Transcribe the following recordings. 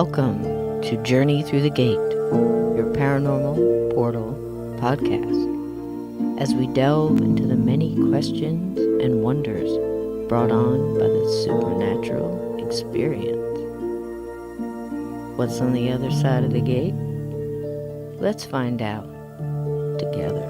Welcome to Journey Through the Gate, your paranormal portal podcast, as we delve into the many questions and wonders brought on by the supernatural experience. What's on the other side of the gate? Let's find out together.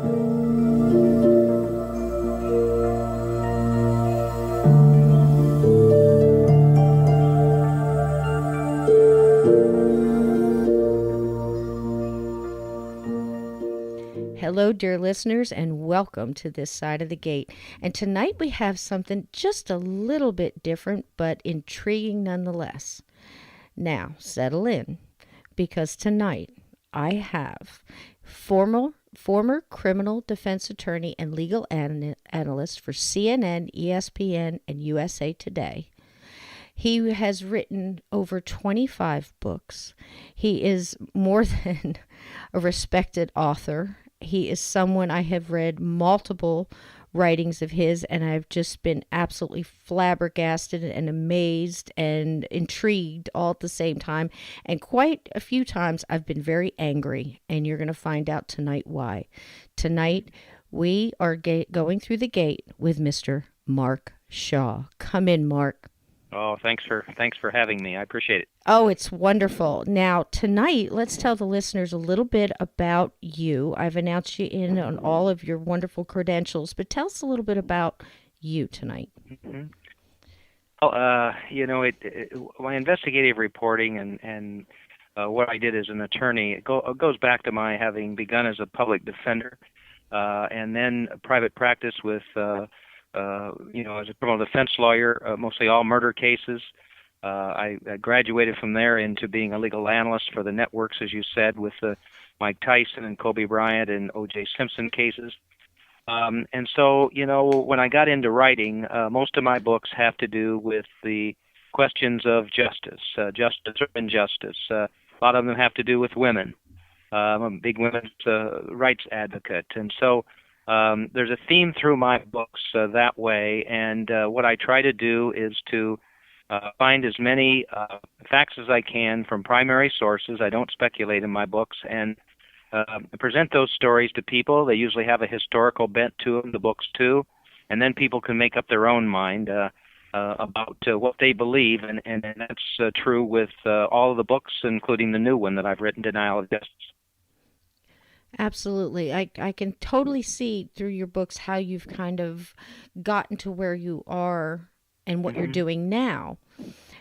Hello, dear listeners, and welcome to This Side of the Gate. And tonight we have something just a little bit different, but intriguing nonetheless. Now, settle in, because tonight I have former criminal defense attorney and legal analyst for CNN, ESPN, and USA Today. He has written over 25 books. He is more than a respected author. He is someone I have read multiple writings of his, and I've just been absolutely flabbergasted and amazed and intrigued all at the same time. And quite a few times I've been very angry, and you're going to find out tonight why. Tonight we are going through the gate with Mr. Mark Shaw. Come in, Mark. Oh, thanks for having me. I appreciate it. Oh, it's wonderful. Now, tonight, let's tell the listeners a little bit about you. I've announced you in on all of your wonderful credentials, but tell us a little bit about you tonight. Mm-hmm. Well, my investigative reporting and what I did as an attorney, it goes back to my having begun as a public defender and then private practice with as a criminal defense lawyer, mostly all murder cases. I graduated from there into being a legal analyst for the networks, as you said, with the Mike Tyson and Kobe Bryant and O.J. Simpson cases. And so, when I got into writing, most of my books have to do with the questions of justice or injustice. A lot of them have to do with women. I'm a big women's rights advocate. And so there's a theme through my books that way, and what I try to do is to find as many facts as I can from primary sources. I don't speculate in my books, and present those stories to people. They usually have a historical bent to them, the books too, and then people can make up their own mind about what they believe, and that's true with all of the books, including the new one that I've written, Denial of Justice. Absolutely. I can totally see through your books how you've kind of gotten to where you are and what you're doing now.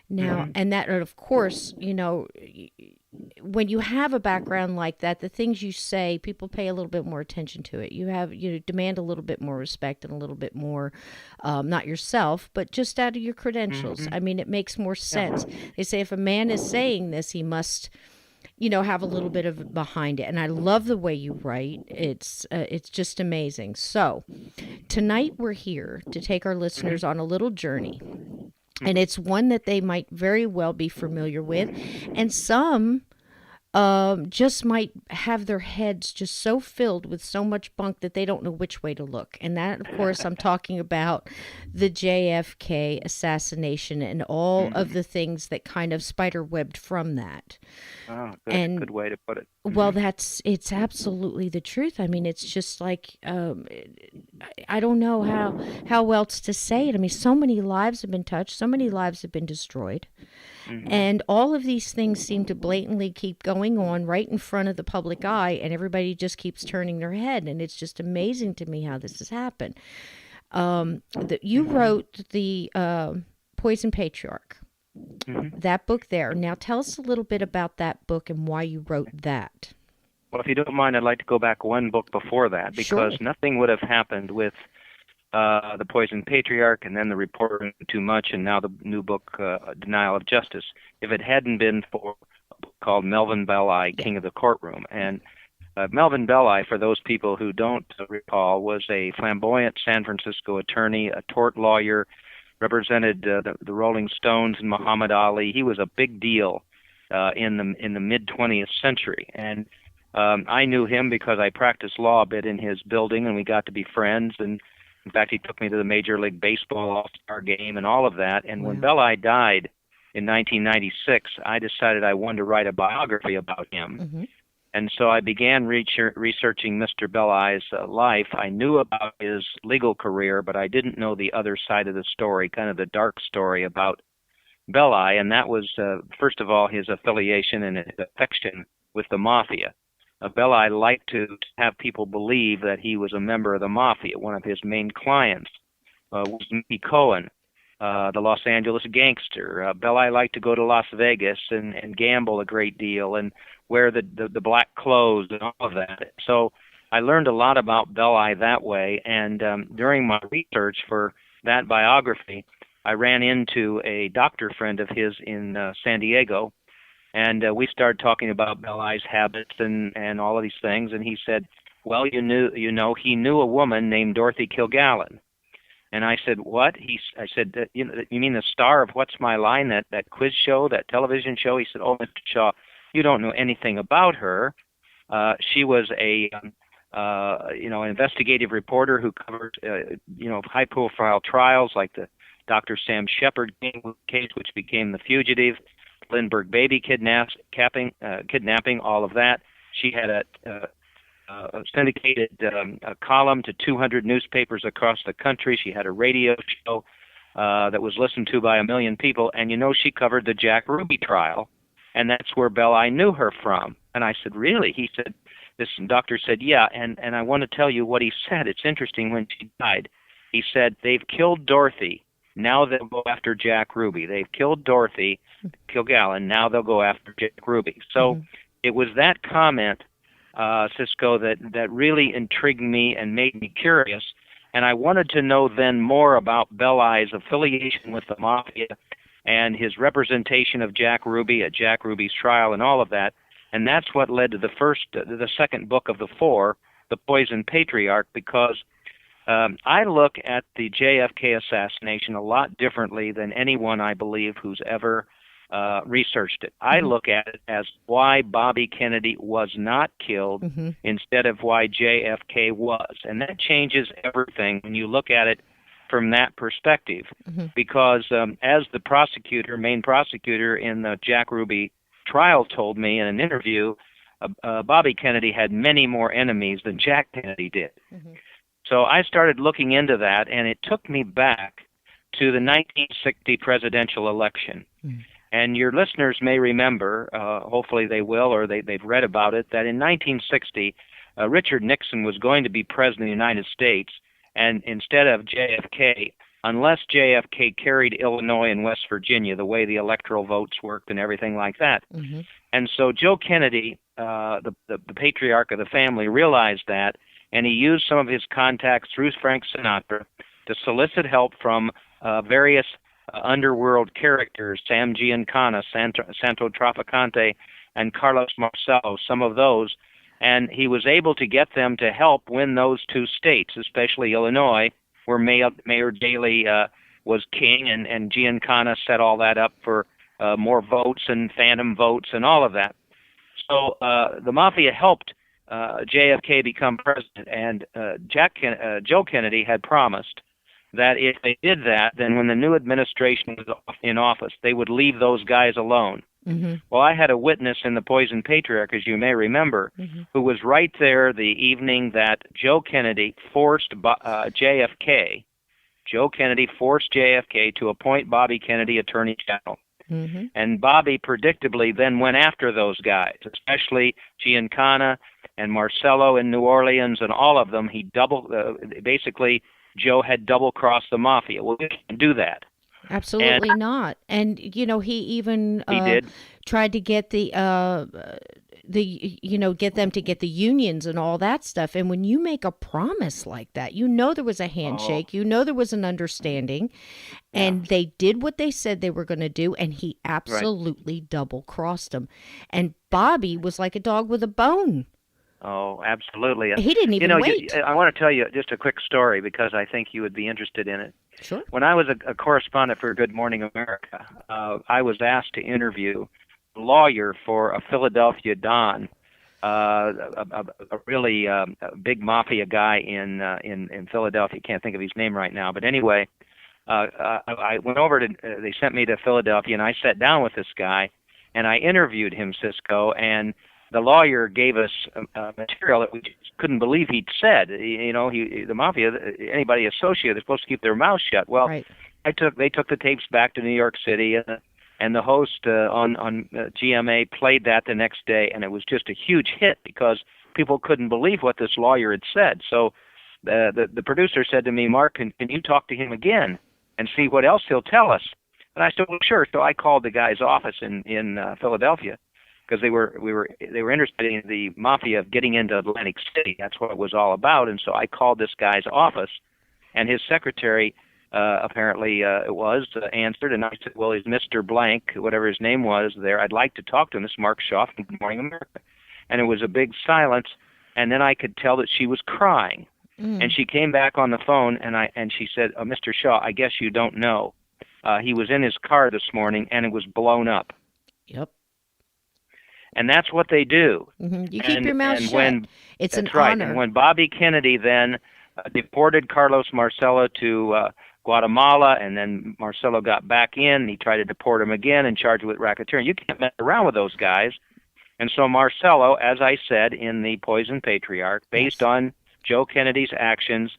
And that, of course, when you have a background like that, the things you say, people pay a little bit more attention to it. You demand a little bit more respect and a little bit more, not yourself, but just out of your credentials. I mean, it makes more sense. They say if a man is saying this, he must have a little bit of behind it. And I love the way you write. It's just amazing. So tonight we're here to take our listeners on a little journey. And it's one that they might very well be familiar with. And some just might have their heads just so filled with so much bunk that they don't know which way to look. And that, of course, I'm talking about the JFK assassination and all of the things that kind of spiderwebbed from that. Oh, good way to put it. Well, it's absolutely the truth. I mean, it's just like, I don't know how else to say it. I mean, so many lives have been touched, so many lives have been destroyed. And all of these things seem to blatantly keep going on right in front of the public eye, and everybody just keeps turning their head. And it's just amazing to me how this has happened. You wrote the Poison Patriarch, that book there. Now tell us a little bit about that book and why you wrote that. Well, if you don't mind, I'd like to go back one book before that, because nothing would have happened with the Poison Patriarch, and then the Reporter Too Much, and now the new book, Denial of Justice, if it hadn't been for a book called Melvin Belli, King of the Courtroom. And Melvin Belli, for those people who don't recall, was a flamboyant San Francisco attorney, a tort lawyer, represented the Rolling Stones and Muhammad Ali. He was a big deal in the mid-20th century. And I knew him because I practiced law a bit in his building, and we got to be friends. And in fact, he took me to the Major League Baseball All-Star game and all of that. And when Belli died, in 1996, I decided I wanted to write a biography about him. Mm-hmm. And so I began researching Mr. Belli's life. I knew about his legal career, but I didn't know the other side of the story, kind of the dark story about Belli, and that was, first of all, his affiliation and his affection with the Mafia. Belli liked to have people believe that he was a member of the Mafia. One of his main clients was Mickey Cohen, the Los Angeles gangster. Belli liked to go to Las Vegas and gamble a great deal and wear the black clothes and all of that. So I learned a lot about Belli that way, and during my research for that biography, I ran into a doctor friend of his in San Diego, and we started talking about Belli's habits and all of these things, and he said, well, he knew a woman named Dorothy Kilgallen. And I said, what? I said, you mean the star of What's My Line, that quiz show, that television show? He said, oh, Mr. Shaw, you don't know anything about her. She was an investigative reporter who covered, high-profile trials like the Dr. Sam Shepard case, which became The Fugitive, Lindbergh baby kidnapping, all of that. She had a syndicated column to 200 newspapers across the country. She had a radio show that was listened to by 1 million people. And she covered the Jack Ruby trial, and that's where Belli knew her from. And I said, really? He said, this doctor said, yeah, and I want to tell you what he said. It's interesting. When she died, he said, they've killed Dorothy. Now they'll go after Jack Ruby. They've killed Dorothy Kilgallen. Now they'll go after Jack Ruby. So it was that comment, Cisco, that really intrigued me and made me curious. And I wanted to know then more about Belli's affiliation with the Mafia and his representation of Jack Ruby at Jack Ruby's trial and all of that. And that's what led to the second book of the four, The Poison Patriarch, because I look at the JFK assassination a lot differently than anyone, I believe, who's ever researched it. I look at it as why Bobby Kennedy was not killed instead of why JFK was. And that changes everything when you look at it from that perspective. Because as the main prosecutor in the Jack Ruby trial told me in an interview, Bobby Kennedy had many more enemies than Jack Kennedy did. So I started looking into that, and it took me back to the 1960 presidential election. And your listeners may remember, hopefully they will, or they've read about it, that in 1960, Richard Nixon was going to be president of the United States, and instead of JFK, unless JFK carried Illinois and West Virginia, the way the electoral votes worked and everything like that. And so Joe Kennedy, the patriarch of the family, realized that, and he used some of his contacts through Frank Sinatra to solicit help from various underworld characters, Sam Giancana, Santo Trafficante, and Carlos Marcello, some of those, and he was able to get them to help win those two states, especially Illinois, where Mayor Daley was king, and Giancana set all that up for more votes and phantom votes and all of that. So the Mafia helped JFK become president, and Joe Kennedy had promised that if they did that, then when the new administration was in office, they would leave those guys alone. Well, I had a witness in The Poison Patriarch, as you may remember, who was right there the evening that Joe Kennedy forced JFK. Joe Kennedy forced JFK to appoint Bobby Kennedy Attorney General. And Bobby predictably then went after those guys, especially Giancana and Marcello in New Orleans and all of them. He basically, Joe had double-crossed the Mafia. Well, we can't do that. Absolutely not. And he even he did. tried to get get them to get the unions and all that stuff. And when you make a promise like that, there was a handshake, there was an understanding, and they did what they said they were going to do, and he absolutely double-crossed them. And Bobby was like a dog with a bone. Oh, absolutely. He didn't even wait. I want to tell you just a quick story because I think you would be interested in it. Sure. When I was a correspondent for Good Morning America, I was asked to interview a lawyer for a Philadelphia Don, a really big mafia guy in Philadelphia. Can't think of his name right now, but anyway, I went over to. They sent me to Philadelphia, and I sat down with this guy, and I interviewed him, Cisco, and the lawyer gave us material that we just couldn't believe he'd said. The mafia, anybody associated, they're supposed to keep their mouth shut. Well, Right. they took the tapes back to New York City, and the host on GMA played that the next day, and it was just a huge hit because people couldn't believe what this lawyer had said. So the producer said to me, "Mark, can you talk to him again and see what else he'll tell us?" And I said, "Well, sure." So I called the guy's office in Philadelphia, because they were interested in the mafia getting into Atlantic City. That's what it was all about. And so I called this guy's office, and his secretary apparently answered, and I said, "Well, is Mr. Blank, whatever his name was, there? I'd like to talk to him. This is Mark Shaw from Good Morning America." And it was a big silence, and then I could tell that she was crying. And she came back on the phone, and she said, "Mr. Shaw, I guess you don't know. He was in his car this morning, and it was blown up." Yep. And that's what they do. You keep your mouth shut. It's an That's right. honor. And when Bobby Kennedy then deported Carlos Marcello to Guatemala, and then Marcello got back in, and he tried to deport him again and charged with racketeering. You can't mess around with those guys. And so Marcello, as I said in The Poison Patriarch, based on Joe Kennedy's actions,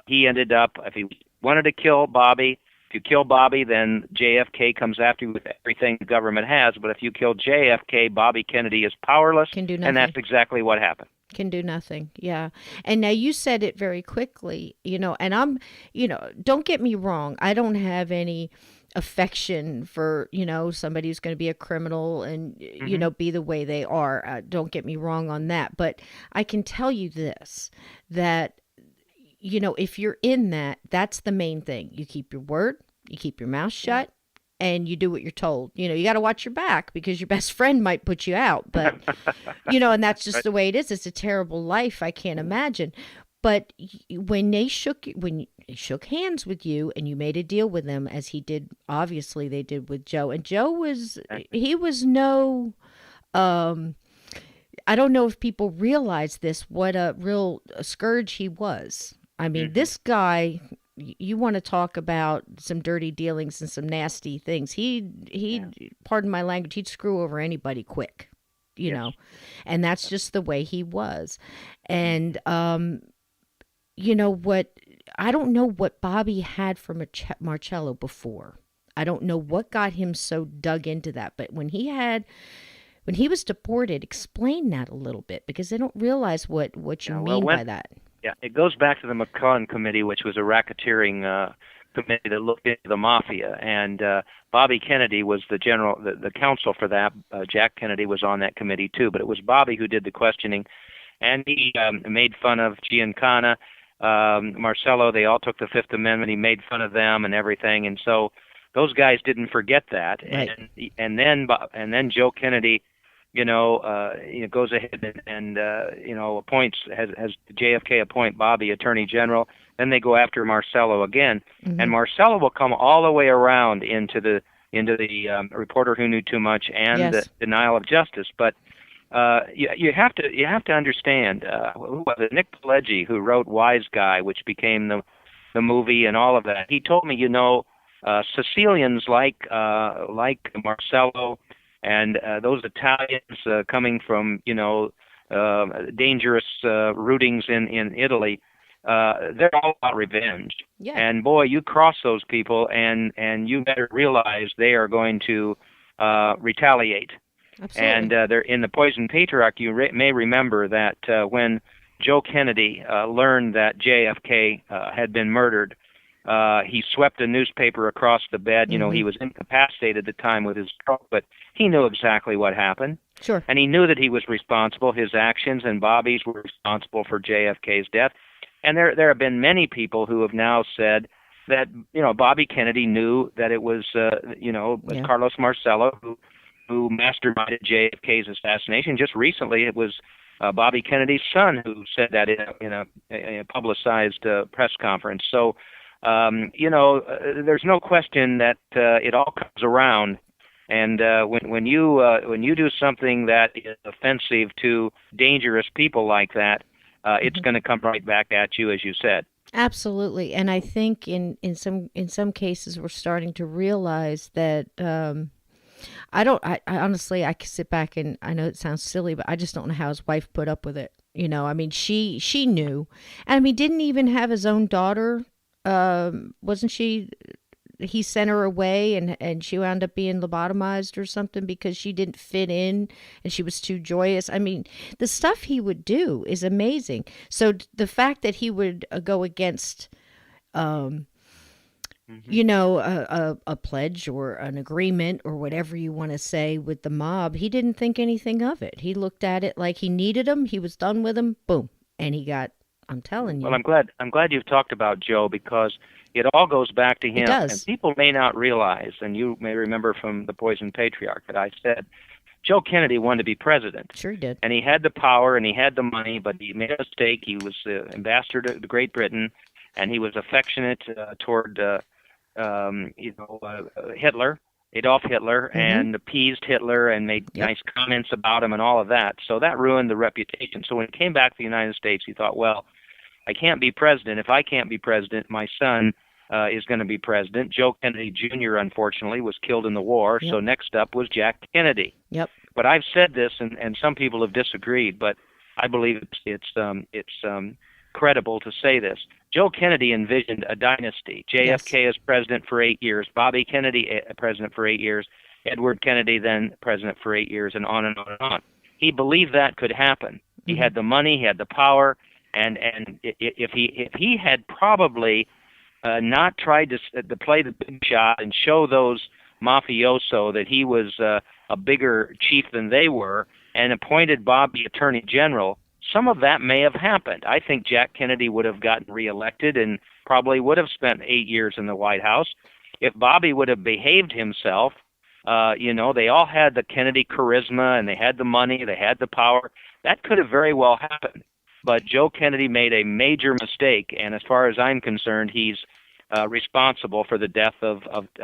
he ended up, if he wanted to kill Bobby, if you kill Bobby, then JFK comes after you with everything the government has. But if you kill JFK, Bobby Kennedy is powerless. Can do nothing. And that's exactly what happened. Can do nothing. Yeah. And now you said it very quickly, and I'm, don't get me wrong. I don't have any affection for, somebody who's going to be a criminal and, be the way they are. Don't get me wrong on that. But I can tell you this, that if you're in that, that's the main thing. You keep your word, you keep your mouth shut, and you do what you're told. You got to watch your back because your best friend might put you out. But, and that's just the way it is. It's a terrible life. I can't imagine. But when they shook hands with you and you made a deal with them, as he did, obviously they did with Joe. And Joe was no, I don't know if people realize this, what a real scourge he was. I mean, this guy, you want to talk about some dirty dealings and some nasty things. Pardon my language, he'd screw over anybody quick, know, and that's just the way he was. And, what, I don't know what Bobby had for Marcello before. I don't know what got him so dug into that, but when he was deported, explain that a little bit, because they don't realize what you mean by that. Yeah, it goes back to the McClellan Committee, which was a racketeering committee that looked into the mafia, and Bobby Kennedy was the counsel for that. Jack Kennedy was on that committee too, but it was Bobby who did the questioning, and he made fun of Giancana, Marcello. They all took the Fifth Amendment. He made fun of them and everything, and so those guys didn't forget that. Right. And then Joe Kennedy, goes ahead and appoints, has JFK appoint Bobby Attorney General. Then they go after Marcello again, and Marcello will come all the way around into the Reporter Who Knew Too Much and the Denial of Justice. But you have to understand, who was it? Nick Pileggi, who wrote Wise Guy, which became the movie and all of that. He told me, Sicilians like Marcello and those Italians coming from dangerous rootings in Italy, they're all about revenge. Yeah. And boy, you cross those people, and you better realize they are going to retaliate. Absolutely. And they're in the Poison Patriarch. You may remember that when Joe Kennedy learned that JFK had been murdered, he swept a newspaper across the bed. He was incapacitated at the time with his stroke, but he knew exactly what happened. Sure. And he knew that he was responsible. His actions and Bobby's were responsible for JFK's death. And there have been many people who have now said that, Bobby Kennedy knew that it was, Carlos Marcello who masterminded JFK's assassination. Just recently, it was Bobby Kennedy's son who said that in a publicized press conference. So, there's no question that it all comes around. And when you do something that is offensive to dangerous people like that, it's going to come right back at you, as you said. Absolutely. And I think in some cases we're starting to realize that I honestly I could sit back and I know it sounds silly, but I just don't know how his wife put up with it. You know, I mean she knew. And I mean didn't even have his own daughter. Wasn't she he sent her away and she wound up being lobotomized or something because she didn't fit in and she was too joyous. I mean, the stuff he would do is amazing. So the fact that he would go against um, Hmm. you know, a pledge or an agreement or whatever you want to say with the mob, he didn't think anything of it. He looked at it like he needed them. He was done with them. Boom. And he got, I'm telling Well, you, I'm glad you've talked about Joe because it all goes back to it him, and does. people may not realize, and you may remember from the Poison Patriarch that I said Joe Kennedy wanted to be president, Sure he did. and he had the power and he had the money, but he made a mistake. He was ambassador to Great Britain, and he was affectionate toward Hitler, Adolf Hitler, Mm-hmm. and appeased Hitler and made Yep. nice comments about him and all of that. So that ruined the reputation. So when he came back to the United States, he thought, well, I can't be president. If I can't be president, my son is going to be president. Joe Kennedy Jr., unfortunately, was killed in the war. Yep. So next up was Jack Kennedy. Yep. But I've said this, and some people have disagreed, but I believe it's credible to say this. Joe Kennedy envisioned a dynasty. Yes. JFK as president for 8 years, Bobby Kennedy president for 8 years, Edward Kennedy then president for 8 years, and on and on and on. He believed that could happen. He Mm-hmm. had the money, he had the power, and if he had probably not tried to play the big shot and show those mafioso that he was a bigger chief than they were, and appointed Bobby Attorney General, some of that may have happened. I think Jack Kennedy would have gotten reelected and probably would have spent 8 years in the White House if Bobby would have behaved himself. They all had the Kennedy charisma and they had the money, they had the power. That could have very well happened. But Joe Kennedy made a major mistake, and as far as I'm concerned, he's responsible for the death of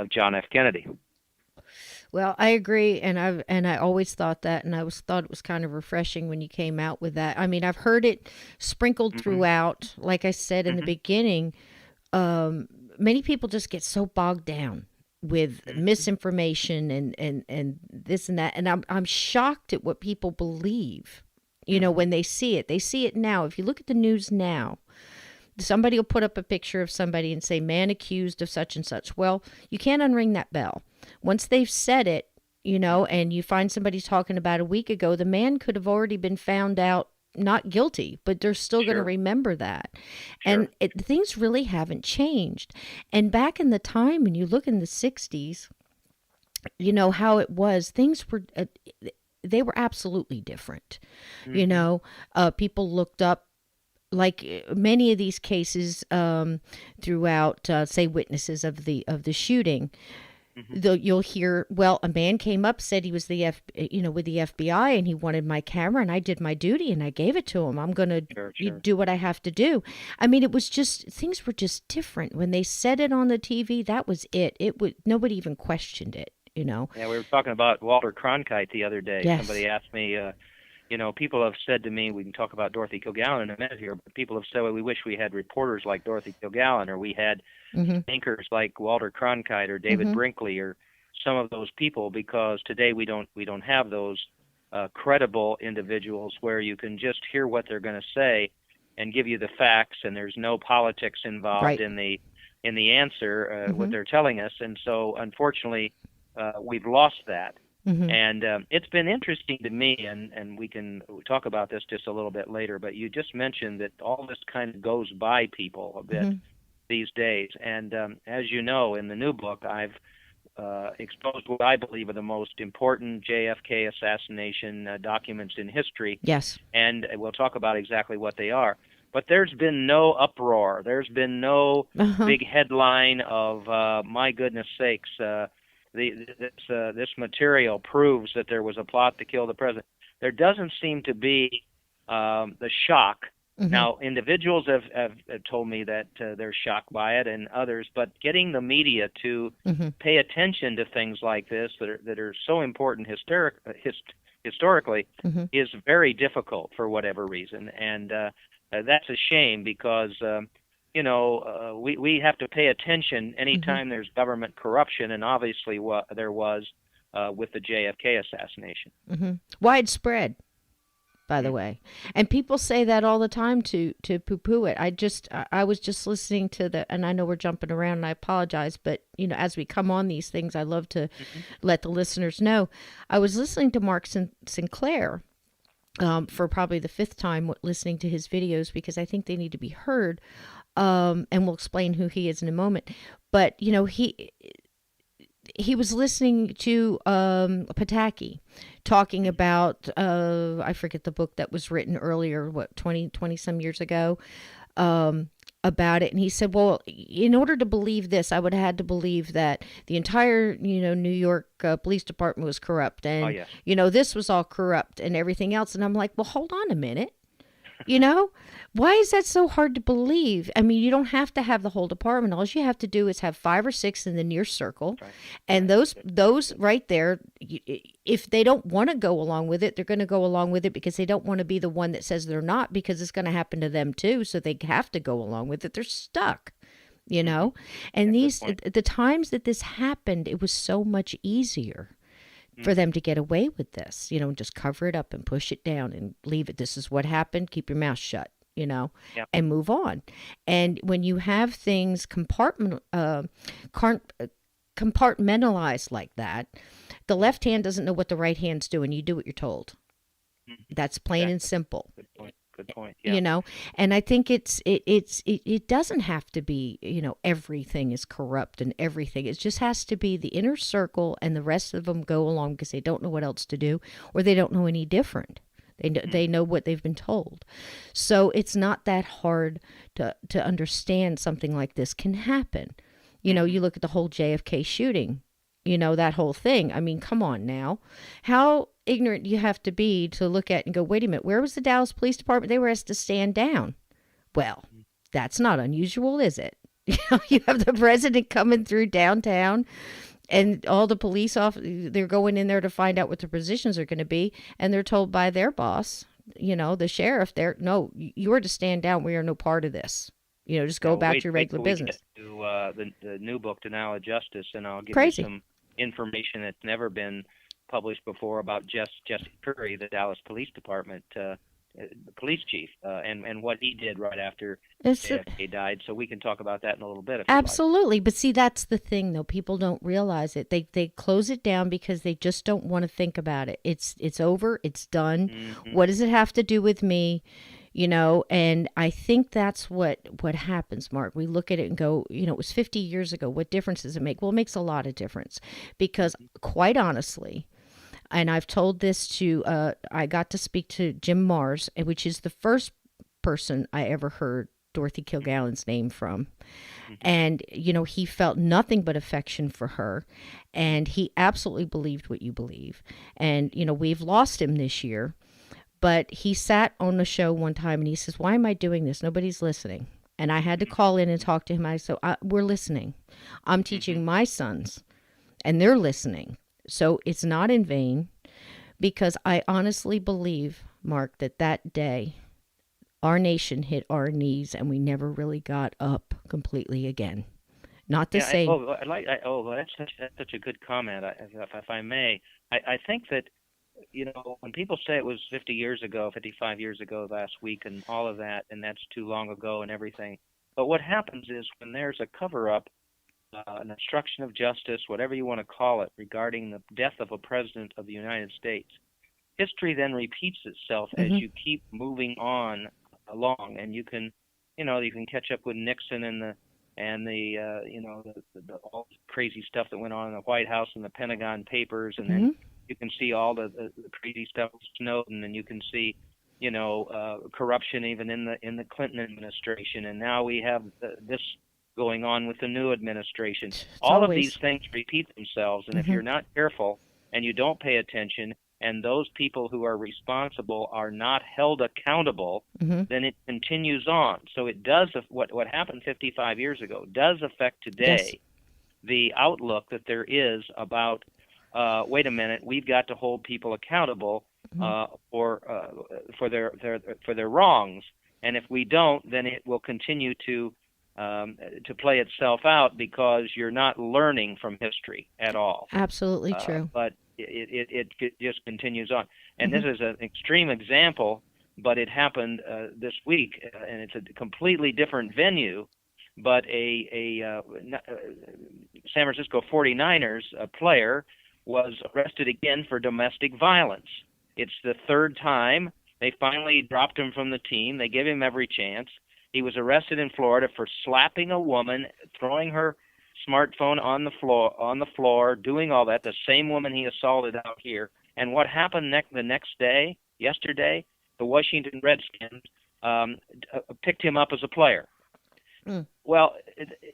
John F. Kennedy. Well, I agree, and I always thought that, and I was thought it was kind of refreshing when you came out with that. I mean, I've heard it sprinkled Hmm. throughout. Like I said in the Hmm. beginning, many people just get so bogged down with Hmm. misinformation and this and that, and I'm shocked at what people believe. You know, when they see it now. If you look at the news now, somebody will put up a picture of somebody and say man accused of such and such. Well, you can't unring that bell once they've said it, you know, and you find somebody talking about a week ago, the man could have already been found out not guilty, but they're still going to Sure, remember that. And sure. things really haven't changed. And back in the time when you look in the 60s, you know how it was, things were they were absolutely different. You Hmm. know, people looked up like many of these cases throughout, say, witnesses of the shooting. Hmm. You'll hear, well, a man came up, said he was with the FBI, and he wanted my camera, and I did my duty, and I gave it to him. I'm gonna Sure, sure. do what I have to do. I mean, it was just things were just different when they said it on the TV. That was it. It would nobody even questioned it. You know. Yeah, we were talking about Walter Cronkite the other day. Yes. Somebody asked me, people have said to me, we can talk about Dorothy Kilgallen in a minute here, but people have said, well, we wish we had reporters like Dorothy Kilgallen, or we had Mhm. anchors like Walter Cronkite or David Mhm. Brinkley or some of those people, because today we don't have those credible individuals where you can just hear what they're going to say and give you the facts, and there's no politics involved Right. in the answer what Mhm. they're telling us. And so unfortunately we've lost that. Mhm. And it's been interesting to me, and we can talk about this just a little bit later, but you just mentioned that all this kind of goes by people a bit Mhm. these days. And as you know, in the new book, I've exposed what I believe are the most important JFK assassination documents in history, Yes. and we'll talk about exactly what they are. But there's been no uproar. There's been no Uh huh. big headline of my goodness sakes, this material proves that there was a plot to kill the president. There doesn't seem to be the shock. Mhm. Now, individuals have told me that they're shocked by it, and others. But getting the media to Mhm. pay attention to things like this that are so important historically Mhm. is very difficult for whatever reason, and that's a shame because we have to pay attention Hmm. anytime there's government corruption, and obviously what there was with the JFK assassination. Hmm. Widespread, by the Mm-hmm. way. And people say that all the time to poo-poo it. I was just listening to the, and I know we're jumping around and I apologize, but as we come on these things, I love to Mm-hmm. let the listeners know. I was listening to Mark Sinclair, for probably the fifth time, listening to his videos because I think they need to be heard. And we'll explain who he is in a moment. But he was listening to Pataki talking about, I forget the book that was written earlier, what, 20 some years ago, about it. And he said, well, in order to believe this, I would have had to believe that the entire, New York police department was corrupt, Oh and, yes. this was all corrupt and everything else. And I'm like, well, hold on a minute. You know, why is that so hard to believe? I mean, you don't have to have the whole department. All you have to do is have 5 or 6 in the near circle, Right. and Right. those right there. If they don't want to go along with it, they're going to go along with it because they don't want to be the one that says they're not, because it's going to happen to them too. So they have to go along with it. They're stuck. You Mm-hmm. know, Yeah. and Good these point. the times that this happened, it was so much easier for Mm-hmm. them to get away with this, just cover it up and push it down and leave it. This is what happened. Keep your mouth shut, Yeah. and move on. And when you have things compartmentalized like that, the left hand doesn't know what the right hand's doing. You do what you're told. Mm-hmm. That's plain and Exactly. simple. Good point. Good point. Yeah. you know and I think it doesn't have to be, everything is corrupt and everything. It just has to be the inner circle, and the rest of them go along because they don't know what else to do, or they don't know any different. They Mm-hmm. know what they've been told. So it's not that hard to understand something like this can happen. Mm-hmm. You look at the whole JFK shooting, that whole thing. I mean, come on now. How ignorant do you have to be to look at and go, wait a minute, where was the Dallas Police Department? They were asked to stand down. Well, that's not unusual, is it? You have the president coming through downtown, and all the police they're going in there to find out what their positions are going to be, and they're told by their boss, the sheriff there, no, you are to stand down. We are no part of this. Just Yeah. go Well, about your wait regular till we get business. to the new book, Denial of Justice, and I'll give you Crazy. some information that's never been published before about Jesse Curry, the Dallas Police Department police chief, and what he did right after It's JFK died. So we can talk about that in a little bit if you'd like. Absolutely. But see, that's the thing though. People don't realize it. They close it down because they just don't want to think about it. It's over, it's done. Mm-hmm. What does it have to do with me? And I think that's what happens, Mark. We look at it and go, it was 50 years ago. What difference does it make? Well, it makes a lot of difference because, Mm-hmm. quite honestly, and I've told this to, I got to speak to Jim Mars, which is the first person I ever heard Dorothy Kilgallen's name from. Mm-hmm. And, he felt nothing but affection for her. And he absolutely believed what you believe. And, we've lost him this year. But he sat on the show one time and he says, why am I doing this? Nobody's listening. And I had to call in and talk to him. I said, we're listening. I'm Mm-hmm. teaching my sons, and they're listening. So it's not in vain, because I honestly believe, Mark, that day our nation hit our knees and we never really got up completely again. Not to Yeah. say, Well, that's such a good comment. If I may, I think that when people say it was 50 years ago, 55 years ago last week, and all of that, and that's too long ago and everything. But what happens is when there's a cover-up, an obstruction of justice, whatever you want to call it, regarding the death of a president of the United States, history then repeats itself as mm-hmm, you keep moving on along, and you can catch up with Nixon and the all the crazy stuff that went on in the White House and the Pentagon Papers, and then mm-hmm, you can see all the crazy stuff with Snowden, and you can see corruption even in the Clinton administration, and now we have this going on with the new administration. it's All of these always, things repeat themselves, and if mm-hmm, you're not careful and you don't pay attention, and those people who are responsible are not held accountable, mm-hmm, then it continues on. So it does what happened 55 years ago does affect yes, today the outlook that there is about. Wait a minute, we've got to hold people accountable mm-hmm, for their wrongs, and if we don't, then it will continue to to play itself out because you're not learning from history at all. Absolutely true. But it just continues on. And Mm-hmm. this is an extreme example, but it happened this week, and it's a completely different venue. But a San Francisco 49ers player was arrested again for domestic violence. It's the third time. They finally dropped him from the team. They gave him every chance. He was arrested in Florida for slapping a woman, throwing her smartphone on the floor, doing all that. The same woman he assaulted out here. And what happened the next day, yesterday, the Washington Redskins picked him up as a player. Mm. Well,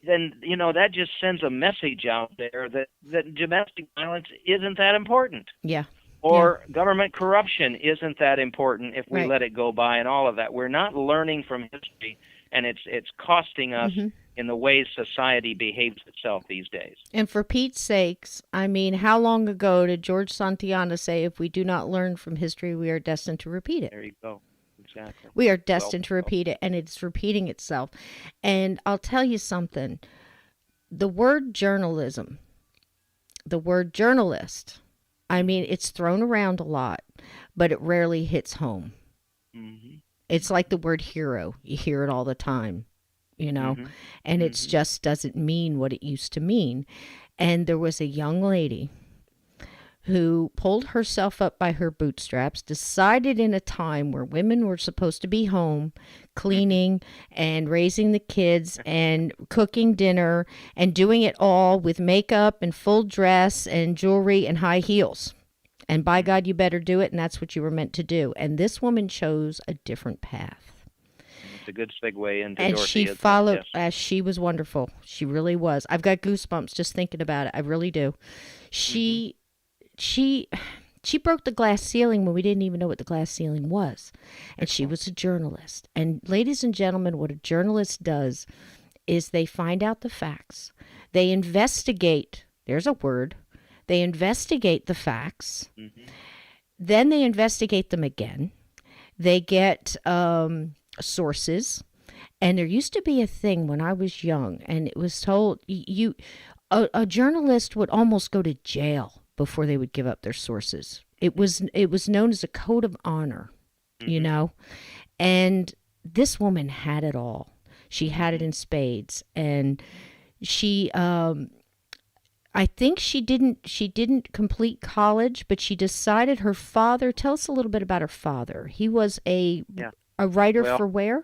then that just sends a message out there that domestic violence isn't that important. Yeah. Or government corruption isn't that important if we Right. let it go by, and all of that. We're not learning from history, and it's costing us in the ways society behaves itself these days. And for Pete's sakes, I mean, how long ago did George Santayana say, if we do not learn from history, we are destined to repeat it? There you go. Exactly. We are destined to repeat it, and it's repeating itself. And I'll tell you something. The word journalism, the word journalist, I mean, it's thrown around a lot, but it rarely hits home. Mm-hmm. It's like the word hero. You hear it all the time, and it just doesn't mean what it used to mean. And there was a young lady who pulled herself up by her bootstraps, decided in a time where women were supposed to be home, cleaning and raising the kids and cooking dinner and doing it all with makeup and full dress and jewelry and high heels. And by God, you better do it, and that's what you were meant to do. And this woman chose a different path. It's a good segue into and Dorothy. she followed, as she was wonderful. She really was. I've got goosebumps just thinking about it. I really do. She broke the glass ceiling when we didn't even know what the glass ceiling was. And she was a journalist. And ladies and gentlemen, what a journalist does is they find out the facts. They investigate. There's a word. They investigate the facts. Then they investigate them again. They get sources. And there used to be a thing when I was young, and it was told a journalist would almost go to jail before they would give up their sources. It was known as a code of honor, and this woman had it all. She had it in spades, and she, I think she didn't complete college, but she decided her father. Tell us a little bit about her father. He was a writer for where?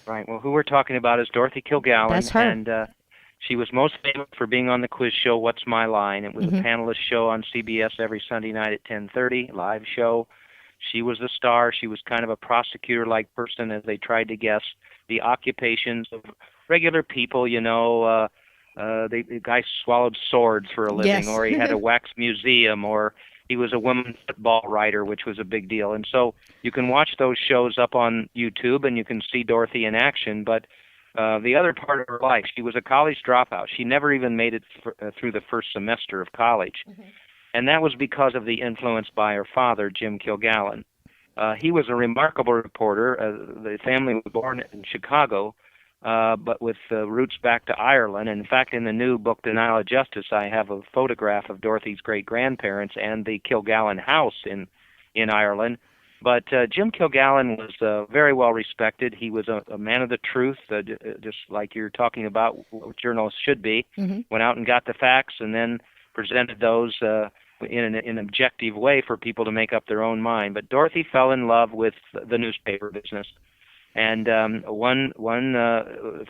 Right. Well, who we're talking about is Dorothy Kilgallen. That's her. And she was most famous for being on the quiz show What's My Line? It was a panelist show on CBS every Sunday night at 10:30, live show. She was the star. She was kind of a prosecutor-like person as they tried to guess the occupations of regular people. The guy swallowed swords for a living, or he had a wax museum, or he was a women's football writer, which was a big deal. And so you can watch those shows up on YouTube, and you can see Dorothy in action. But the other part of her life, she was a college dropout. She never even made it through the first semester of college. And that was because of the influence by her father, Jim Kilgallen. He was a remarkable reporter. The family was born in Chicago, but with roots back to Ireland. And in fact, in the new book, Denial of Justice, I have a photograph of Dorothy's great-grandparents and the Kilgallen house in Ireland. But Jim Kilgallen was very well respected. He was a man of the truth, just like you're talking about what journalists should be. Went out and got the facts and then presented those in an objective way for people to make up their own mind. But Dorothy fell in love with the newspaper business. And one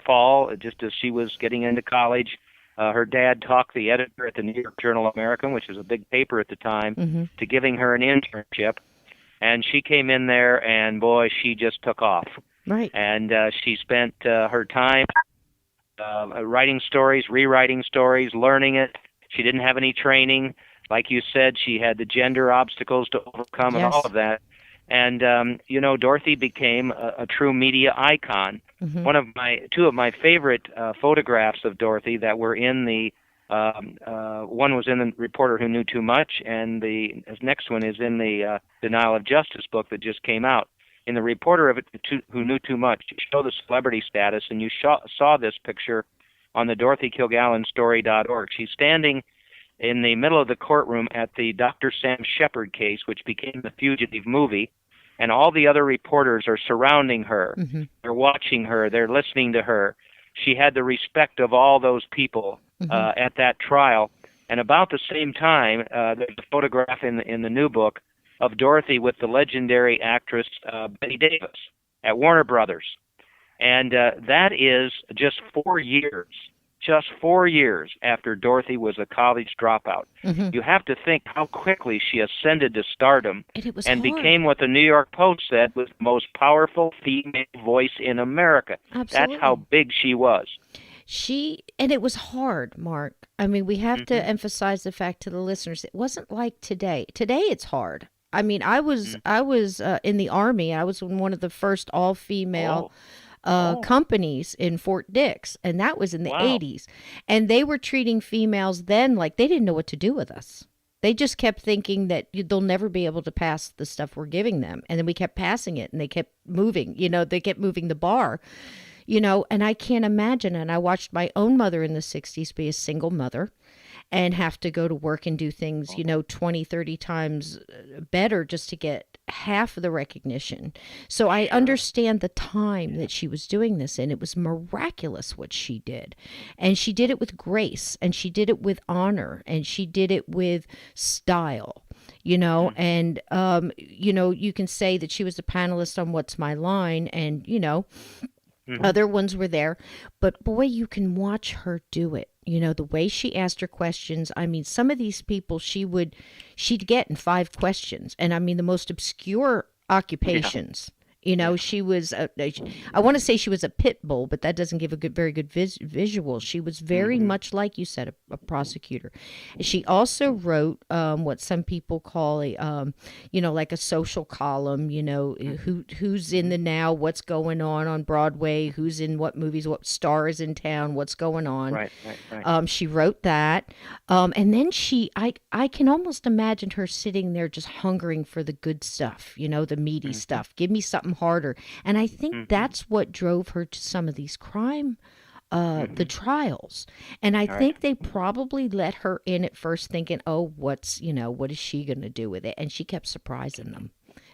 fall, just as she was getting into college, her dad talked the editor at the New York Journal-American, which was a big paper at the time, to giving her an internship. And she came in there, and boy, she just took off. Right. And she spent her time writing stories, rewriting stories, learning it. She didn't have any training. Like you said, she had the gender obstacles to overcome and all of that. And, Dorothy became a true media icon. Two of my favorite photographs of Dorothy that were in the, one was in the Reporter Who Knew Too Much, and the next one is in the Denial of Justice book that just came out. in the reporter of it who knew too much, you show the celebrity status, and you saw this picture on the DorothyKilgallenStory.org. She's standing in the middle of the courtroom at the Dr. Sam Shepard case, which became the Fugitive movie, and all the other reporters are surrounding her. Mm-hmm. They're watching her. They're listening to her. She had the respect of all those people at that trial. And about the same time, there's a photograph in the new book of Dorothy with the legendary actress Betty Davis at Warner Brothers. And that is just 4 years after Dorothy was a college dropout. Mm-hmm. You have to think how quickly she ascended to stardom and became what the New York Post said was the most powerful female voice in America. Absolutely. That's how big she was. And it was hard, Mark. I mean, we have to emphasize the fact to the listeners, it wasn't like today. Today it's hard. I mean, I was in the Army. I was in one of the first all-female companies in Fort Dix, and that was in the 80s. And they were treating females then like they didn't know what to do with us. They just kept thinking that they'll never be able to pass the stuff we're giving them. And then we kept passing it, and they kept moving. They kept moving the bar. And I can't imagine. And I watched my own mother in the 60s be a single mother and have to go to work and do things, 20, 30 times better just to get half of the recognition. So I understand the time that she was doing this, and it was miraculous what she did. And she did it with grace, and she did it with honor, and she did it with style. And, you can say that she was a panelist on What's My Line, and, other ones were there, but boy, you can watch her do it. The way she asked her questions. I mean, some of these people she'd get in 5 questions. And I mean, the most obscure occupations. She was, I want to say she was a pit bull, but that doesn't give a very good visual. She was very much, like you said, a prosecutor. She also wrote what some people call like a social column, who's in the now, what's going on Broadway, who's in what movies, what star is in town, what's going on. Right. She wrote that. And then I can almost imagine her sitting there just hungering for the good stuff, the meaty stuff. Give me something harder. And I think that's what drove her to some of these crime the trials. And I think they probably let her in at first thinking, oh, what is she going to do with it? And she kept surprising them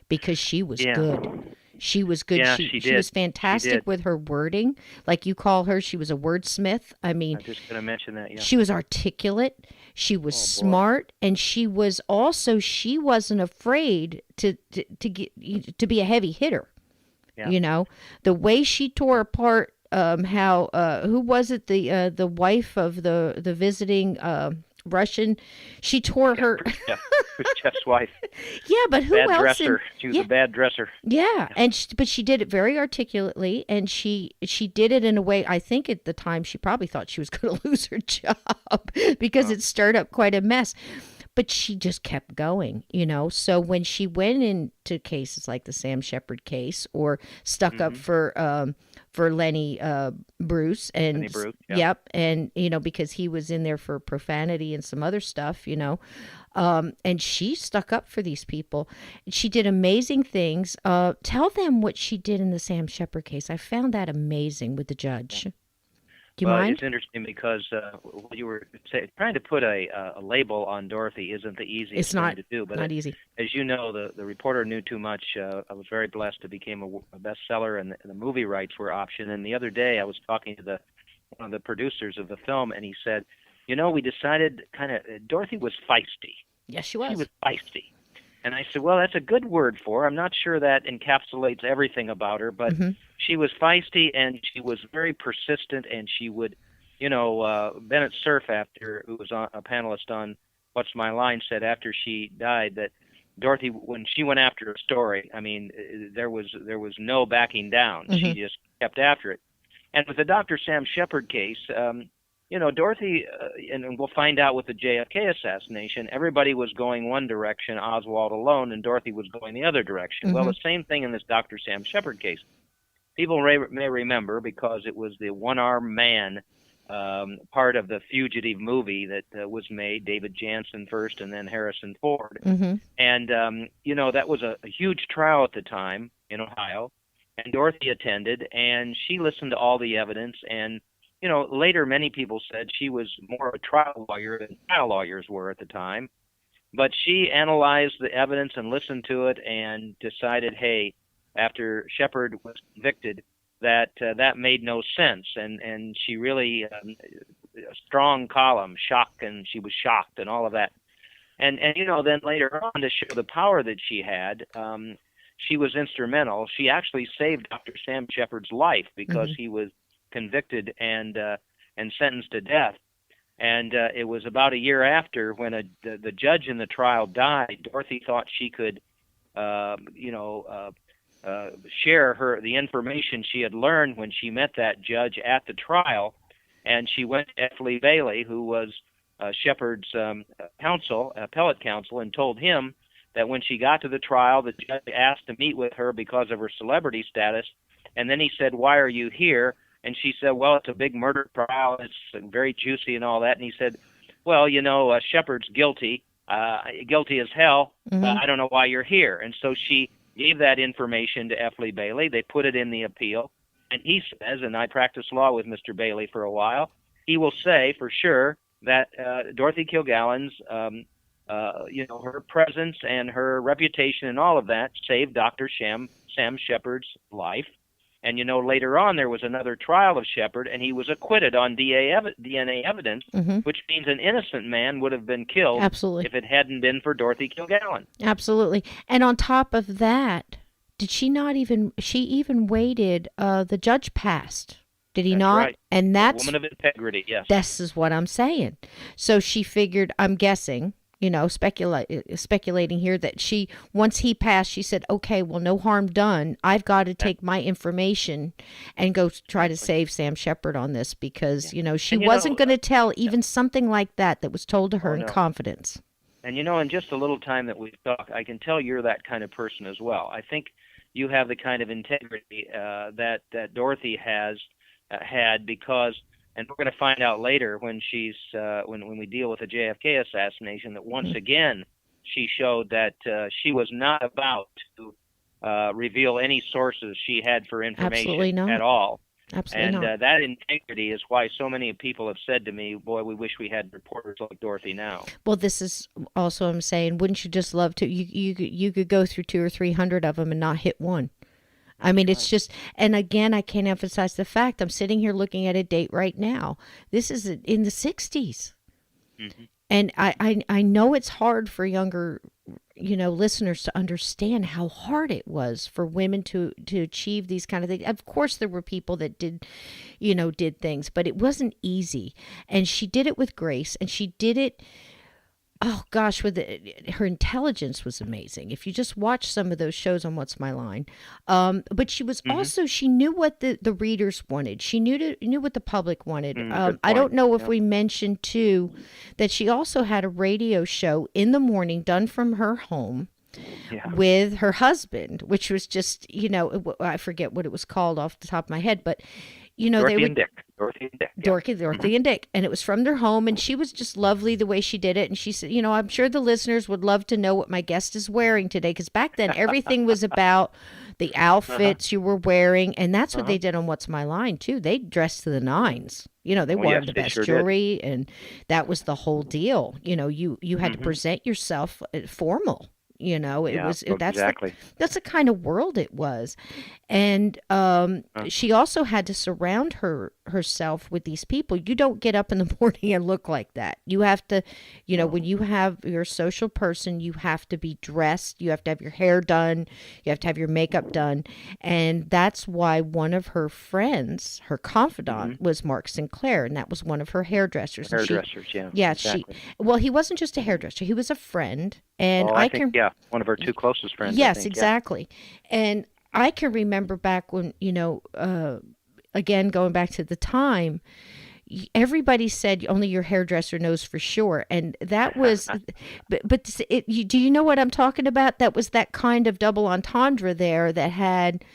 because she was good. She was good. Yeah, she was fantastic with her wording. Like you call her, she was a wordsmith. I mean, I'm just going to mention that, she was articulate. She was smart, and she wasn't afraid to be a heavy hitter. Yeah. The way she tore apart who was it, the wife of the visiting Russian, she tore her Khrushchev's wife. Yeah, but who bad else? Dresser. She was a bad dresser. Yeah, and but she did it very articulately, and she did it in a way. I think at the time she probably thought she was going to lose her job because it stirred up quite a mess. But she just kept going, So when she went into cases like the Sam Shepard case, or stuck up for Lenny Bruce, and Lenny Bruce, yep, and because he was in there for profanity and some other stuff, and she stuck up for these people. She did amazing things. Tell them what she did in the Sam Shepard case. I found that amazing with the judge. Do you mind? It's interesting because what you were trying to put a label on Dorothy isn't the easiest thing to do. But not easy. As you know, the reporter knew too much. I was very blessed to become a bestseller, and the movie rights were optioned. And the other day, I was talking to one of the producers of the film, and he said, we decided Dorothy was feisty. Yes, she was. She was feisty. And I said, well, that's a good word for her. I'm not sure that encapsulates everything about her, but she was feisty, and she was very persistent, and she would, Bennett Cerf, who was a panelist on What's My Line, said after she died that Dorothy, when she went after a story, I mean, there was no backing down. She just kept after it. And with the Dr. Sam Shepard case, Dorothy, and we'll find out with the JFK assassination, everybody was going one direction, Oswald alone, and Dorothy was going the other direction. Well, the same thing in this Dr. Sam Shepard case. People may remember, because it was the one-armed man part of the Fugitive movie that was made, David Jansen first and then Harrison Ford. And, that was a huge trial at the time. in Ohio, and Dorothy attended, and she listened to all the evidence. And later many people said she was more of a trial lawyer than trial lawyers were at the time. But she analyzed the evidence and listened to it and decided, hey, after Shepard was convicted, that that made no sense. And she really, a strong column, shock, and she was shocked and all of that. And then later on, to show the power that she had, she was instrumental. She actually saved Dr. Sam Shepard's life because he was convicted and sentenced to death. And it was about a year after, when the judge in the trial died, Dorothy thought she could, share the information she had learned when she met that judge at the trial. And she went to F. Lee Bailey, who was Shepard's appellate counsel, and told him that when she got to the trial, the judge asked to meet with her because of her celebrity status. And then he said, "Why are you here?" And she said, "Well, it's a big murder trial. It's very juicy and all that." And he said, "Well, Shepard's guilty, guilty as hell. I don't know why you're here." And so she gave that information to F. Lee Bailey. They put it in the appeal. And he says, and I practiced law with Mr. Bailey for a while, he will say for sure that Dorothy Kilgallen's, her presence and her reputation and all of that saved Dr. Sam Shepard's life. And, later on there was another trial of Shepard, and he was acquitted on DNA evidence, which means an innocent man would have been killed if it hadn't been for Dorothy Kilgallen. Absolutely. And on top of that, she even waited, the judge passed. Did he That's not? Right. And that's a woman of integrity, yes. This is what I'm saying. So she figured, I'm guessing, speculating here, that once he passed, she said, okay, well, no harm done. I've got to take my information and go try to save Sam Shepard on this, because, she wasn't going to tell even something like that was told to her in confidence. And, in just a little time that we've talked, I can tell you're that kind of person as well. I think you have the kind of integrity that Dorothy has had, because, and we're going to find out later when when we deal with the JFK assassination, that once again she showed that she was not about to reveal any sources she had for information at all. Absolutely not. And that integrity is why so many people have said to me, boy, we wish we had reporters like Dorothy now. Well, this is also, I'm saying, wouldn't you just love to, you could go through 200 or 300 of them and not hit one. I mean, it's just, and again, I can't emphasize the fact, I'm sitting here looking at a date right now. This is in the 60s. And I know it's hard for younger, listeners to understand how hard it was for women to achieve these kind of things. Of course, there were people that did things, but it wasn't easy. And she did it with grace, and she did it, oh gosh, her intelligence was amazing. If you just watch some of those shows on What's My Line, but she was also, she knew what the readers wanted. She knew what the public wanted. I don't know if we mentioned too that she also had a radio show in the morning done from her home. With her husband, which was just, I forget what it was called off the top of my head, but Dorothy and Dick. Dorothy and Dick. And it was from their home, and she was just lovely the way she did it. And she said, I'm sure the listeners would love to know what my guest is wearing today, because back then everything was about the outfits you were wearing, and that's what they did on What's My Line too. They dressed to the nines. They wore the best jewelry, and that was the whole deal. You had to present yourself formal. That's the kind of world it was. And she also had to surround herself with these people. You don't get up in the morning and look like that. You have to, when you're a social person, you have to be dressed. You have to have your hair done. You have to have your makeup done. And that's why one of her friends, her confidant, was Mark Sinclair, and that was one of her hairdressers. Well, he wasn't just a hairdresser. He was a friend. And one of her two closest friends. Yes, exactly. And I can remember back when, again, going back to the time, everybody said only your hairdresser knows for sure. And that was, do you know what I'm talking about? That was that kind of double entendre there that had,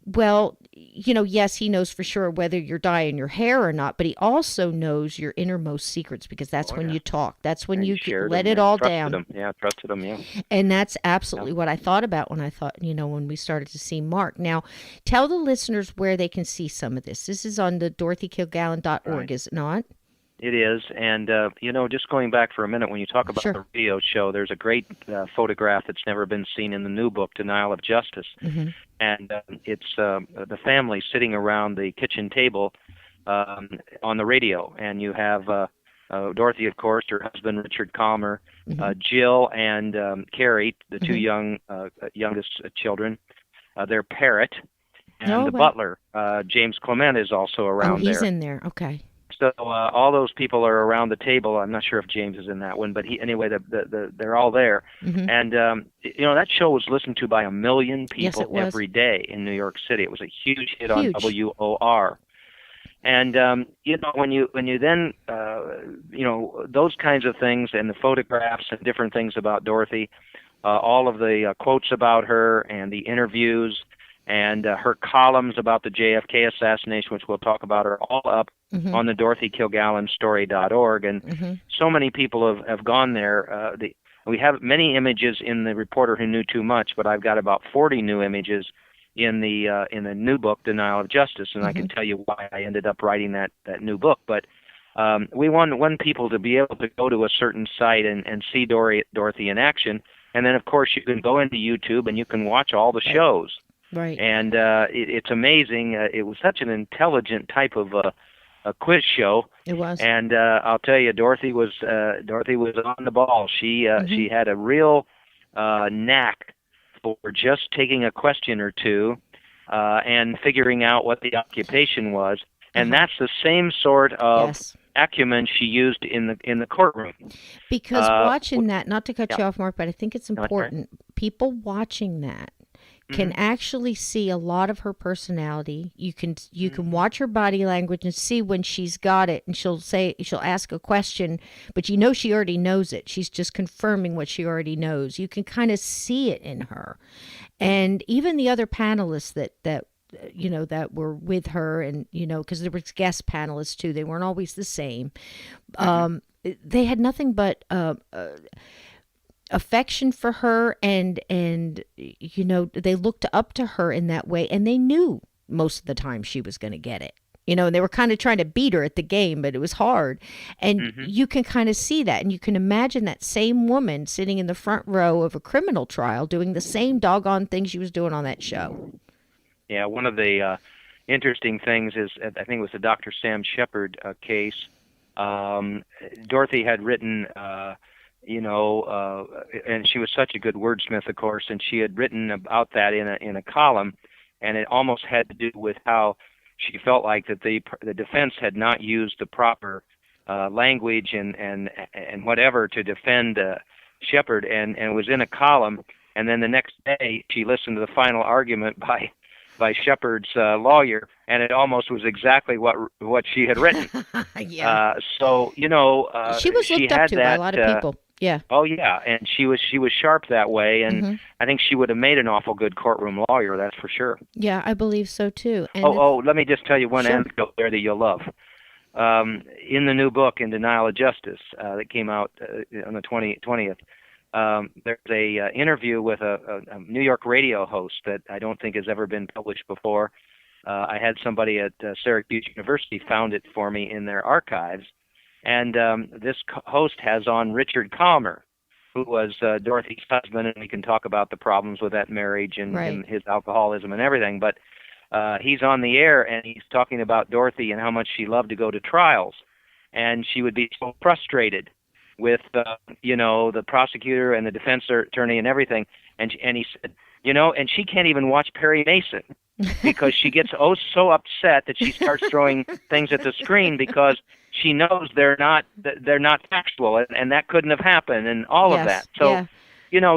well, yes, he knows for sure whether you're dyeing your hair or not, but he also knows your innermost secrets, because that's when you talk. That's when you let it all down. Trusted him, And that's absolutely what I thought about when I thought, when we started to see Mark. Now, tell the listeners where they can see some of this. This is on the DorothyKilgallen.org, is it not? It is, and just going back for a minute, when you talk about the radio show, there's a great photograph that's never been seen in the new book, Denial of Justice, and it's the family sitting around the kitchen table on the radio, and you have Dorothy, of course, her husband Richard Calmer, Jill and Carrie, the two youngest children, their parrot, and the butler, James Clement, is also around there. Oh, he's in there. Okay. So all those people are around the table. I'm not sure if James is in that one, but they're all there. And that show was listened to by 1 million people every day in New York City. It was a huge hit on WOR. And when you then those kinds of things, and the photographs and different things about Dorothy, all of the quotes about her and the interviews and her columns about the JFK assassination, which we'll talk about, are all up on the DorothyKilgallenStory.org. And so many people have gone there. We have many images in the Reporter Who Knew Too Much, but I've got about 40 new images in the new book, Denial of Justice, and I can tell you why I ended up writing that new book. But we want people to be able to go to a certain site and see Dorothy in action. And then, of course, you can go into YouTube and you can watch all the shows. Right. And it's amazing. It was such an intelligent type of a quiz show. It was. And I'll tell you, Dorothy was on the ball. She had a real knack for just taking a question or two and figuring out what the occupation was. And that's the same sort of acumen she used in the courtroom. Because watching that, not to cut you off, Mark, but I think it's important. People watching that can actually see a lot of her personality. You can watch her body language and see when she's got it, and she'll ask a question, but she already knows it. She's just confirming what she already knows. You can kind of see it in her. And even the other panelists that were with her, and because there was guest panelists too, they weren't always the same. They had nothing but affection for her, and they looked up to her in that way, and they knew most of the time she was going to get it, and they were kind of trying to beat her at the game, but it was hard. And you can kind of see that, and you can imagine that same woman sitting in the front row of a criminal trial doing the same doggone thing she was doing on that show. Yeah, one of the interesting things is, I think it was the Dr. Sam Shepard case. Dorothy had written and she was such a good wordsmith, of course, and she had written about that in a column, and it almost had to do with how she felt like that the defense had not used the proper language and whatever to defend Shepard, and it was in a column, and then the next day she listened to the final argument by Shepard's lawyer, and it almost was exactly what she had written. So she was looked up to by a lot of people. Yeah. Oh yeah, and she was sharp that way, and I think she would have made an awful good courtroom lawyer. That's for sure. Yeah, I believe so too. And let me just tell you one anecdote there that you'll love. In the new book, In Denial of Justice, that came out on the 20th. There's a interview with a New York radio host that I don't think has ever been published before. I had somebody at Syracuse University found it for me in their archives, and this host has on Richard Calmer, who was Dorothy's husband, and we can talk about the problems with that marriage and his alcoholism and everything, but he's on the air, and he's talking about Dorothy and how much she loved to go to trials, and she would be so frustrated with the prosecutor and the defense attorney and everything, and he said, and she can't even watch Perry Mason because she gets so upset that she starts throwing things at the screen because she knows they're not factual, and that couldn't have happened, and all of that. So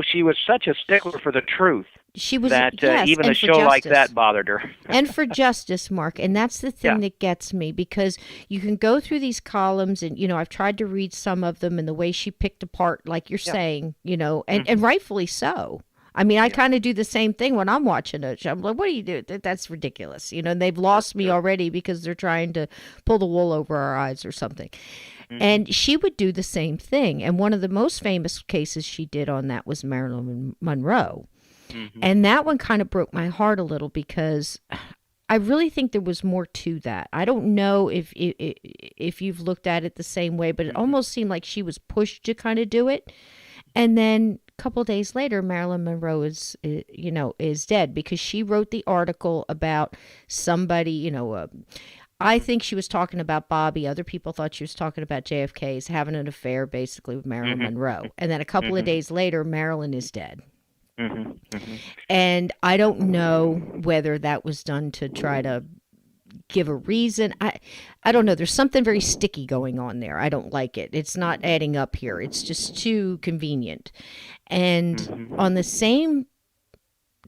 she was such a stickler for the truth. She was that even a show like that bothered her. And for justice, Mark. And that's the thing that gets me, because you can go through these columns, and I've tried to read some of them, and the way she picked apart, like you're saying, and rightfully so. I mean, I kind of do the same thing when I'm watching it. I'm like, what do you do? That's ridiculous. And they've lost me already because they're trying to pull the wool over our eyes or something. And she would do the same thing. And one of the most famous cases she did on that was Marilyn Monroe. And that one kind of broke my heart a little because I really think there was more to that. I don't know if you've looked at it the same way, but it almost seemed like she was pushed to kind of do it. And then a couple of days later, Marilyn Monroe is dead because she wrote the article about somebody, I think she was talking about Bobby. Other people thought she was talking about JFK's having an affair basically with Marilyn Monroe. And then a couple of days later, Marilyn is dead. And I don't know whether that was done to try to give a reason. I don't know. There's something very sticky going on there. I don't like it. It's not adding up here. It's just too convenient. And on the same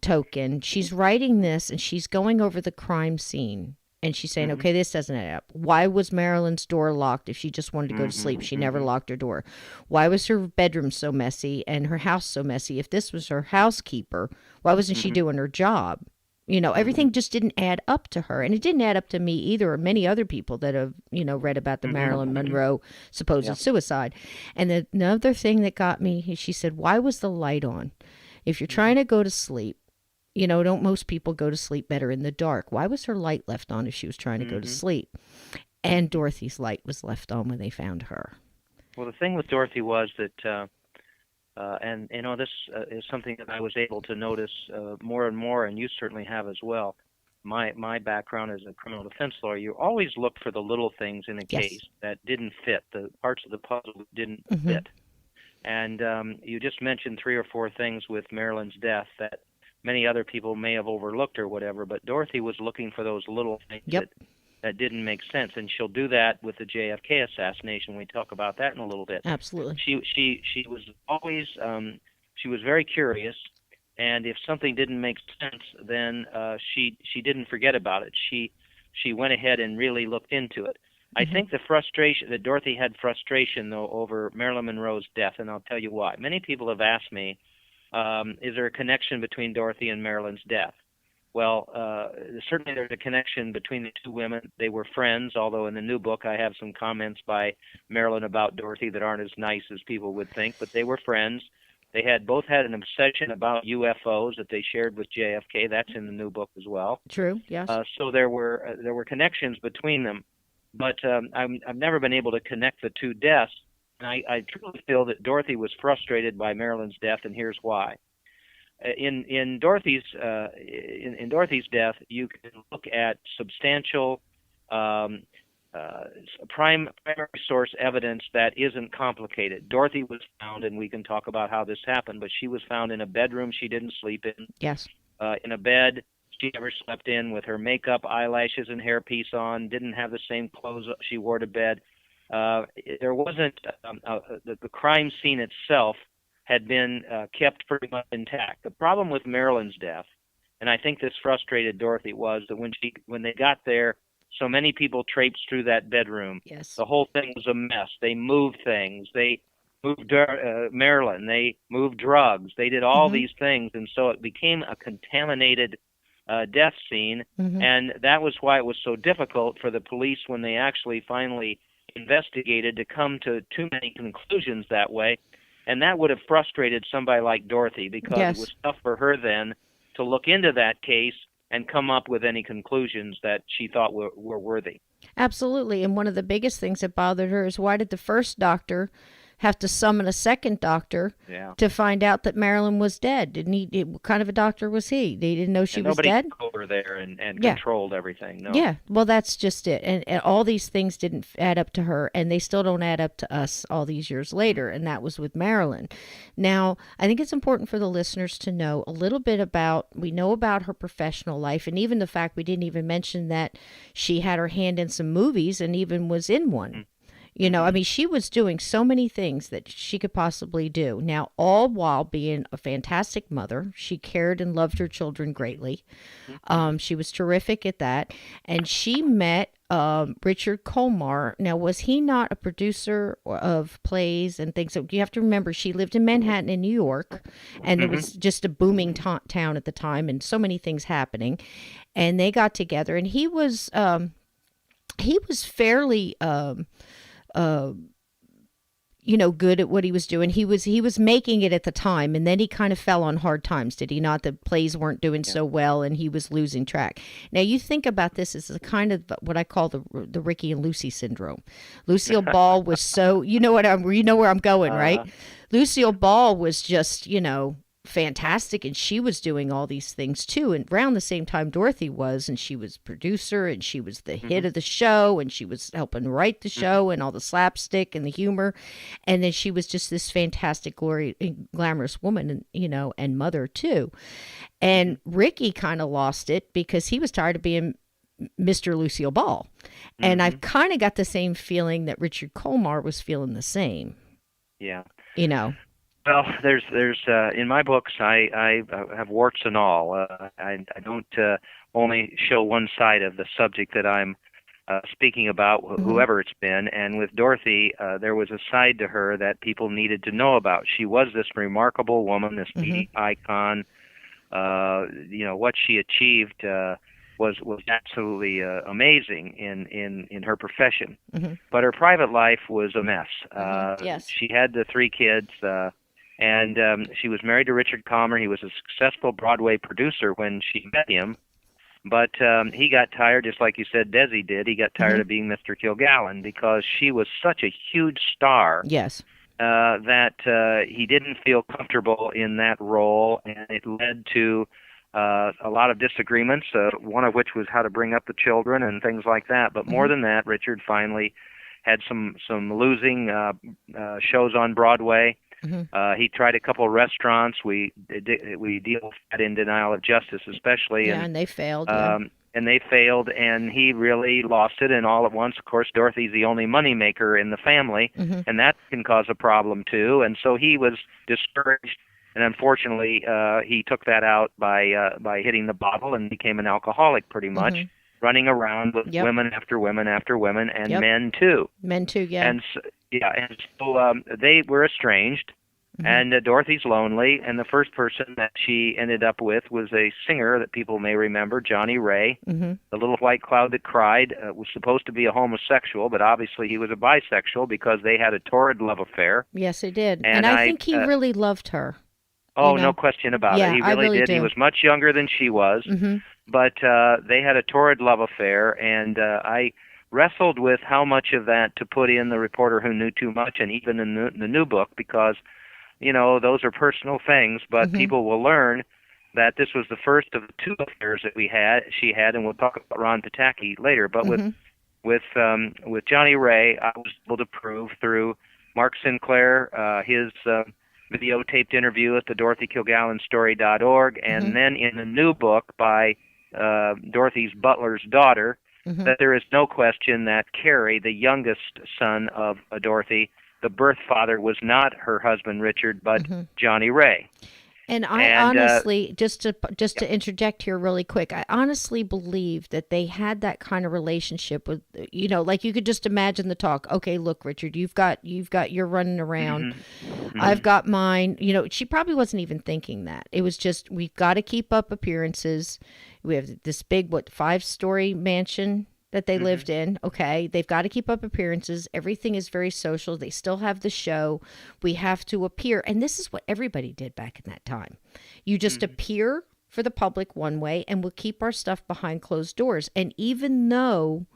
token, she's writing this and she's going over the crime scene. And she's saying, okay, this doesn't add up. Why was Marilyn's door locked if she just wanted to go to sleep? She never locked her door. Why was her bedroom so messy and her house so messy? If this was her housekeeper, why wasn't she doing her job? Everything just didn't add up to her. And it didn't add up to me either, or many other people that have, read about the Marilyn Monroe supposed suicide. And another thing that got me, she said, why was the light on? If you're trying to go to sleep, don't most people go to sleep better in the dark? Why was her light left on if she was trying to go to sleep? And Dorothy's light was left on when they found her. Well, the thing with Dorothy was that, and this is something that I was able to notice more and more, and you certainly have as well. My background as a criminal defense lawyer, you always look for the little things in a case that didn't fit, the parts of the puzzle that didn't fit. And you just mentioned 3 or 4 things with Marilyn's death that many other people may have overlooked or whatever, but Dorothy was looking for those little things that didn't make sense, and she'll do that with the JFK assassination. We talk about that in a little bit. Absolutely. She was always she was very curious, and if something didn't make sense, then she didn't forget about it. She went ahead and really looked into it. I think the frustration that Dorothy had frustration though over Marilyn Monroe's death, and I'll tell you why. Many people have asked me, is there a connection between Dorothy and Marilyn's death? Well, certainly there's a connection between the two women. They were friends, although in the new book I have some comments by Marilyn about Dorothy that aren't as nice as people would think, but they were friends. They both had an obsession about UFOs that they shared with JFK. That's in the new book as well. True, yes. So there were connections between them, but I've never been able to connect the two deaths. And I truly feel that Dorothy was frustrated by Marilyn's death, and here's why. In Dorothy's death, you can look at substantial primary source evidence that isn't complicated. Dorothy was found, and we can talk about how this happened, but she was found in a bedroom she didn't sleep in. Yes. In a bed she never slept in, with her makeup, eyelashes, and hairpiece on, didn't have the same clothes she wore to bed. There wasn't the crime scene itself had been kept pretty much intact. The problem with Marilyn's death, and I think this frustrated Dorothy, was that when they got there, so many people traipsed through that bedroom. Yes. The whole thing was a mess. They moved things. They moved Marilyn. They moved drugs. They did all these things, and so it became a contaminated death scene, and that was why it was so difficult for the police when they actually finally investigated to come to too many conclusions that way. And that would have frustrated somebody like Dorothy, because it was tough for her then to look into that case and come up with any conclusions that she thought were worthy. Absolutely. And one of the biggest things that bothered her is, why did the first doctor have to summon a second doctor to find out that Marilyn was dead? Didn't he? What kind of a doctor was he? They didn't know she was dead? Nobody over there and controlled everything. No. Yeah, well, that's just it. And all these things didn't add up to her, and they still don't add up to us all these years later, and that was with Marilyn. Now, I think it's important for the listeners to know a little bit we know about her professional life, and even the fact we didn't even mention that she had her hand in some movies and even was in one. I mean, she was doing so many things that she could possibly do. Now, all while being a fantastic mother. She cared and loved her children greatly. She was terrific at that. And she met Richard Colmar. Now, was he not a producer of plays and things? So you have to remember, she lived in Manhattan in New York, and it was just a booming town at the time, and so many things happening. And they got together, and he was fairly good at what he was doing. He was making it at the time, and then he kind of fell on hard times, did he not? The plays weren't doing so well, and he was losing track. Now you think about this as a kind of what I call the Ricky and Lucy syndrome. Lucille Ball was so you know where I'm going, right? Lucille Ball was just fantastic, and she was doing all these things too, and around the same time Dorothy was, and she was producer, and she was the hit of the show, and she was helping write the show and all the slapstick and the humor, and then she was just this fantastic glamorous woman, and mother too. And Ricky kind of lost it because he was tired of being Mr. Lucille Ball, and I've kind of got the same feeling that Richard Colmar was feeling the same. Yeah. Well, there's in my books, I have warts and all. I don't only show one side of the subject that I'm speaking about, whoever it's been. And with Dorothy, there was a side to her that people needed to know about. She was this remarkable woman, this media icon. What she achieved was absolutely amazing in her profession. But her private life was a mess. Yes. She had the 3 kids. And she was married to Richard Colmar. He was a successful Broadway producer when she met him. But he got tired, just like you said Desi did. He got tired of being Mr. Kilgallen because she was such a huge star. Yes. That he didn't feel comfortable in that role, and it led to a lot of disagreements, one of which was how to bring up the children and things like that. But more than that, Richard finally had some losing shows on Broadway. He tried a couple of restaurants. We deal with that in Denial of Justice, especially. Yeah, and they failed. And they failed, and he really lost it. And all at once, of course, Dorothy's the only moneymaker in the family, and that can cause a problem too. And so he was discouraged, and unfortunately, he took that out by hitting the bottle and became an alcoholic, pretty much, running around with women after women after women, and men too. Men too, yeah. And so they were estranged, and Dorothy's lonely, and the first person that she ended up with was a singer that people may remember, Johnny Ray. The Little White Cloud That Cried was supposed to be a homosexual, but obviously he was a bisexual because they had a torrid love affair. Yes, they did. And I think he really loved her. Oh, no question about it. He really did. Do. He was much younger than she was, but they had a torrid love affair, and I wrestled with how much of that to put in The Reporter Who Knew Too Much, and even in the new book, because those are personal things, but people will learn that this was the first of the 2 affairs that she had, and we'll talk about Ron Pataki later. But with Johnny Ray, I was able to prove through Mark Sinclair, his videotaped interview at the DorothyKilgallenStory.org, and then in the new book by Dorothy's butler's daughter, that there is no question that Carrie, the youngest son of Dorothy, the birth father was not her husband Richard, but Johnny Ray. And I honestly, just to interject here really quick, I honestly believe that they had that kind of relationship with, like you could just imagine the talk. Okay, look, Richard, you've got you're running around. I've got mine. She probably wasn't even thinking that. It was just, we've got to keep up appearances. We have this big 5-story mansion that they lived in. Okay, they've got to keep up appearances. Everything is very social. They still have the show. We have to appear. And this is what everybody did back in that time. You just appear for the public one way, and we'll keep our stuff behind closed doors. And even though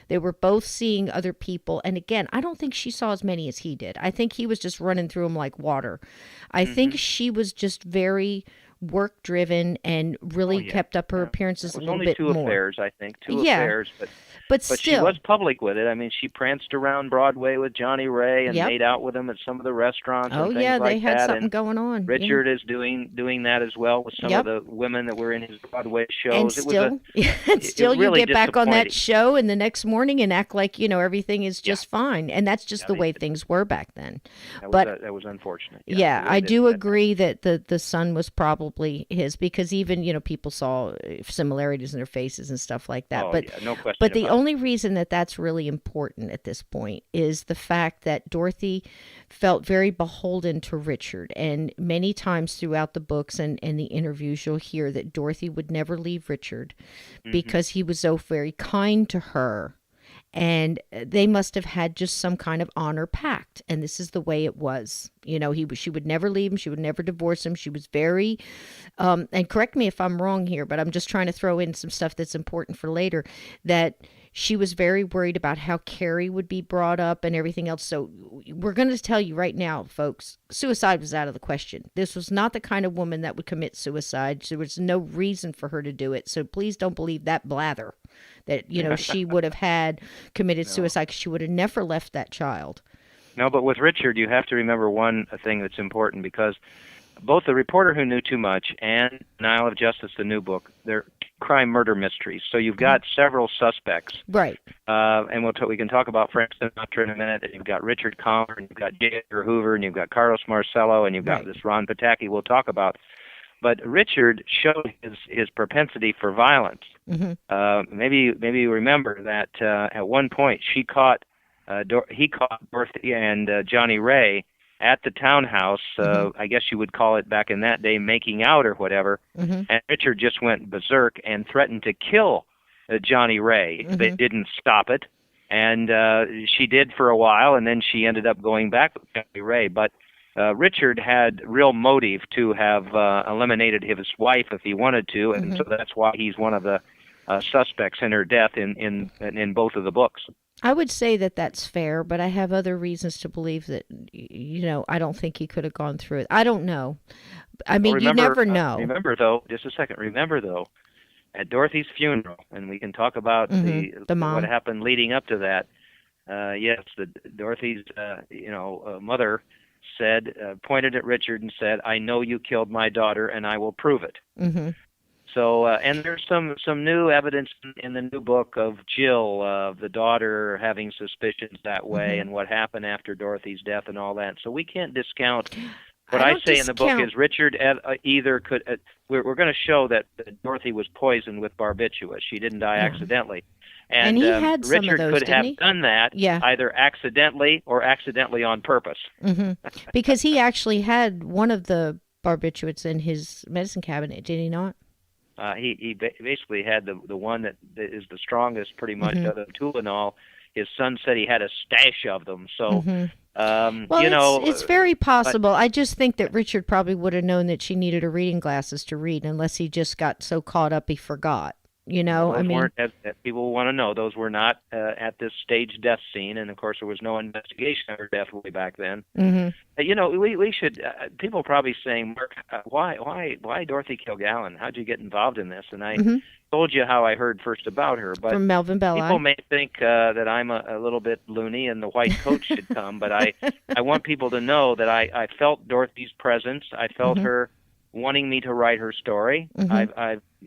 they were both seeing other people, and again, I don't think she saw as many as he did. I think he was just running through them like water. I think she was just very work driven and really kept up her appearances a little bit more. Only 2 affairs, I think. 2 affairs, but still, she was public with it. I mean, she pranced around Broadway with Johnny Ray and made out with him at some of the restaurants. Oh, and things yeah, like they had that. something and going on. Richard is doing that as well with some of the women that were in his Broadway shows. And still, you get back on that show and the next morning and act like everything is just fine, and that's just the way things were back then. That was unfortunate. I do agree that the son was probably probably his, because even, people saw similarities in their faces and stuff like that. Oh, But yeah, no question but the about it. only reason that that's really important at this point is the fact that Dorothy felt very beholden to Richard. And many times throughout the books and the interviews, you'll hear that Dorothy would never leave Richard Hmm. because he was so very kind to her, and they must have had just some kind of honor pact, and this is the way it was. She would never leave him, she would never divorce him. She was very and correct me if I'm wrong here, but I'm just trying to throw in some stuff that's important for later, that she was very worried about how Carrie would be brought up and everything else. So we're going to tell you right now, folks, suicide was out of the question. This was not the kind of woman that would commit suicide. There was no reason for her to do it. So please don't believe that blather that, she would have had committed No. suicide, because she would have never left that child. No, but with Richard, you have to remember one thing that's important, because both The Reporter Who Knew Too Much and Denial of Justice, the new book, they're crime murder mysteries. So you've got several suspects. Right. And we can talk about Frank Sinatra in a minute. And you've got Richard Calmer, and you've got J. Edgar Hoover, and you've got Carlos Marcello, and you've got this Ron Pataki we'll talk about. But Richard showed his propensity for violence. Maybe you remember that at one point he caught Dorothy and Johnny Ray at the townhouse. I guess you would call it back in that day making out or whatever. And Richard just went berserk and threatened to kill Johnny Ray if they didn't stop it. And she did for a while, and then she ended up going back with Johnny Ray. But Richard had real motive to have eliminated his wife if he wanted to, and so that's why he's one of the suspects in her death in both of the books. I would say that that's fair, but I have other reasons to believe that, I don't think he could have gone through it. I don't know. I mean, you never know. Remember, though, just a second. Remember, though, at Dorothy's funeral, and we can talk about the mom. what happened leading up to that. Yes, Dorothy's mother said, pointed at Richard and said, "I know you killed my daughter, and I will prove it." So, and there's some new evidence in the new book of Jill, the daughter, having suspicions that way, and what happened after Dorothy's death and all that. So we can't discount. What I say in the book is Richard either could. We're going to show that Dorothy was poisoned with barbiturates. She didn't die accidentally. And he had some Richard of those, could have done that either accidentally or accidentally on purpose. Because he actually had one of the barbiturates in his medicine cabinet, did he not? He basically had the one that is the strongest, pretty much, other than Tulinol. His son said he had a stash of them. So, it's very possible. I just think that Richard probably would have known that she needed her reading glasses to read, unless he just got so caught up he forgot. Weren't, as people want to know, those were not at this staged death scene, and of course there was no investigation of her death way back then. We should. People probably saying, Mark, why Dorothy Kilgallen? How'd you get involved in this? And I told you how I heard first about her, but from Melvin Belli. People may think that I'm a little bit loony and the white coat should come, but I want people to know that I felt Dorothy's presence. I felt her wanting me to write her story.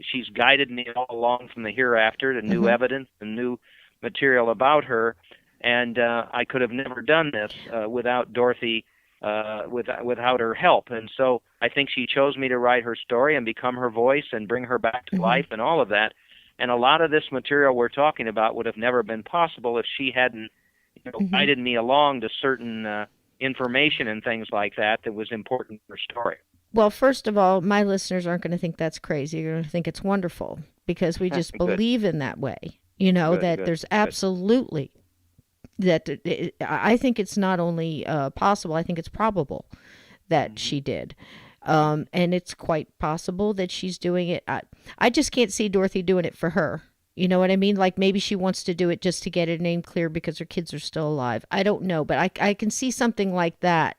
She's guided me all along from the hereafter to new evidence and new material about her, and I could have never done this without Dorothy, without her help. And so I think she chose me to write her story and become her voice and bring her back to life and all of that. And a lot of this material we're talking about would have never been possible if she hadn't guided me along to certain information and things like that was important in her story. Well, first of all, my listeners aren't going to think that's crazy. They're going to think it's wonderful, because we just believe in that way. There's absolutely that. I think it's not only possible, I think it's probable that she did. And it's quite possible that she's doing it. I just can't see Dorothy doing it for her. You know what I mean? Like, maybe she wants to do it just to get her name clear because her kids are still alive. I don't know, but I can see something like that,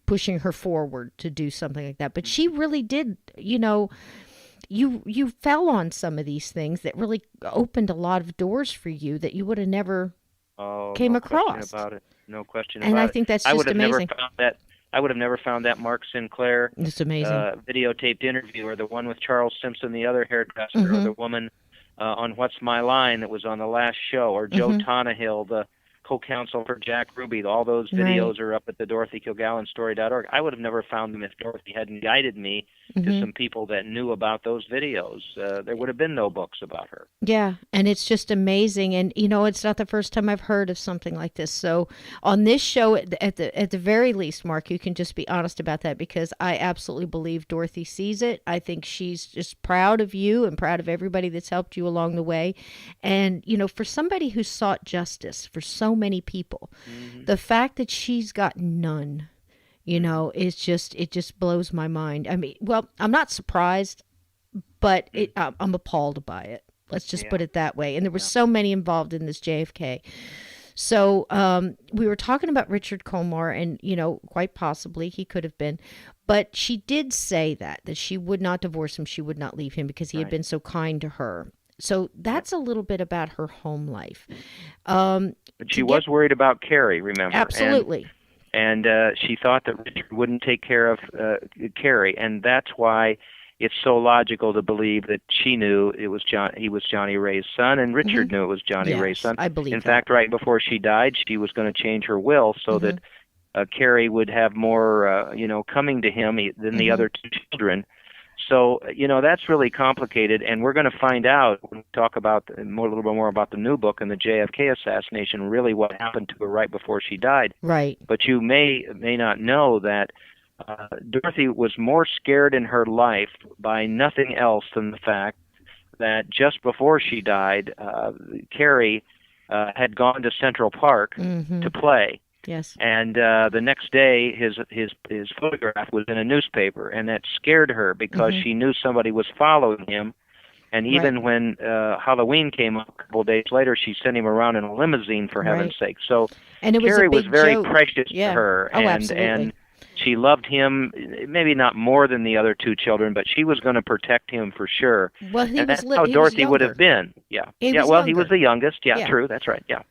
pushing her forward to do something like that. But she really did, you fell on some of these things that really opened a lot of doors for you that you would have never came across. No question about it. No question about it. And I think that's just amazing. I would have never found that Mark Sinclair it's amazing. Videotaped interview, or the one with Charles Simpson, the other hairdresser, or the woman on What's My Line that was on the last show, or Joe Tonahill, co-counsel for Jack Ruby. All those videos are up at the DorothyKilgallenStory.org. I would have never found them if Dorothy hadn't guided me to some people that knew about those videos. There would have been no books about her. Yeah, and it's just amazing. And it's not the first time I've heard of something like this. So on this show, at the very least, Mark, you can just be honest about that, because I absolutely believe Dorothy sees it. I think she's just proud of you and proud of everybody that's helped you along the way. And for somebody who sought justice for so many people, the fact that she's got none, it just blows my mind. I mean, well, I'm not surprised, but I'm appalled by it. Let's just put it that way. And there were so many involved in this JFK. So we were talking about Richard Colmar, and, quite possibly he could have been. But she did say that she would not divorce him. She would not leave him because he had been so kind to her. So that's a little bit about her home life. But she was worried about Carrie, remember? Absolutely. And she thought that Richard wouldn't take care of Carrie, and that's why it's so logical to believe that she knew he was Johnny Ray's son, and Richard knew it was Johnny Ray's son. I believe In fact, right before she died, she was going to change her will so that Carrie would have more, coming to him than the other two children. So, that's really complicated, and we're going to find out when we talk about a little bit more about the new book and the JFK assassination, really what happened to her right before she died. Right. But you may not know that Dorothy was more scared in her life by nothing else than the fact that just before she died, Carrie had gone to Central Park to play. Yes. And the next day, his photograph was in a newspaper, and that scared her because she knew somebody was following him. And even when Halloween came up a couple of days later, she sent him around in a limousine, for heaven's sake. So Carrie was very precious to her, and she loved him, maybe not more than the other two children, but she was going to protect him for sure. Well, that's how Dorothy would have been. Yeah. He was the youngest. Yeah, true. That's right. Yeah.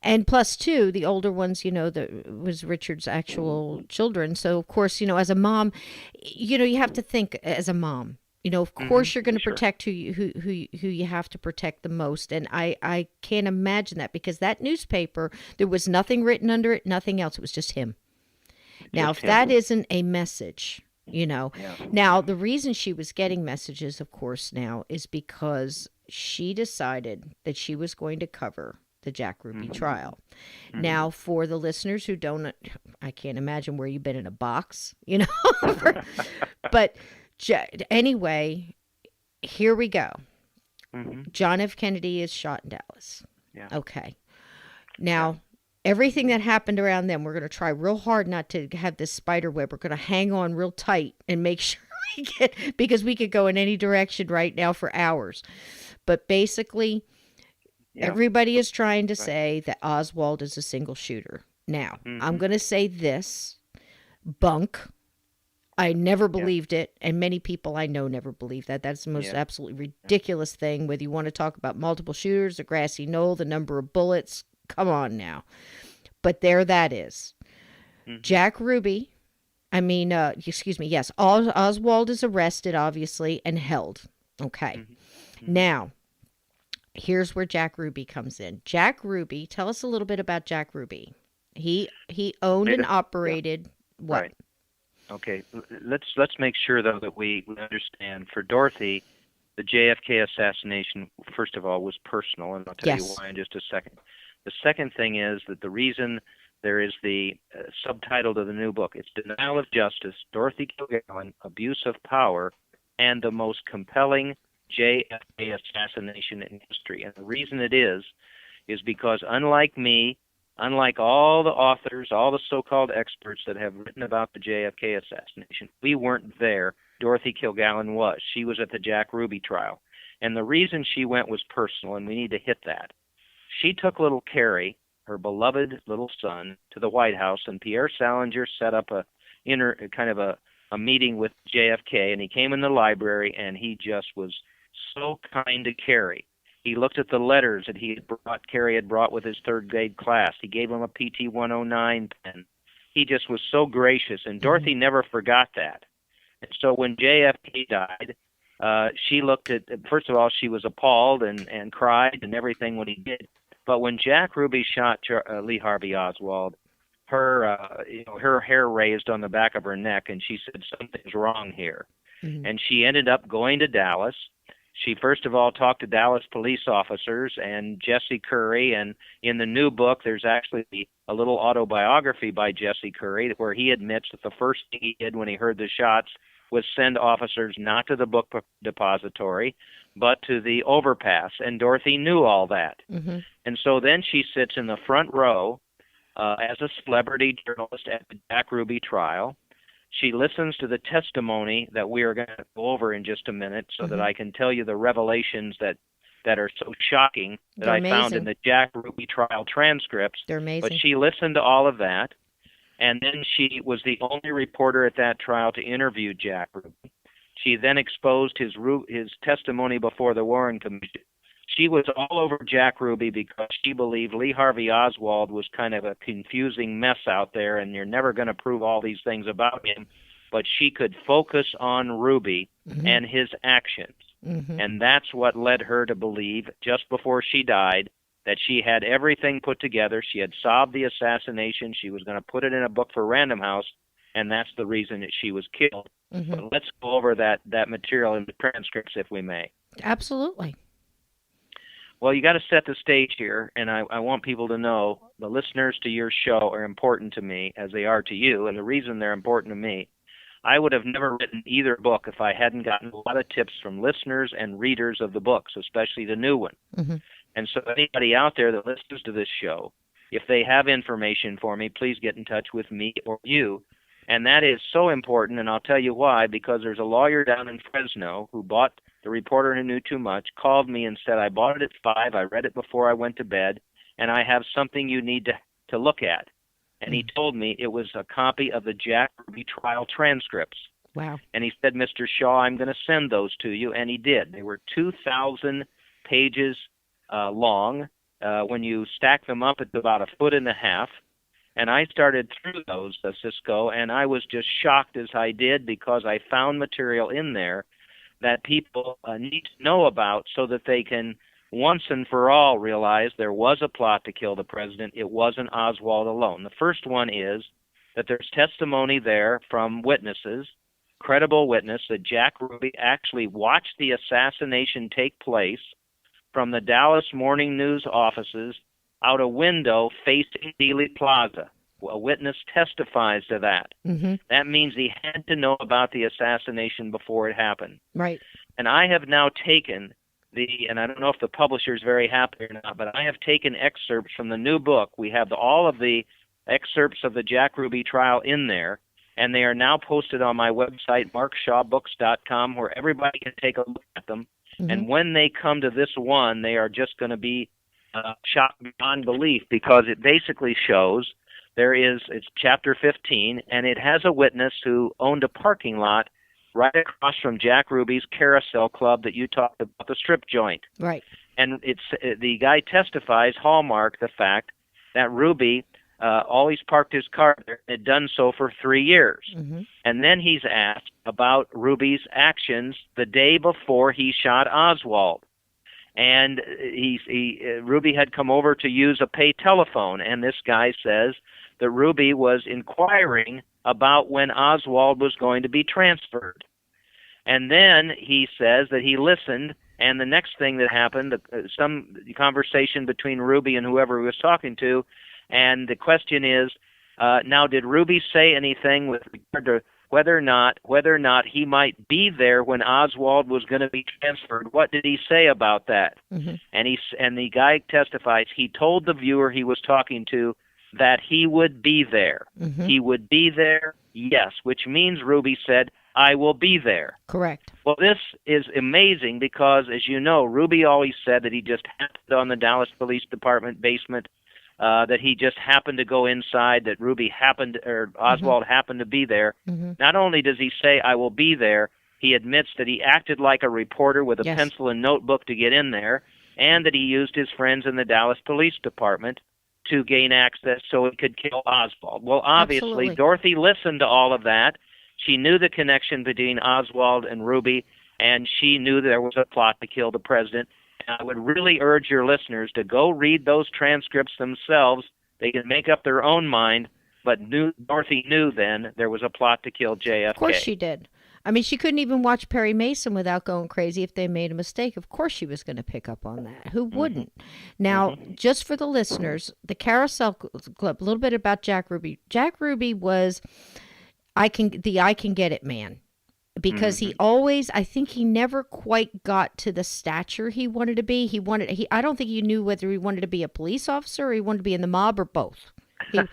And plus, too, the older ones, was Richard's actual children. So, of course, as a mom, you have to think as a mom. Of course, you're going to protect who you have to protect the most. And I can't imagine that, because that newspaper, there was nothing written under it, nothing else. It was just him. Now, if that isn't a message, Now, the reason she was getting messages, of course, now is because she decided that she was going to cover the Jack Ruby trial. Now, for the listeners who don't, I can't imagine where you've been in a box, but anyway, here we go. John F. Kennedy is shot in Dallas. Yeah. Okay. Now, everything that happened around them, we're going to try real hard not to have this spider web. We're going to hang on real tight and make sure we get, because we could go in any direction right now for hours. But basically, everybody is trying to say that Oswald is a single shooter. Now, I'm going to say this, bunk. I never believed it, and many people I know never believed that. That's the most absolutely ridiculous thing, whether you want to talk about multiple shooters, the grassy knoll, the number of bullets. Come on now. But there that is. Jack Ruby, Oswald is arrested, obviously, and held. Okay. Now, here's where Jack Ruby comes in. Jack Ruby, tell us a little bit about Jack Ruby. He owned and operated what? Right. Okay. Let's make sure, though, that we understand. For Dorothy, the JFK assassination, first of all, was personal, and I'll tell you why in just a second. The second thing is that the reason there is the subtitle to the new book, it's Denial of Justice, Dorothy Kilgallen, Abuse of Power, and the Most Compelling JFK Assassination in History. And the reason it is because unlike me, unlike all the authors, all the so-called experts that have written about the JFK assassination, we weren't there. Dorothy Kilgallen was. She was at the Jack Ruby trial. And the reason she went was personal, and we need to hit that. She took little Carrie, her beloved little son, to the White House, and Pierre Salinger set up a meeting with JFK, and he came in the library, and he just was so kind to Carrie. He looked at the letters that Carrie had brought with his third grade class. He gave him a PT 109 pen. He just was so gracious, and Dorothy never forgot that. And so when JFK died, she looked at, first of all, she was appalled and cried and everything when he did. But when Jack Ruby shot Lee Harvey Oswald, her hair raised on the back of her neck, and she said, something's wrong here. Mm-hmm. And she ended up going to Dallas. She first of all talked to Dallas police officers and Jesse Curry, and in the new book there's actually a little autobiography by Jesse Curry where he admits that the first thing he did when he heard the shots was send officers not to the book depository but to the overpass, and Dorothy knew all that. Mm-hmm. And so then she sits in the front row as a celebrity journalist at the Jack Ruby trial. She listens to the testimony that we are going to go over in just a minute so Mm-hmm. that I can tell you the revelations that are so shocking that They're I found amazing. in the Jack Ruby trial transcripts. They're amazing. But she listened to all of that, and then she was the only reporter at that trial to interview Jack Ruby. She then exposed his testimony before the Warren Commission. She was all over Jack Ruby because she believed Lee Harvey Oswald was kind of a confusing mess out there, and you're never going to prove all these things about him. But she could focus on Ruby Mm-hmm. and his actions. Mm-hmm. And that's what led her to believe, just before she died, that she had everything put together. She had solved the assassination. She was going to put it in a book for Random House, and that's the reason that she was killed. Mm-hmm. But let's go over that material in the transcripts, if we may. Absolutely. Well, you got to set the stage here, and I want people to know the listeners to your show are important to me, as they are to you, and the reason they're important to me, I would have never written either book if I hadn't gotten a lot of tips from listeners and readers of the books, especially the new one. Mm-hmm. And so anybody out there that listens to this show, if they have information for me, please get in touch with me or you. And that is so important, and I'll tell you why, because there's a lawyer down in Fresno who bought The Reporter Who Knew Too Much, called me and said, I bought it at 5, I read it before I went to bed, and I have something you need to look at. And he told me it was a copy of the Jack Ruby trial transcripts. Wow. And he said, Mr. Shaw, I'm going to send those to you, and he did. They were 2,000 pages long. When you stack them up, it's about 1.5 feet. And I started through those, Cisco, and I was just shocked as I did because I found material in there that people need to know about so that they can once and for all realize there was a plot to kill the president. It wasn't Oswald alone. The first one is that there's testimony there from witnesses, credible witness, that Jack Ruby actually watched the assassination take place from the Dallas Morning News offices out a window facing Dealey Plaza. A witness testifies to that. Mm-hmm. That means he had to know about the assassination before it happened. Right. And I have now taken and I don't know if the publisher is very happy or not, but I have taken excerpts from the new book. We have all of the excerpts of the Jack Ruby trial in there, and they are now posted on my website, markshawbooks.com, where everybody can take a look at them. Mm-hmm. And when they come to this one, they are just going to be shocked beyond belief, because it basically shows it's chapter 15, and it has a witness who owned a parking lot right across from Jack Ruby's Carousel Club that you talked about, the strip joint. Right. And the guy testifies, hallmark the fact that Ruby always parked his car there and had done so for 3 years. Mm-hmm. And then he's asked about Ruby's actions the day before he shot Oswald. And Ruby had come over to use a pay telephone, and this guy says that Ruby was inquiring about when Oswald was going to be transferred. And then he says that he listened, and the next thing that happened, some conversation between Ruby and whoever he was talking to, and the question is, now did Ruby say anything with regard to whether or not he might be there when Oswald was going to be transferred? What did he say about that? Mm-hmm. And the guy testifies he told the viewer he was talking to that he would be there. Mm-hmm. He would be there, yes, which means Ruby said, I will be there. Correct. Well, this is amazing because, as you know, Ruby always said that he just happened on the Dallas Police Department basement, that he just happened to go inside, that Oswald Mm-hmm. happened to be there. Mm-hmm. Not only does he say, I will be there, he admits that he acted like a reporter with a Yes. pencil and notebook to get in there, and that he used his friends in the Dallas Police Department to gain access so he could kill Oswald. Well, obviously, Absolutely. Dorothy listened to all of that. She knew the connection between Oswald and Ruby, and she knew there was a plot to kill the president. I would really urge your listeners to go read those transcripts themselves. They can make up their own mind, but Dorothy knew then there was a plot to kill JFK. Of course she did. I mean, she couldn't even watch Perry Mason without going crazy if they made a mistake. Of course she was going to pick up on that. Who wouldn't? Now, just for the listeners, the Carousel Club, a little bit about Jack Ruby. Jack Ruby was I can get it man. Because he always, I think he never quite got to the stature he wanted to be. I don't think he knew whether he wanted to be a police officer or he wanted to be in the mob or both. Good.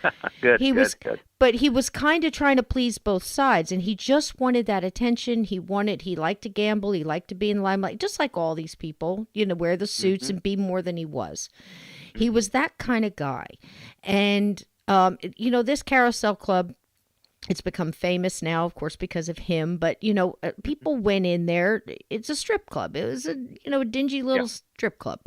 But he was kind of trying to please both sides, and he just wanted that attention. He liked to gamble. He liked to be in the limelight, just like all these people, wear the suits and be more than he was. He was that kind of guy. And, this Carousel Club, it's become famous now, of course, because of him. But, people went in there. It's a strip club. It was a dingy little strip club.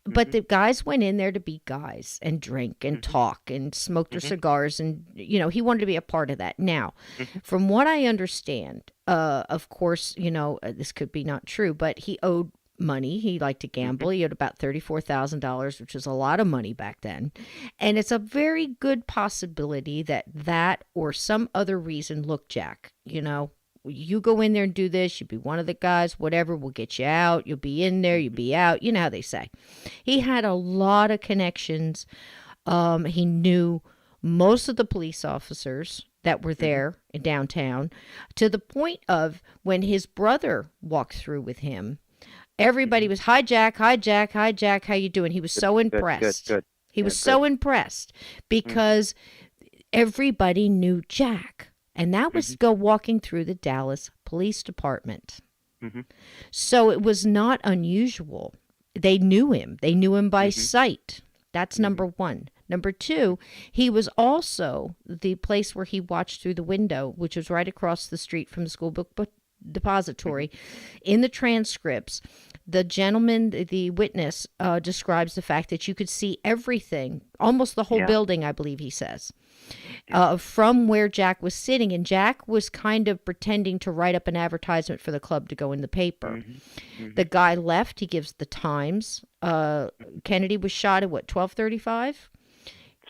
But the guys went in there to be guys and drink and talk and smoke their cigars. And, he wanted to be a part of that. Now, from what I understand, of course, this could be not true, but he owed money. He liked to gamble. He owed about $34,000, which was a lot of money back then. And it's a very good possibility that or some other reason, look, Jack, you go in there and do this, you be one of the guys, whatever, we'll get you out. You'll be in there, you'll be out. You know how they say. He had a lot of connections. He knew most of the police officers that were there in downtown, to the point of when his brother walked through with him, everybody was, hi, Jack, how you doing? He was so impressed. Good. He was so impressed because everybody knew Jack. And that was go walking through the Dallas Police Department. So it was not unusual. They knew him. They knew him by sight. That's number one. Number two, he was also the place where he watched through the window, which was right across the street from the school book depository. In the transcripts, the gentleman, the witness, describes the fact that you could see everything, almost the whole building, I believe he says, from where Jack was sitting. And Jack was kind of pretending to write up an advertisement for the club to go in the paper. The guy left. He gives the times. Kennedy was shot at, 12:35?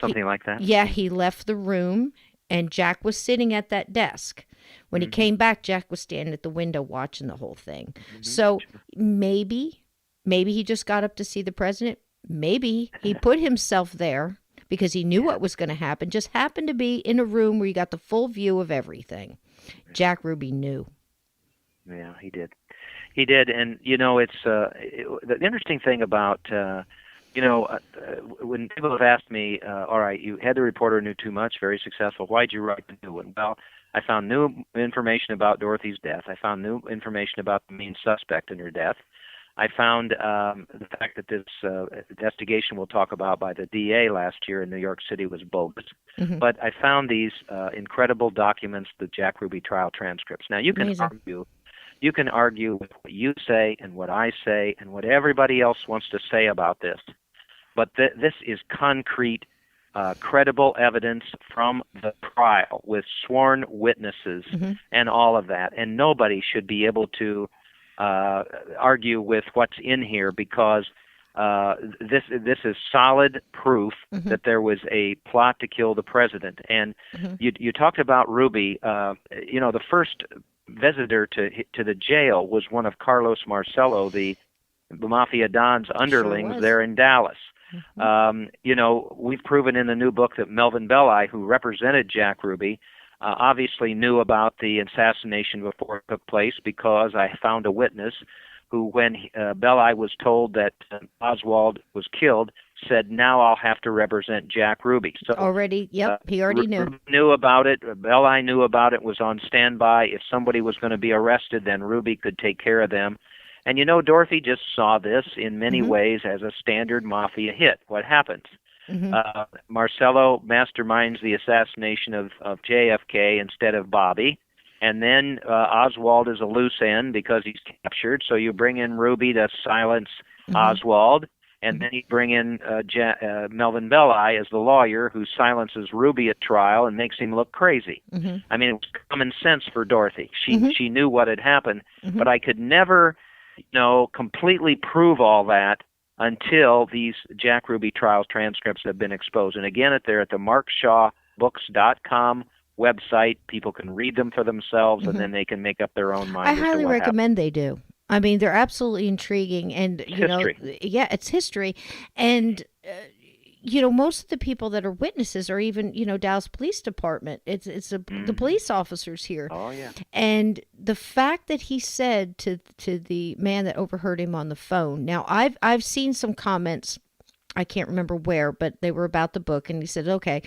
Something like that. Yeah, he left the room, and Jack was sitting at that desk. When he came back, Jack was standing at the window watching the whole thing. So maybe he just got up to see the president. Maybe he put himself there because he knew what was going to happen, just happened to be in a room where you got the full view of everything. Jack Ruby knew. Yeah, he did. He did, and, it's the interesting thing about, when people have asked me, all right, you had the reporter knew too much, very successful, why'd you write the new one? Well, I found new information about Dorothy's death. I found new information about the main suspect in her death. I found the fact that this investigation we'll talk about by the DA last year in New York City was bogus. But I found these incredible documents, the Jack Ruby trial transcripts. Now, you can argue with what you say and what I say and what everybody else wants to say about this. But this is concrete, credible evidence from the trial with sworn witnesses and all of that. And nobody should be able to argue with what's in here because this is solid proof that there was a plot to kill the president. And you talked about Ruby. The first visitor to the jail was one of Carlos Marcello, the Mafia Don's underlings there in Dallas. We've proven in the new book that Melvin Belli, who represented Jack Ruby, obviously knew about the assassination before it took place because I found a witness who, when Belli was told that Oswald was killed, said, now I'll have to represent Jack Ruby. So he already knew. Knew about it. Belli knew about it, was on standby. If somebody was going to be arrested, then Ruby could take care of them. And Dorothy just saw this in many ways as a standard mafia hit. What happens? Marcello masterminds the assassination of JFK instead of Bobby. And then Oswald is a loose end because he's captured. So you bring in Ruby to silence Oswald. And then you bring in Melvin Belli as the lawyer who silences Ruby at trial and makes him look crazy. I mean, it was common sense for Dorothy. She knew what had happened. But I could never completely prove all that until these Jack Ruby trials transcripts have been exposed. And again, they're at the markshawbooks.com website. People can read them for themselves, and then they can make up their own I mind as to highly what happened. recommend they do. I mean, they're absolutely intriguing, and History. yeah, it's history, and most of the people that are witnesses are even, Dallas Police Department. The police officers here. Oh yeah. And the fact that he said to the man that overheard him on the phone. Now, I've seen some comments. I can't remember where, but they were about the book, and he said, "Okay,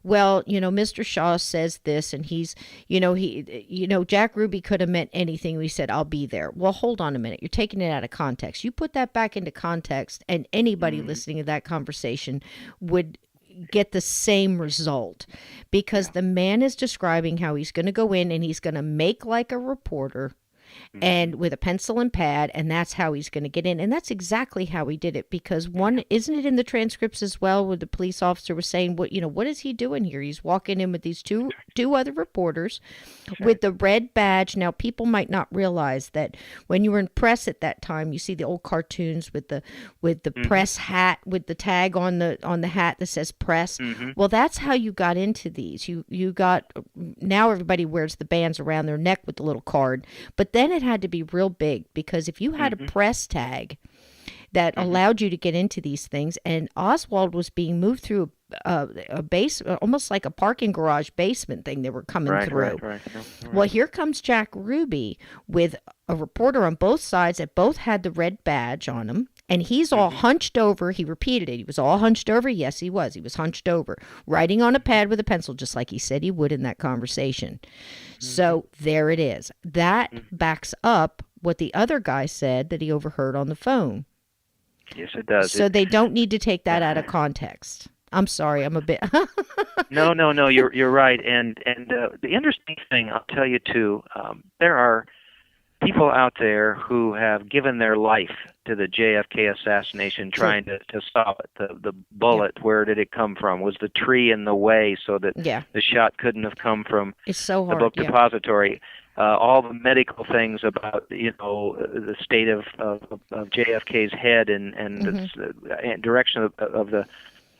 well, Mr. Shaw says this, and he's, Jack Ruby could have meant anything. We said, I'll be there. Well, hold on a minute. You're taking it out of context. You put that back into context, and anybody listening to that conversation would get the same result, because the man is describing how he's going to go in and he's going to make like a reporter, and with a pencil and pad, and that's how he's going to get in. And that's exactly how he did it, because isn't it in the transcripts as well, where the police officer was saying, what is he doing here? He's walking in with these two other reporters with the red badge. Now, people might not realize that when you were in press at that time, you see the old cartoons with the press hat with the tag on the hat that says press. Well, that's how you got into these. You got, now everybody wears the bands around their neck with the little card, but then it had to be real big, because if you had a press tag that allowed you to get into these things, and Oswald was being moved through a base, almost like a parking garage basement thing they were coming through. Right. Well, here comes Jack Ruby with a reporter on both sides that both had the red badge on them, and he's all hunched over. He repeated it. He was all hunched over. Yes, he was. He was hunched over, writing on a pad with a pencil, just like he said he would in that conversation. So there it is. That backs up what the other guy said that he overheard on the phone. Yes, it does. So they don't need to take that out of context. I'm sorry, I'm a bit. No, you're right. And the interesting thing, I'll tell you too, there are people out there who have given their life to the JFK assassination, trying to stop it. The bullet, where did it come from? Was the tree in the way so that the shot couldn't have come from it's so hard, the book depository? All the medical things about the state of JFK's head and the direction of the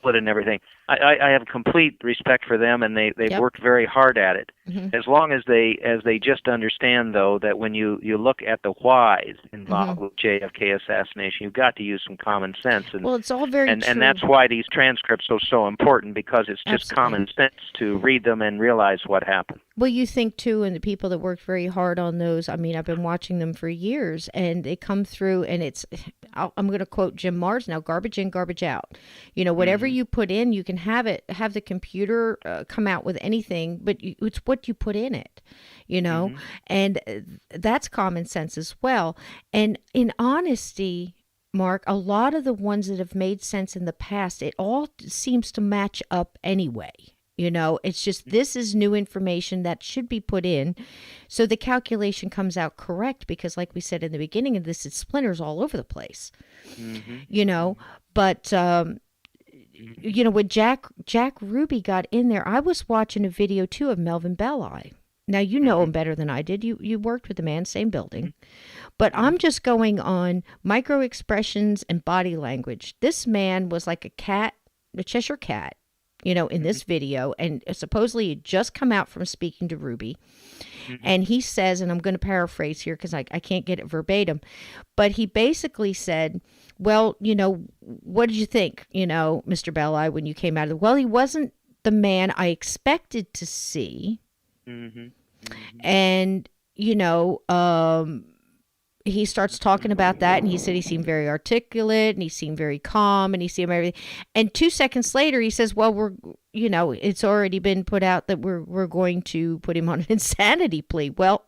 bullet and everything. I have complete respect for them, and they've worked very hard at it. As long as they just understand, though, that when you look at the whys involved with JFK assassination, you've got to use some common sense. And, well, it's all very true. And that's why these transcripts are so important, because it's just common sense to read them and realize what happened. Well, you think, too, and the people that worked very hard on those, I mean, I've been watching them for years, and they come through, and I'm going to quote Jim Mars now, garbage in, garbage out. Whatever you put in, you can have the computer come out with anything, but it's what you put in it, and that's common sense as well. And in honesty, Mark, a lot of the ones that have made sense in the past, it all seems to match up anyway. It's just, this is new information that should be put in, so the calculation comes out correct, because like we said in the beginning of this, it splinters all over the place. But when Jack Ruby got in there, I was watching a video too of Melvin Belli. Now, you know him better than I did. You worked with the man, same building. But I'm just going on micro expressions and body language. This man was like a cat, a Cheshire cat, in this video, and supposedly had just come out from speaking to Ruby. And he says, and I'm going to paraphrase here because I can't get it verbatim, but he basically said, well, what did you think, Mr. Belli, when you came out of the, well, he wasn't the man I expected to see. And, he starts talking about that, and he said he seemed very articulate, and he seemed very calm, and he seemed everything. And 2 seconds later, he says, well, it's already been put out that we're going to put him on an insanity plea. Well,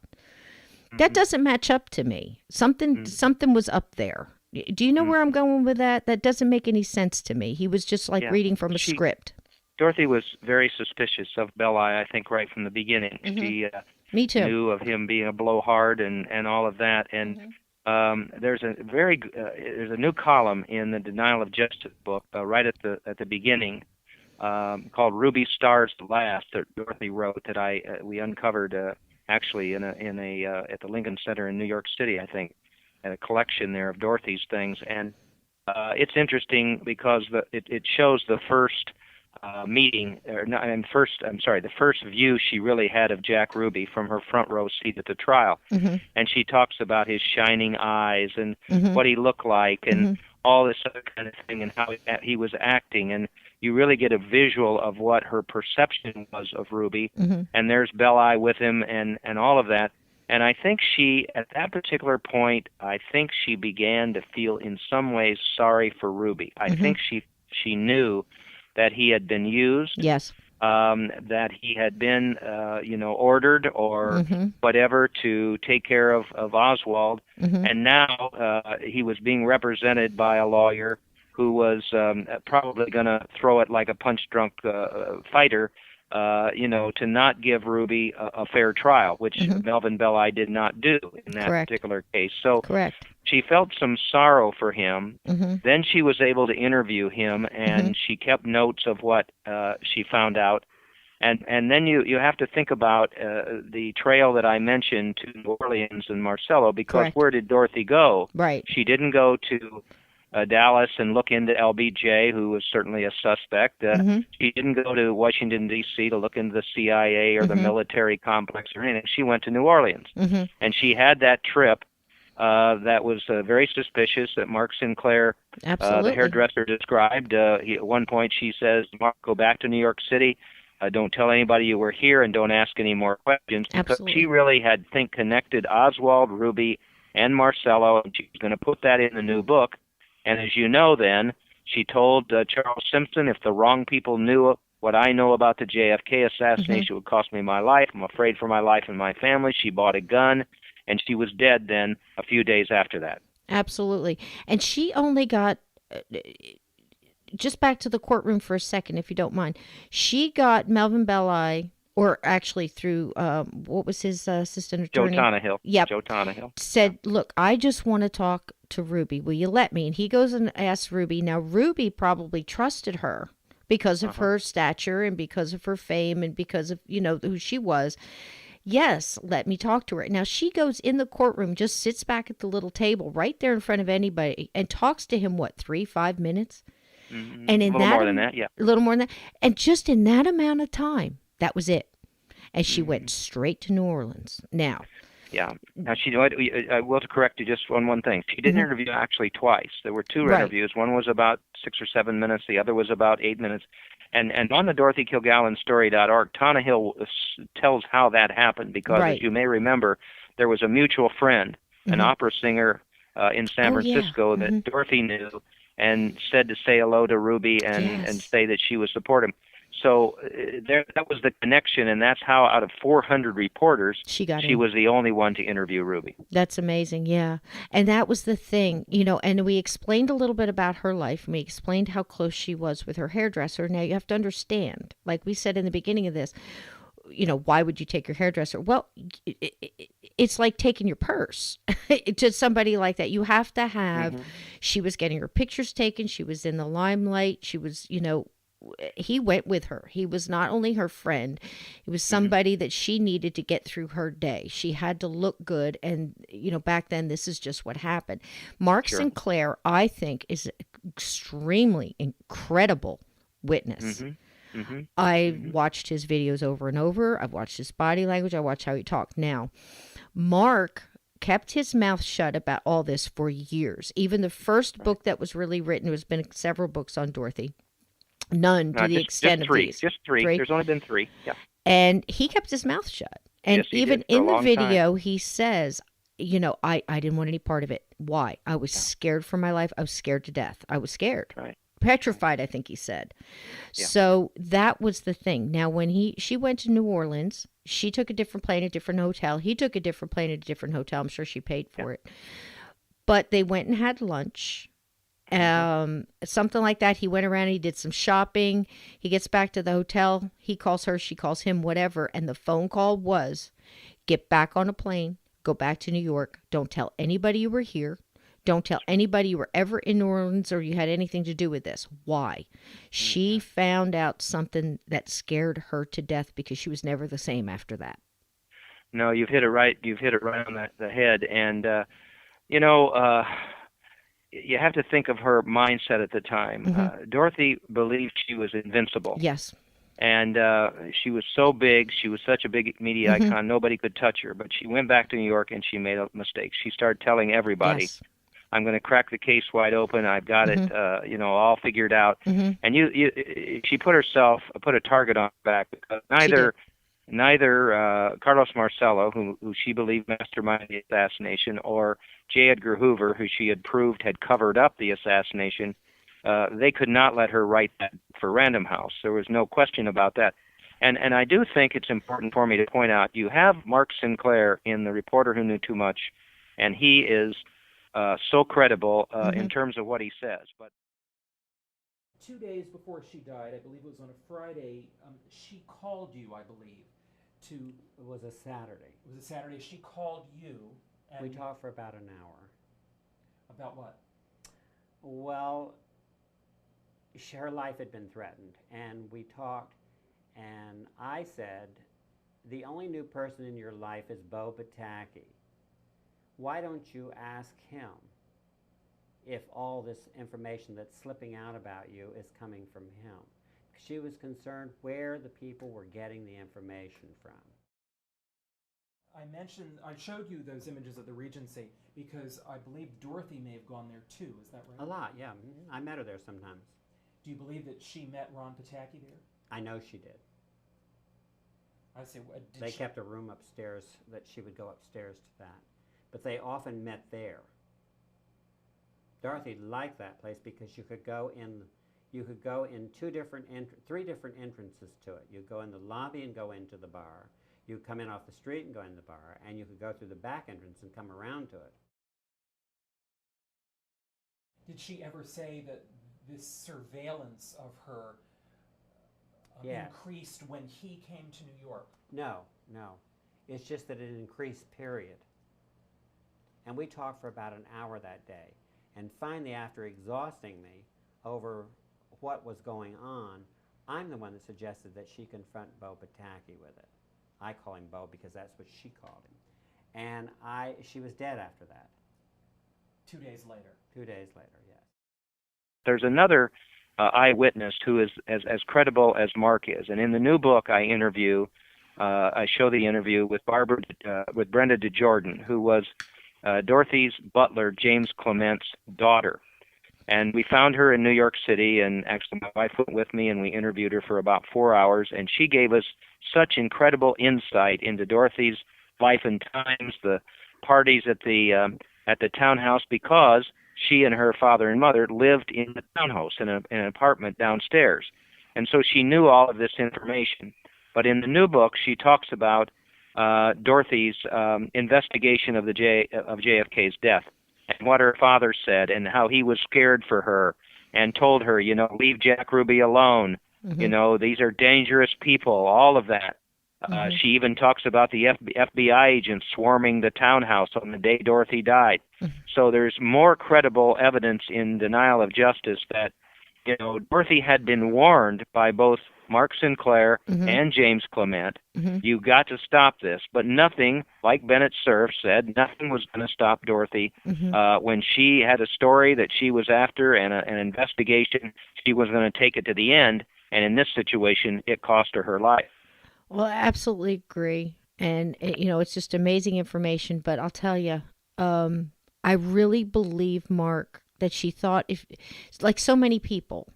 that doesn't match up to me. Something was up there. Do you know where I'm going with that? That doesn't make any sense to me. He was just like reading from a script. Dorothy was very suspicious of Belli, I think, right from the beginning. She Me too. knew of him being a blowhard and all of that. And there's a new column in the Denial of Justice book right at the beginning called "Ruby Stars the Last" that Dorothy wrote, that we uncovered actually at the Lincoln Center in New York City, I think. a collection there of Dorothy's things, and it's interesting because it shows the first meeting, or not, and first, I'm sorry, the first view she really had of Jack Ruby from her front row seat at the trial. Mm-hmm. And she talks about his shining eyes and Mm-hmm. what he looked like and Mm-hmm. all this other kind of thing and how he was acting. And you really get a visual of what her perception was of Ruby. Mm-hmm. And there's Belli with him and all of that. And I think she, at that particular point, I think she began to feel in some ways sorry for Ruby. I Mm-hmm. think she knew that he had been used, Yes. that he had been, ordered or Mm-hmm. whatever to take care of Oswald, Mm-hmm. and now he was being represented by a lawyer who was probably going to throw it like a punch-drunk fighter, to not give Ruby a fair trial, which Mm-hmm. Melvin Belli did not do in that Correct. particular case. So Correct. she felt some sorrow for him. Mm-hmm. Then she was able to interview him, and Mm-hmm. she kept notes of what she found out. And then you have to think about the trail that I mentioned to New Orleans and Marcello, because Correct. where did Dorothy go? Right. She didn't go to Dallas and look into LBJ, who was certainly a suspect. Mm-hmm. She didn't go to Washington, D.C. to look into the CIA or the Mm-hmm. military complex or anything. She went to New Orleans. Mm-hmm. And she had that trip that was very suspicious that Mark Sinclair, Absolutely. the hairdresser, described. At one point she says, Mark, go back to New York City. Don't tell anybody you were here and don't ask any more questions. Absolutely. Because she really had connected Oswald, Ruby, and Marcello, and she was going to put that in the new book. And as you know then, she told Charles Simpson, if the wrong people knew what I know about the JFK assassination, Mm-hmm. it would cost me my life. I'm afraid for my life and my family. She bought a gun, and she was dead then a few days after that. Absolutely. And she only got, just back to the courtroom for a second, if you don't mind. She got Melvin Belli, or actually through, what was his assistant Joe attorney? Tonahill. Yep. Joe Tonahill. Said, look, I just want to talk to Ruby. Will you let me? And he goes and asks Ruby. Now, Ruby probably trusted her because of her stature and because of her fame and because of, who she was. Yes, let me talk to her. Now, she goes in the courtroom, just sits back at the little table right there in front of anybody and talks to him, 3-5 minutes? Mm-hmm. And in a little more than that, yeah. A little more than that. And just in that amount of time, that was it. And she went straight to New Orleans. Now. Yeah. Now, I will correct you just on one thing. She did interview actually twice. There were two interviews. One was about 6 or 7 minutes. The other was about 8 minutes. And on the DorothyKilgallenStory.org, Tonahill tells how that happened because, as you may remember, there was a mutual friend, an opera singer in San Francisco that Dorothy knew and said to say hello to Ruby and say that she would support him. So that was the connection, and that's how out of 400 reporters, she was the only one to interview Ruby. That's amazing, yeah. And that was the thing, and we explained a little bit about her life, and we explained how close she was with her hairdresser. Now, you have to understand, like we said in the beginning of this, why would you take your hairdresser? Well, it's like taking your purse to somebody like that. You have to have, she was getting her pictures taken, she was in the limelight, she was, he went with her. He was not only her friend, he was somebody that she needed to get through her day. She had to look good, and back then this is just what happened. Mark Sinclair, I think, is an extremely incredible witness. I watched his videos over and over. I've watched his body language. I watched how he talked. Now, Mark kept his mouth shut about all this for years. Even the first book that was really written, there's been several books on Dorothy. None to the extent of these. Just three. There's only been 3. Yeah. And he kept his mouth shut. And even in the video, he says, I didn't want any part of it. Why? I was scared for my life. I was scared to death. I was scared. Right. Petrified, I think he said. Yeah. So that was the thing. Now, when she went to New Orleans, she took a different plane, a different hotel. He took a different plane, a different hotel. I'm sure she paid for it. But they went and had lunch. Something like that. He went around, he did some shopping. He gets back to the hotel. He calls her, she calls him, whatever. And the phone call was, get back on a plane, go back to New York. Don't tell anybody you were here. Don't tell anybody you were ever in New Orleans or you had anything to do with this. Why? She found out something that scared her to death because she was never the same after that. No, you've hit it right. You've hit it right on the head. And You know, you have to think of her mindset at the time. Mm-hmm. Dorothy believed she was invincible. Yes. And she was so big, she was such a big media Mm-hmm. icon, nobody could touch her. But she went back to New York and she made a mistake. She started telling everybody, Yes. I'm going to crack the case wide open. I've got it, Mm-hmm. all figured out. Mm-hmm. And she put a target on her back because She did. neither Carlos Marcello, who she believed masterminded the assassination, or J. Edgar Hoover, who she had proved had covered up the assassination, they could not let her write that for Random House. There was no question about that. And I do think it's important for me to point out you have Mark Sinclair in The Reporter Who Knew Too Much, and he is so credible Mm-hmm. in terms of what he says. But 2 days before she died, I believe it was on a Friday, she called you, I believe, to. It was a Saturday. It was a Saturday. She called you. And We talked for about an hour. about what? Well, her life had been threatened, and we talked, and I said, the only new person in your life is Bo Pataki. Why don't you ask him if all this information that's slipping out about you is coming from him? She was concerned where the people were getting the information from. I showed you those images of the Regency because I believe Dorothy may have gone there too. Is that right? A lot, yeah. I met her there sometimes. Do you believe that she met Ron Pataki there? I know she did. I say, They kept a room upstairs that she would go upstairs to that. But they often met there. Dorothy liked that place because you could go in three different entrances to it. You go in the lobby and go into the bar. You come in off the street and go in the bar, and you could go through the back entrance and come around to it. Did she ever say that this surveillance of her Yes. increased when he came to New York? No. It's just that it increased, period. And we talked for about an hour that day. And finally, after exhausting me over what was going on, I'm the one that suggested that she confront Bo Pataki with it. I call him Bo because that's what she called him. And she was dead after that. 2 days later. 2 days later, yes. there's another eyewitness who is as credible as Mark is. And in the new book, I show the interview with with Brenda DeJordan, who was Dorothy's butler, James Clement's daughter. And we found her in New York City, and actually my wife went with me, and we interviewed her for about 4 hours, and she gave us such incredible insight into Dorothy's life and times, the parties at the townhouse, because she and her father and mother lived in the townhouse in an apartment downstairs. And so she knew all of this information. But in the new book, she talks about Dorothy's investigation of JFK's death, and what her father said, and how he was scared for her and told her, leave Jack Ruby alone. Mm-hmm. These are dangerous people, all of that. Mm-hmm. She even talks about the FBI agents swarming the townhouse on the day Dorothy died. Mm-hmm. So there's more credible evidence in denial of justice that, Dorothy had been warned by both Mark Sinclair Mm-hmm. and James Clement. Mm-hmm. You got to stop this. But nothing, like Bennett Cerf said, nothing was going to stop Dorothy. Mm-hmm. When she had a story that she was after and an investigation, she was going to take it to the end. And in this situation, it cost her life. Well, I absolutely agree. And, it's just amazing information. But I'll tell you, I really believe, Mark, that she thought, if, like so many people,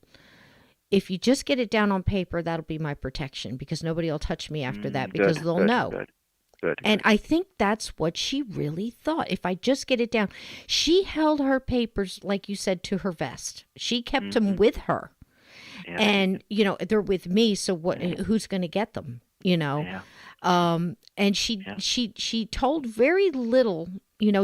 if you just get it down on paper, that'll be my protection because nobody will touch me after that because they'll know. Good. And I think that's what she really thought. If I just get it down, she held her papers, like you said, to her vest. She kept them with her. Yeah. And, they're with me. So who's going to get them? Yeah. And she told very little.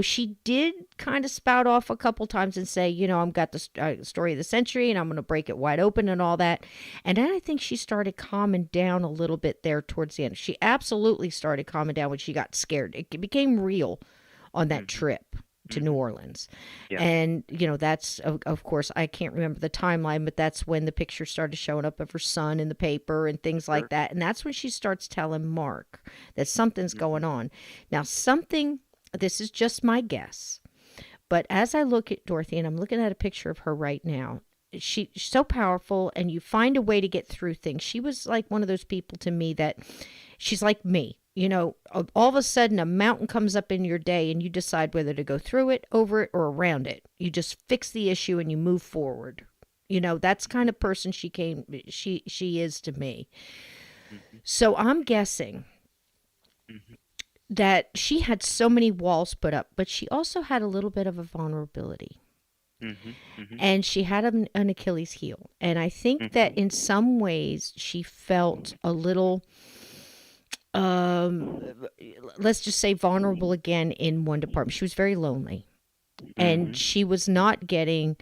She did kind of spout off a couple times and say, I've got the story of the century and I'm going to break it wide open and all that. And then I think she started calming down a little bit there towards the end. She absolutely started calming down when she got scared. It became real on that trip to New Orleans. Yeah. And, that's, of course, I can't remember the timeline, but that's when the pictures started showing up of her son in the paper and things like that. And that's when she starts telling Mark that something's going on. Now, this is just my guess, But as I look at Dorothy, and I'm looking at a picture of her right now, she's so powerful, and you find a way to get through things. She was like one of those people to me that she's like me. You know, all of a sudden a mountain comes up in your day and you decide whether to go through it, over it, or around it. You just fix the issue and you move forward. You know, that's kind of person she is to me. Mm-hmm. So I'm guessing Mm-hmm. that she had so many walls put up, but she also had a little bit of a vulnerability. Mm-hmm. Mm-hmm. And she had an Achilles heel. And I think Mm-hmm. that in some ways she felt a little, let's just say, vulnerable again in one department. She was very lonely. And Mm-hmm. she was not getting,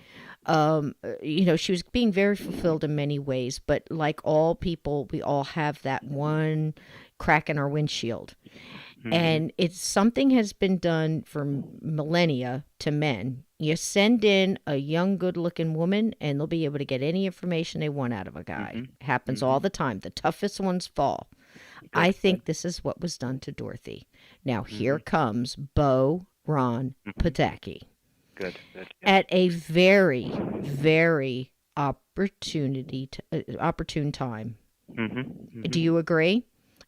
she was being very fulfilled in many ways. But like all people, we all have that one crack in our windshield. Mm-hmm. And it's something has been done for millennia to men. You send in a young, good-looking woman, and they'll be able to get any information they want out of a guy. Mm-hmm. Happens all the time. The toughest ones fall. Good. I think this is what was done to Dorothy. Now, here comes Bo Ron Pataki. Good. Yeah. At a very, very opportune time. Mm-hmm. Mm-hmm. Do you agree?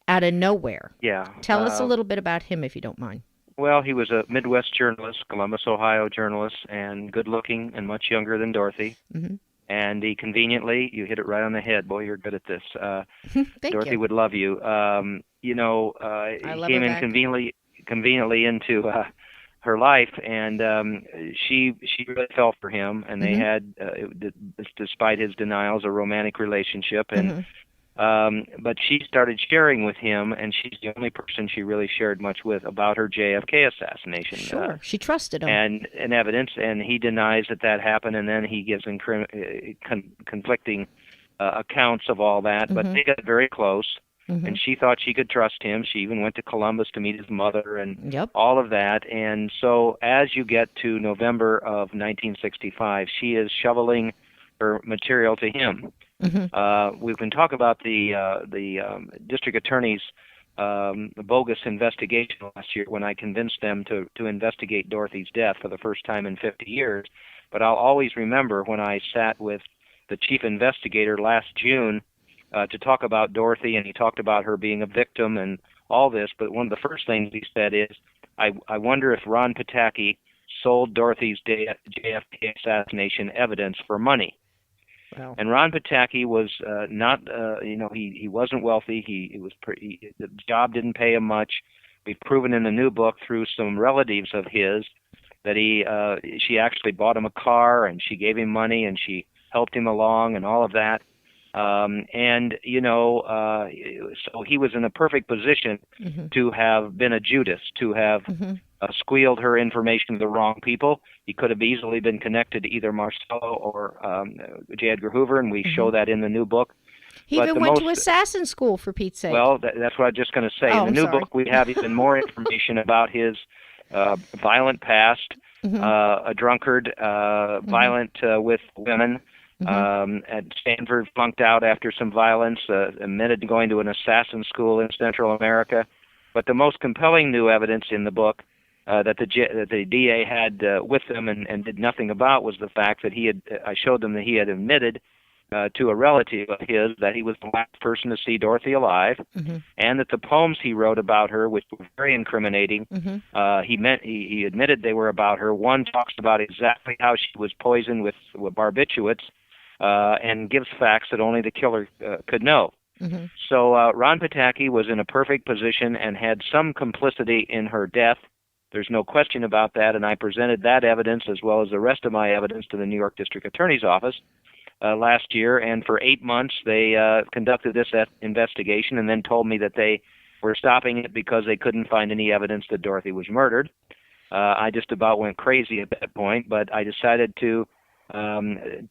Out of nowhere. Yeah. Tell us a little bit about him, if you don't mind. Well, he was a Midwest journalist, Columbus, Ohio journalist, and good-looking and much younger than Dorothy. Mm-hmm. And he conveniently, you hit it right on the head. Boy, you're good at this. Thank Dorothy you. would love you. He came in conveniently into her life, and she really fell for him. And they had, despite his denials, a romantic relationship. And but she started sharing with him, and she's the only person she really shared much with about her JFK assassination. Sure, she trusted him. And evidence, and he denies that happened, and then he gives conflicting accounts of all that. But they got very close, and she thought she could trust him. She even went to Columbus to meet his mother and all of that. And so as you get to November of 1965, she is shoveling her material to him. We can talk about the district attorney's bogus investigation last year when I convinced them to investigate Dorothy's death for the first time in 50 years. But I'll always remember when I sat with the chief investigator last June to talk about Dorothy, and he talked about her being a victim and all this. But one of the first things he said is, I wonder if Ron Pataki sold Dorothy's JFK assassination evidence for money. Wow. And Ron Pataki was not, he wasn't wealthy. The job didn't pay him much. We've proven in the new book through some relatives of his that she actually bought him a car, and she gave him money, and she helped him along and all of that. So he was in a perfect position to have been a Judas, to have squealed her information to the wrong people. He could have easily been connected to either Marcello or J. Edgar Hoover, and we show that in the new book. He even went to assassin school, for Pete's sake. Well, that's what I was just going to say. In the new book, we have even more information about his violent past, a drunkard, violent with women. At Stanford, flunked out after some violence, admitted to going to an assassin school in Central America. But the most compelling new evidence in the book that the DA had with them and did nothing about was the fact that I showed them that he had admitted to a relative of his that he was the last person to see Dorothy alive, and that the poems he wrote about her, which were very incriminating, he admitted they were about her. One talks about exactly how she was poisoned with barbiturates, and gives facts that only the killer could know. So Ron Pataki was in a perfect position and had some complicity in her death. There's no question about that, and I presented that evidence as well as the rest of my evidence to the New York District Attorney's Office last year, and for 8 months they conducted this investigation and then told me that they were stopping it because they couldn't find any evidence that Dorothy was murdered. I just about went crazy at that point, but I decided to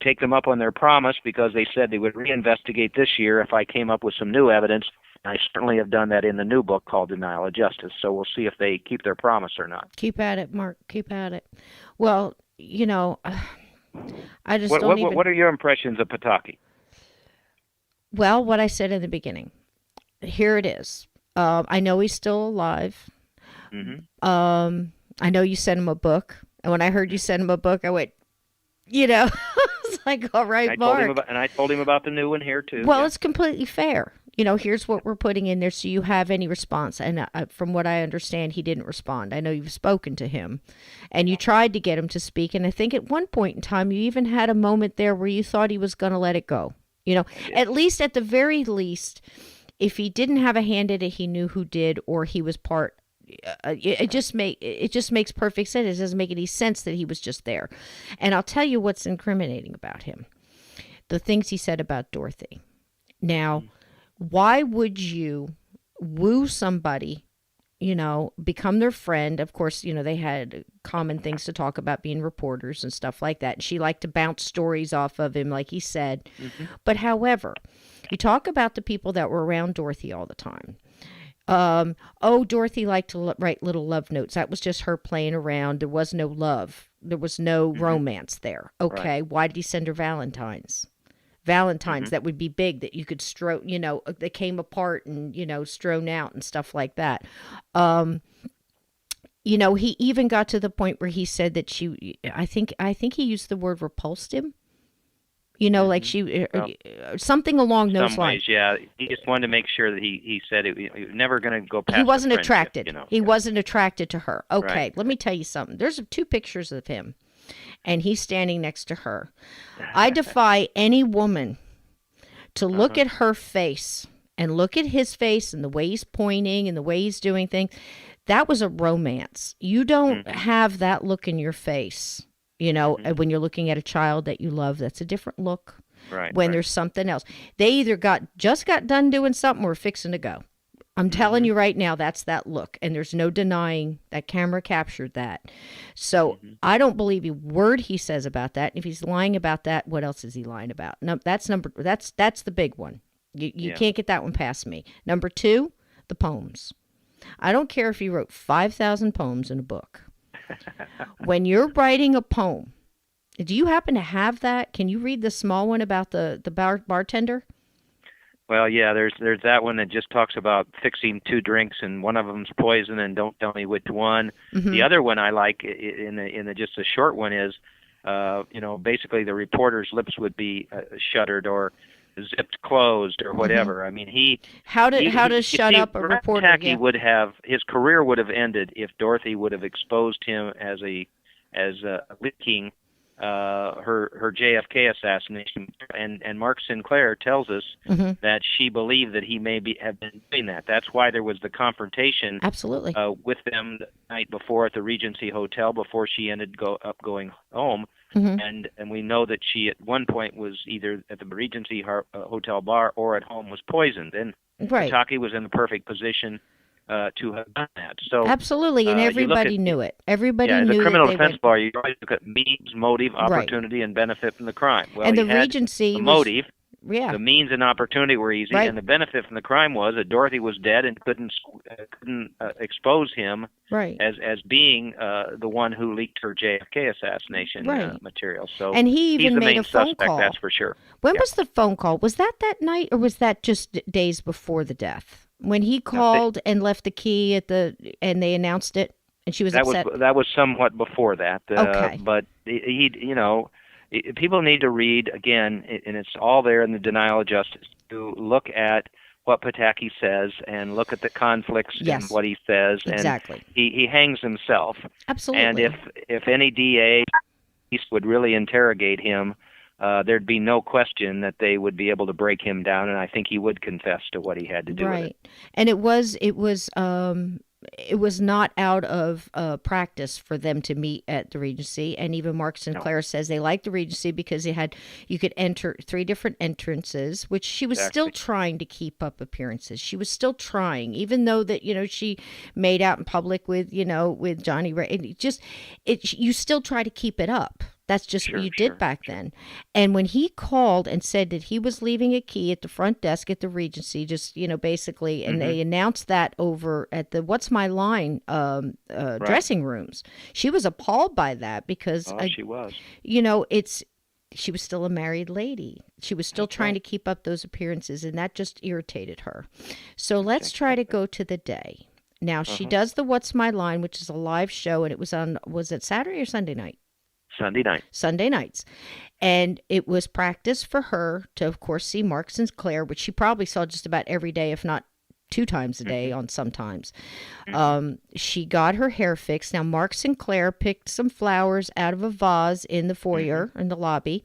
take them up on their promise because they said they would reinvestigate this year if I came up with some new evidence. I certainly have done that in the new book called Denial of Justice, so we'll see if they keep their promise or not. Keep at it, Mark. Keep at it. Well, I just What are your impressions of Pataki? Well, what I said in the beginning. Here it is. I know he's still alive. I know you sent him a book. And when I heard you send him a book, I went, it's like, all right, Mark. I told him about the new one here too. Well, it's completely fair. Here's what we're putting in there so you have any response. And from what I understand, he didn't respond. I know you've spoken to him and you tried to get him to speak. And I think at one point in time, you even had a moment there where you thought he was going to let it go. At least at the very least, if he didn't have a hand in it, he knew who did, or he was part. It just makes perfect sense. It doesn't make any sense that he was just there. And I'll tell you what's incriminating about him. The things he said about Dorothy. Now, why would you woo somebody, become their friend? Of course, they had common things to talk about, being reporters and stuff like that. She liked to bounce stories off of him, like he said. But however, you talk about the people that were around Dorothy all the time. Dorothy liked to write little love notes. That was just her playing around. There was no love. There was no romance there. Okay. Right. Why did he send her Valentines? That would be big, that you could they came apart and, strewn out and stuff like that. He even got to the point where he said that I think he used the word repulsed him. Like she, something along those lines. Yeah. He just wanted to make sure that he said he was never going to go past. He wasn't attracted. He wasn't attracted to her. Okay. Right. Let me tell you something. There's 2 pictures of him and he's standing next to her. I defy any woman to look at her face and look at his face and the way he's pointing and the way he's doing things. That was a romance. You don't have that look in your face. When you're looking at a child that you love, that's a different look. Right. When there's something else. They either just got done doing something or fixing to go. I'm telling you right now, that's that look. And there's no denying that camera captured that. So I don't believe a word he says about that. And if he's lying about that, what else is he lying about? No, that's the big one. You can't get that one past me. Number 2, the poems. I don't care if he wrote 5,000 poems in a book. When you're writing a poem, do you happen to have that? Can you read the small one about the bartender? Well, yeah, there's that one that just talks about fixing 2 drinks and one of them's poison and don't tell me which one. The other one I like in the just a short one is, basically the reporter's lips would be shuttered or zipped closed or whatever. I mean, how to shut up a reporter? His career would have ended if Dorothy would have exposed him as leaking her JFK assassination, and Mark Sinclair tells us that she believed that he have been doing that. That's why there was the confrontation absolutely with them the night before at the Regency Hotel before she ended up going home. And we know that she at one point was either at the Regency Hotel bar or at home was poisoned. And Pataki was in the perfect position to have done that. So absolutely, and everybody knew it. Everybody knew. As a criminal defense lawyer, you always look at means, motive, opportunity, and benefit from the crime. Well, and the Regency motive. The means and opportunity were easy, and the benefit from the crime was that Dorothy was dead and couldn't expose him as being the one who leaked her JFK assassination material. So and he even he's the made main a phone suspect, call. that's for sure. When was the phone call? Was that night, or was that just days before the death? When he called and left the key and they announced it, and she was upset. That was somewhat before that. Okay, but people need to read, again, and it's all there in the Denial of Justice, to look at what Pataki says and look at the conflicts in what he says. Exactly. And he hangs himself. Absolutely. And if any DA would really interrogate him, there'd be no question that they would be able to break him down, and I think he would confess to what he had to do with it. And it was not out of practice for them to meet at the Regency, and even Mark Sinclair says they liked the Regency because you could enter 3 different entrances, which she was still trying to keep up appearances. She was still trying, even though that she made out in public with Johnny Ray. You still try to keep it up. That's just what you did back then. And when he called and said that he was leaving a key at the front desk at the Regency, basically, and they announced that over at the What's My Line dressing rooms, she was appalled by that because she was. She was still a married lady. She was still trying to keep up those appearances, and that just irritated her. So let's try to go to the day. Now, she does the What's My Line, which is a live show, and it was it Saturday or Sunday night? Sunday night. Sunday nights. And it was practice for her to, of course, see Mark Sinclair, which she probably saw just about every day, if not 2 times a day on sometimes. She got her hair fixed. Now, Mark Sinclair picked some flowers out of a vase in the foyer, in the lobby,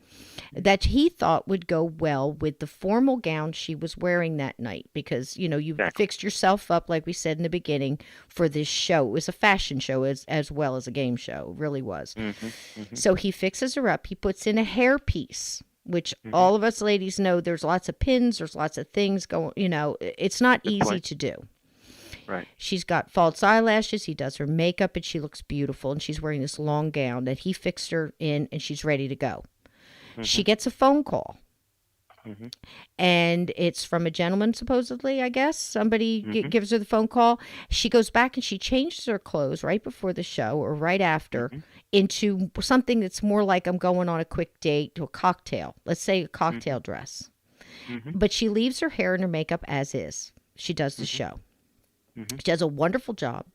that he thought would go well with the formal gown she was wearing that night. Because, you fixed yourself up, like we said in the beginning, for this show. It was a fashion show as well as a game show. It really was. So he fixes her up. He puts in a hairpiece, which all of us ladies know there's lots of pins, there's lots of things going, it's not easy to do. Right. She's got false eyelashes, he does her makeup, and she looks beautiful, and she's wearing this long gown that he fixed her in, and she's ready to go. She gets a phone call. And it's from a gentleman, supposedly, I guess. Somebody gives her the phone call. She goes back and she changes her clothes right before the show or right after into something that's more like I'm going on a quick date to a cocktail. Let's say a cocktail dress. But she leaves her hair and her makeup as is. She does the show. She does a wonderful job.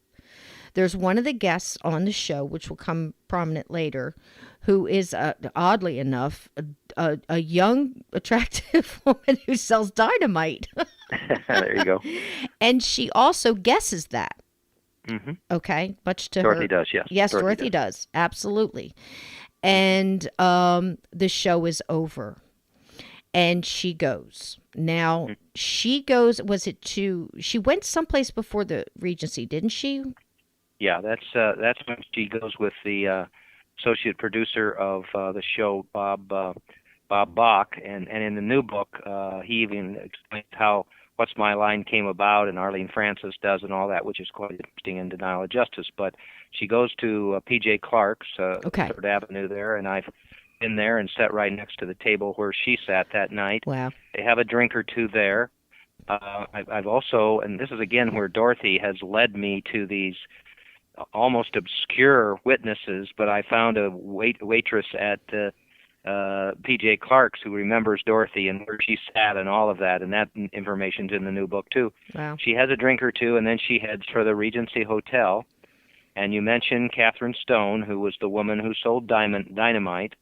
There's one of the guests on the show, which will come prominent later, who is, oddly enough, a young, attractive woman who sells dynamite. There you go. And she also guesses that. Okay, much to Dorothy her. does, yes. Yes, Dorothy does. Absolutely. And the show is over. And she goes. Now, she goes, she went someplace before the Regency, didn't she? Yeah, that's when she goes with the associate producer of the show, Bob Bach, and in the new book, he even explains how What's My Line came about, and Arlene Francis does, and all that, which is quite interesting in Denial of Justice. But she goes to P.J. Clark's, Third Avenue there, and I've been there and sat right next to the table where she sat that night. Wow. They have a drink or two there. I've also, and this is again where Dorothy has led me to these almost obscure witnesses, but I found a waitress at P.J. Clark's who remembers Dorothy and where she sat and all of that, and that information's in the new book too. Wow. She has a drink or two, and then she heads for the Regency Hotel. And you mentioned Catherine Stone, who was the woman who sold dynamite.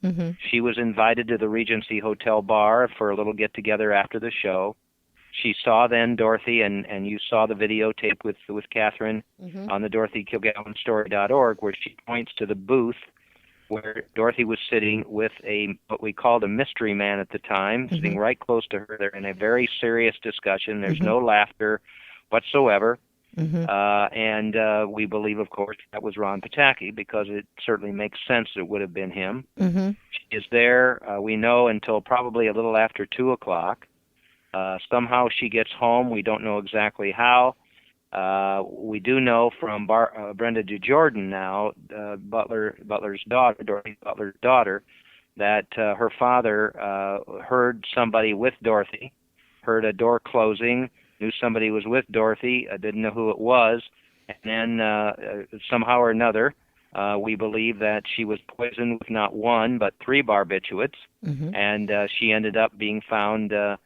She was invited to the Regency Hotel bar for a little get-together after the show. She saw then Dorothy, and you saw the videotape with Catherine on the DorothyKilgallenStory.org, where she points to the booth where Dorothy was sitting with what we called a mystery man at the time, sitting right close to her. They're in a very serious discussion. There's no laughter whatsoever. And we believe, of course, that was Ron Pataki, because it certainly makes sense it would have been him. She is there, we know, until probably a little after 2 o'clock. Somehow she gets home. We don't know exactly how. We do know from Brenda DeJordan now, Butler's daughter, Dorothy Butler's daughter, that her father heard somebody with Dorothy, heard a door closing, knew somebody was with Dorothy, didn't know who it was, and then somehow or another, we believe that she was poisoned with not 1 but 3 barbiturates, and she ended up being found, dead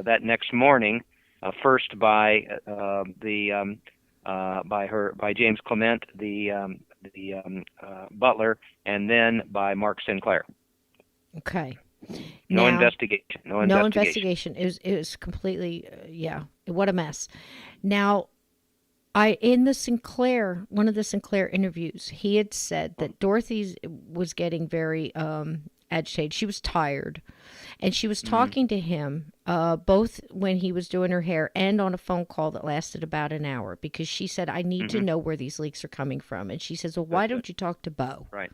that next morning. First by James Clement, the butler, and then by Mark Sinclair. Okay. No investigation. No investigation. It was completely, what a mess. Now, in one of the Sinclair interviews, he had said that Dorothy was getting very agitated. She was tired. And she was talking to him both when he was doing her hair and on a phone call that lasted about an hour, because she said, I need to know where these leaks are coming from. And she says, well, why don't you talk to Bo? Right.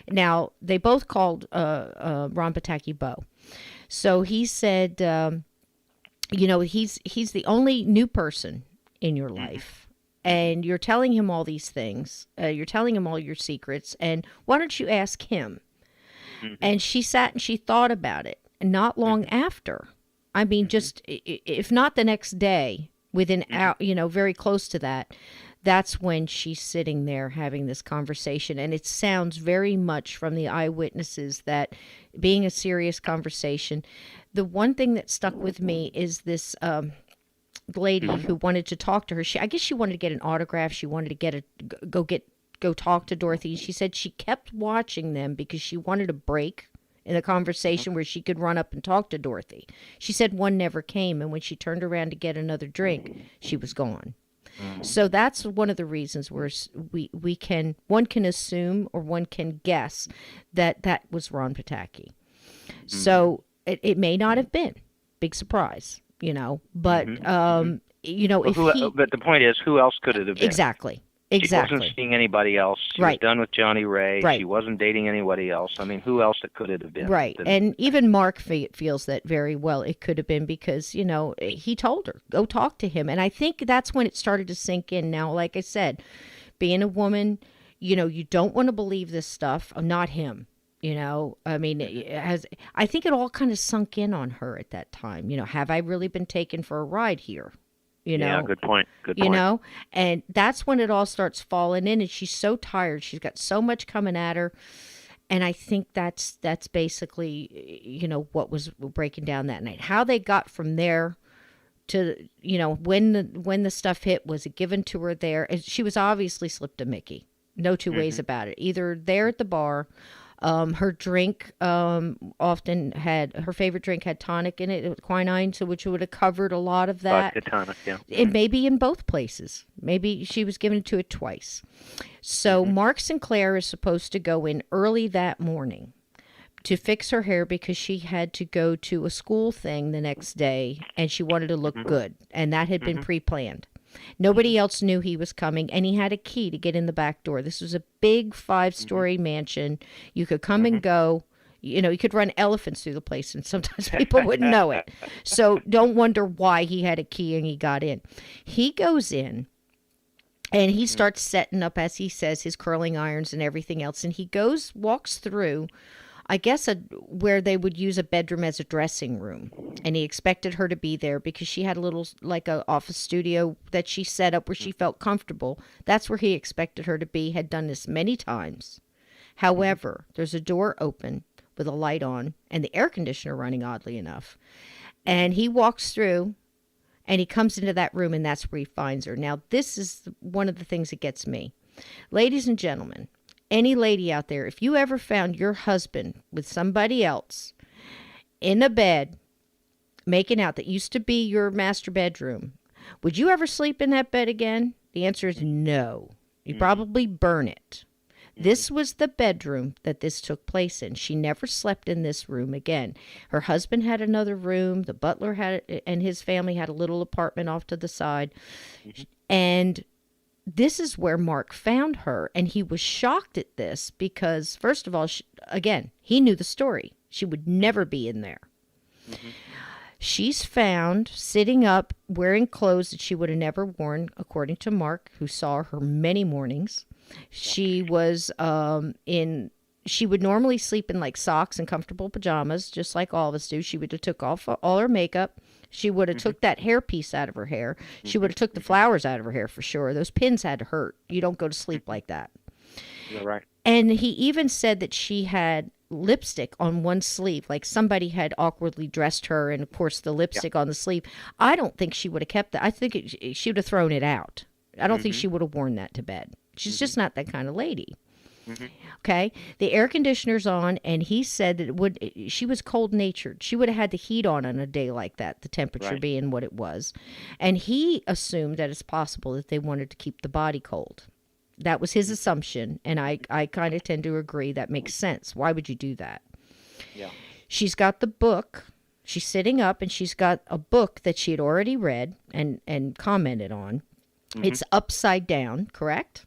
Now, they both called Ron Pataki Bo. So he said, he's the only new person in your life. And you're telling him all these things. You're telling him all your secrets. And why don't you ask him? And she sat and she thought about it. Not long after, I mean, just if not the next day, within very close to that, that's when she's sitting there having this conversation. And it sounds very much from the eyewitnesses that being a serious conversation. The one thing that stuck with me is this lady who wanted to talk to her. I guess she wanted to get an autograph. She wanted to go talk to Dorothy. She said she kept watching them because she wanted a break in a conversation where she could run up and talk to Dorothy. She said one never came, and when she turned around to get another drink, she was gone. So that's one of the reasons where one can assume or one can guess that was Ron Pataki. So it may not have been. Big surprise, but Well, if but the point is, who else could it have been? Exactly. She wasn't seeing anybody else. She was done with Johnny Ray. Right. She wasn't dating anybody else. I mean, who else could it have been? Right. And even Mark feels that very well it could have been because, he told her, go talk to him. And I think that's when it started to sink in. Now, like I said, being a woman, you don't want to believe this stuff. Not him. I mean, I think it all kind of sunk in on her at that time. Have I really been taken for a ride here? Yeah, good point. Good point. And that's when it all starts falling in, and she's so tired. She's got so much coming at her, and I think that's basically, what was breaking down that night. How they got from there to, when the stuff hit, was it given to her there? And she was obviously slipped a Mickey. No two ways about it. Either there at the bar. Her drink often her favorite drink had tonic in it, quinine, so which would have covered a lot of that. Vodka tonic, yeah. It may be in both places. Maybe she was given to it twice. So Mark Sinclair is supposed to go in early that morning to fix her hair because she had to go to a school thing the next day and she wanted to look good, and that had been pre-planned. Nobody else knew he was coming, and he had a key to get in the back door. This was a big 5-story mansion. You could come and go. You could run elephants through the place, and sometimes people wouldn't know it. So don't wonder why he had a key and he got in. He goes in, and he starts setting up, as he says, his curling irons and everything else, and he walks through, I guess, where they would use a bedroom as a dressing room. And he expected her to be there because she had a little, like a office studio that she set up where she felt comfortable. That's where he expected her to be, had done this many times. However, there's a door open with a light on and the air conditioner running, oddly enough. And he walks through and he comes into that room, and that's where he finds her. Now, this is one of the things that gets me. Ladies and gentlemen, any lady out there, if you ever found your husband with somebody else in a bed making out that used to be your master bedroom, would you ever sleep in that bed again? The answer is no. You'd probably burn it. This was the bedroom that this took place in. She never slept in this room again. Her husband had another room. The butler and his family had a little apartment off to the side. And this is where Mark found her, and he was shocked at this because, first of all, again, he knew the story. She would never be in there. She's found sitting up, wearing clothes that she would have never worn, according to Mark, who saw her many mornings. She was she would normally sleep in like socks and comfortable pajamas, just like all of us do. She would have took off all her makeup. She would have took that hair piece out of her hair. She would have took the flowers out of her hair for sure. Those pins had to hurt. You don't go to sleep like that. You're right. And he even said that she had lipstick on one sleeve, like somebody had awkwardly dressed her, and of course the lipstick on the sleeve. I don't think she would have kept that. I think she would have thrown it out. I don't think she would have worn that to bed. She's just not that kind of lady. Okay, the air conditioner's on, and he said that she was cold-natured. She would have had the heat on a day like that, the temperature being what it was. And he assumed that it's possible that they wanted to keep the body cold. That was his assumption, and I kind of tend to agree. That makes sense. Why would you do that? Yeah. She's got the book. She's sitting up, and she's got a book that she had already read and commented on. It's upside down, correct?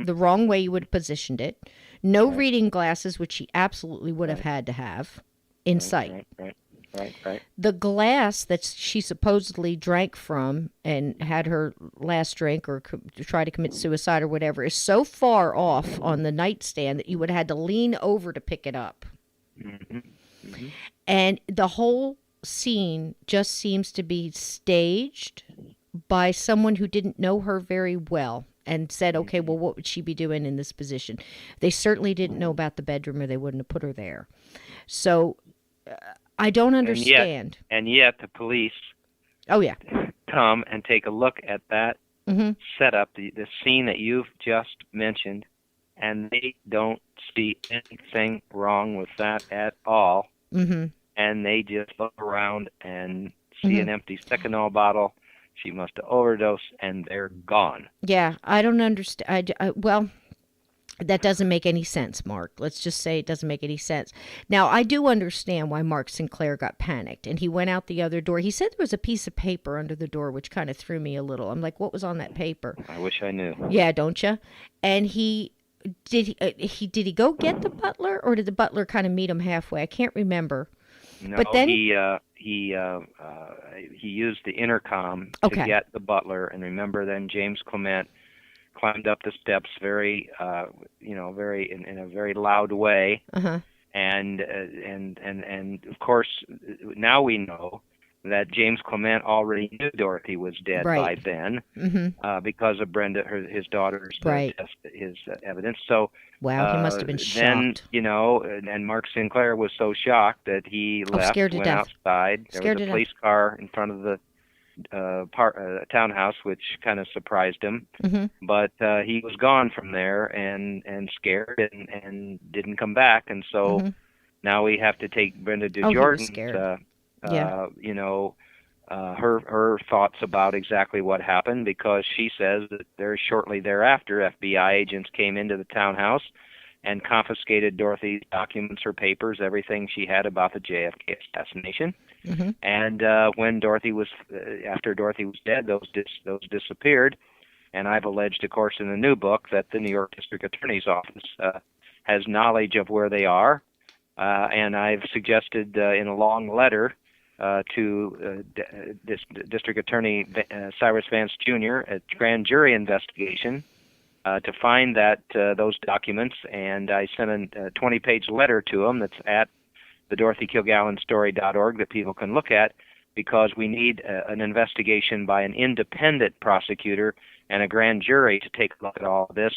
The wrong way you would have positioned it. No reading glasses, which she absolutely would have had to have, in sight. Right. The glass that she supposedly drank from and had her last drink or to try to commit suicide or whatever is so far off on the nightstand that you would have had to lean over to pick it up. And the whole scene just seems to be staged by someone who didn't know her very well and said, okay, well, what would she be doing in this position? They certainly didn't know about the bedroom or they wouldn't have put her there. So I don't understand. And yet the police. Oh, yeah. come and take a look at that Mm-hmm. setup, the scene that you've just mentioned, and they don't see anything wrong with that at all. Mm-hmm. And they just look around and see Mm-hmm. an empty Seconal bottle. She must have overdosed, and they're gone. Yeah, I don't understand. Well, that doesn't make any sense, Mark. Let's just say it doesn't make any sense. Now, I do understand why Mark Sinclair got panicked, and he went out the other door. He said there was a piece of paper under the door, which kind of threw me a little. I'm like, what was on that paper? I wish I knew. Yeah, don't you? And did he go get the butler, or did the butler kind of meet him halfway? I can't remember. No, But then he used the intercom to Okay. get the butler, and remember, then James Clement climbed up the steps very, very in a very loud way, uh-huh. and of course now we know that James Clement already knew Dorothy was dead by Right. then, Mm-hmm. because of Brenda, his daughter's Right. his evidence. So. Wow, he must have been Then, shocked. and Mark Sinclair was so shocked that he left, scared to went death. outside. There Scared was to a police car in front of the townhouse, which kind of surprised him. Mm-hmm. But he was gone from there and scared and didn't come back. And so Mm-hmm. now we have to take Brenda Oh, he was DeJordan's, scared. Yeah. her thoughts about exactly what happened, because she says that very shortly thereafter, FBI agents came into the townhouse and confiscated Dorothy's documents, her papers, everything she had about the JFK assassination. Mm-hmm. And when Dorothy was, after Dorothy was dead, those disappeared. And I've alleged, of course, in the new book that the New York District Attorney's Office has knowledge of where they are. And I've suggested in a long letter to District Attorney Cyrus Vance Jr. a grand jury investigation to find those documents, and I sent a 20-page letter to him that's at the DorothyKilgallenStory.org that people can look at, because we need an investigation by an independent prosecutor and a grand jury to take a look at all of this.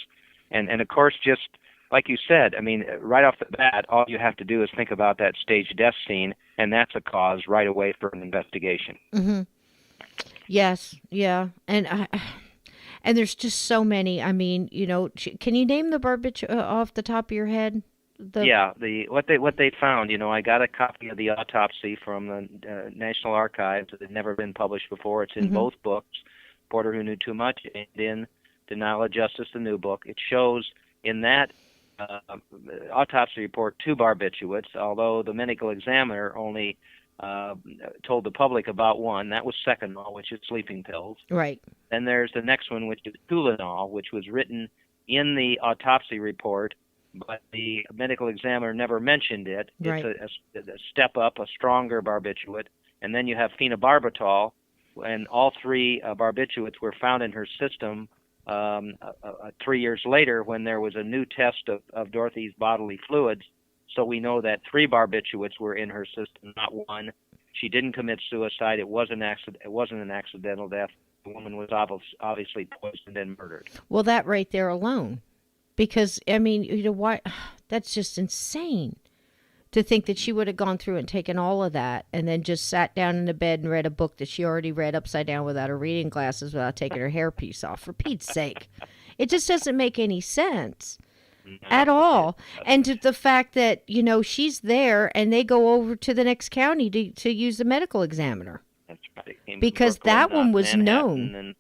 And of course, just like you said, I mean, right off the bat, all you have to do is think about that staged death scene, and that's a cause right away for an investigation. Mm-hmm. Yes, yeah, and there's just so many. I mean, can you name the barbiturate off the top of your head? What they found. I got a copy of the autopsy from the National Archives that had never been published before. It's in Mm-hmm. both books, Porter Who Knew Too Much, and in Denial of Justice, the new book. It shows in that autopsy report 2 barbiturates, although the medical examiner only told the public about one. That was Seconal, which is sleeping pills. Right. Then there's the next one, which is Tulinol, which was written in the autopsy report, but the medical examiner never mentioned it. Right. It's a step up, a stronger barbiturate. And then you have phenobarbital, and all 3 barbiturates were found in her system 3 years later when there was a new test of Dorothy's bodily fluids. So we know that 3 barbiturates were in her system, not one. She didn't commit suicide. It wasn't an accidental death. The woman was obviously poisoned and murdered. Well, that right there alone, because I mean, why? That's just insane to think that she would have gone through and taken all of that and then just sat down in the bed and read a book that she already read upside down without her reading glasses, without taking her hairpiece off. For Pete's sake, it just doesn't make any sense. At all. And to the fact that, she's there and they go over to the next county to use the medical examiner. That's right. Because Brooklyn, that one was Manhattan, known.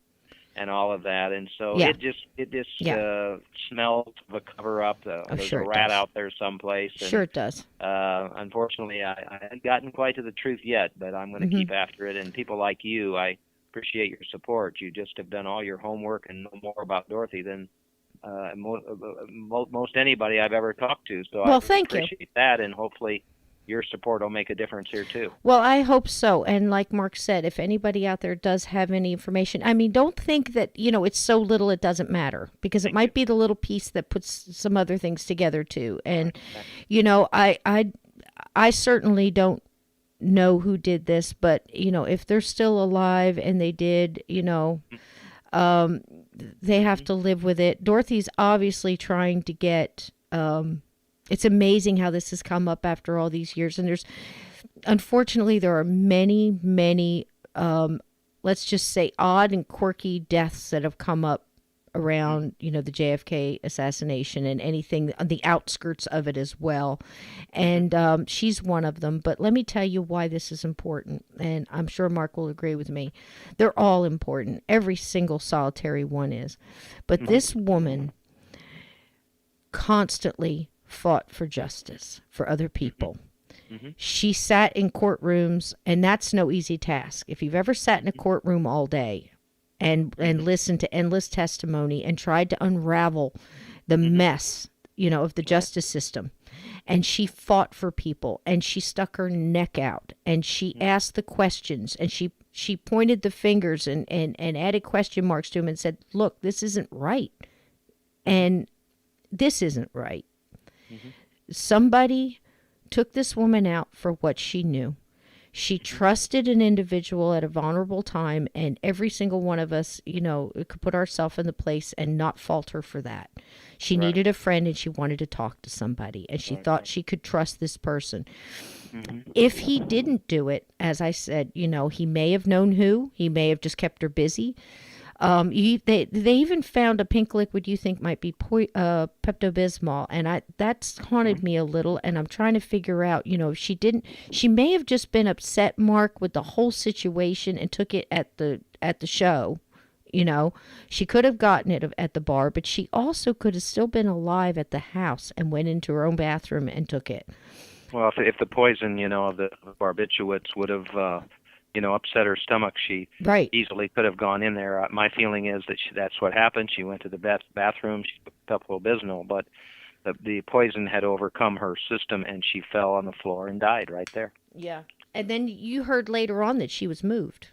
And all of that. And so Yeah. it just Yeah. smells of a cover-up. There's sure a it rat does. out there someplace. And, Sure it does. Unfortunately, I haven't gotten quite to the truth yet, but I'm going to Mm-hmm. keep after it. And people like you, I appreciate your support. You just have done all your homework and know more about Dorothy than most anybody I've ever talked to. So Well, I thank you. appreciate that, and hopefully your support will make a difference here too. Well, I hope so. And like Mark said, if anybody out there does have any information, I mean, don't think that, it's so little it doesn't matter, because it might be the little piece that puts some other things together too. And, I certainly don't know who did this, but, if they're still alive and they did, they have to live with it. Dorothy's obviously trying to get, it's amazing how this has come up after all these years. And unfortunately, there are many, many let's just say, odd and quirky deaths that have come up around, the JFK assassination and anything on the outskirts of it as well. And she's one of them. But let me tell you why this is important. And I'm sure Mark will agree with me. They're all important. Every single solitary one is. But this woman constantly fought for justice for other people. She sat in courtrooms, and that's no easy task. If you've ever sat in a courtroom all day and listened to endless testimony and tried to unravel the mess, of the justice system, and she fought for people, and she stuck her neck out, and she asked the questions, and she pointed the fingers and added question marks to him and said, look, this isn't right. And this isn't right. Somebody took this woman out for what she knew. She trusted an individual at a vulnerable time, and every single one of us, could put ourselves in the place and not falter for that. She needed a friend, and she wanted to talk to somebody, and she thought she could trust this person. If he didn't do it, as I said, he may have known who. He may have just kept her busy. They even found a pink liquid you think might be Pepto-Bismol, and that's haunted me a little, and I'm trying to figure out, if she may have just been upset, Mark, with the whole situation and took it at the show. She could have gotten it at the bar, but she also could have still been alive at the house and went into her own bathroom and took it. Well, if the poison, of the barbiturates would have upset her stomach, she easily could have gone in there. My feeling is that that's what happened. She went to the bathroom, she took Pepto-Bismol, but the poison had overcome her system, and she fell on the floor and died right there. Yeah. And then you heard later on that she was moved.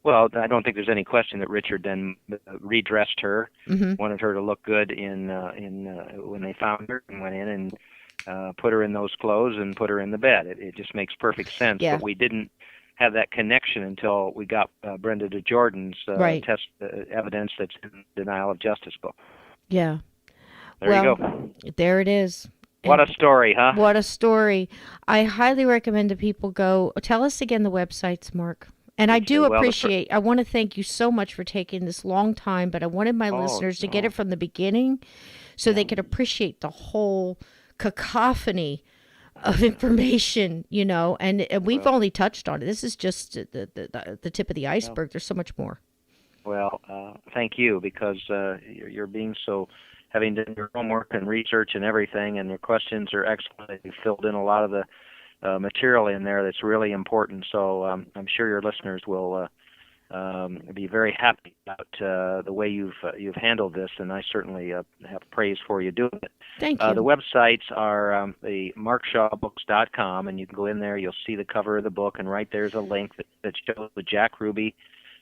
Well, I don't think there's any question that Richard then redressed her, wanted her to look good in when they found her, and went in and put her in those clothes and put her in the bed. It just makes perfect sense. Yeah. But we didn't have that connection until we got Brenda DeJordan's test evidence that's in the Denial of Justice book. Yeah. There you go. There it is. What a story, huh? What a story. I highly recommend that people go. Tell us again the websites, Mark. And I do appreciate, I want to thank you so much for taking this long time, but I wanted my listeners to get it from the beginning so they could appreciate the whole cacophony of information, and we've only touched on it. This is just the tip of the iceberg. There's so much more. Well, thank you, because you're being so, having done your homework and research and everything, and your questions are excellent. You filled in a lot of the material in there that's really important. So I'm sure your listeners will be very happy about the way you've handled this, and I certainly have praise for you doing it. Thank you. The websites are the markshawbooks.com, and you can go in there. You'll see the cover of the book, and right there's a link that shows the Jack Ruby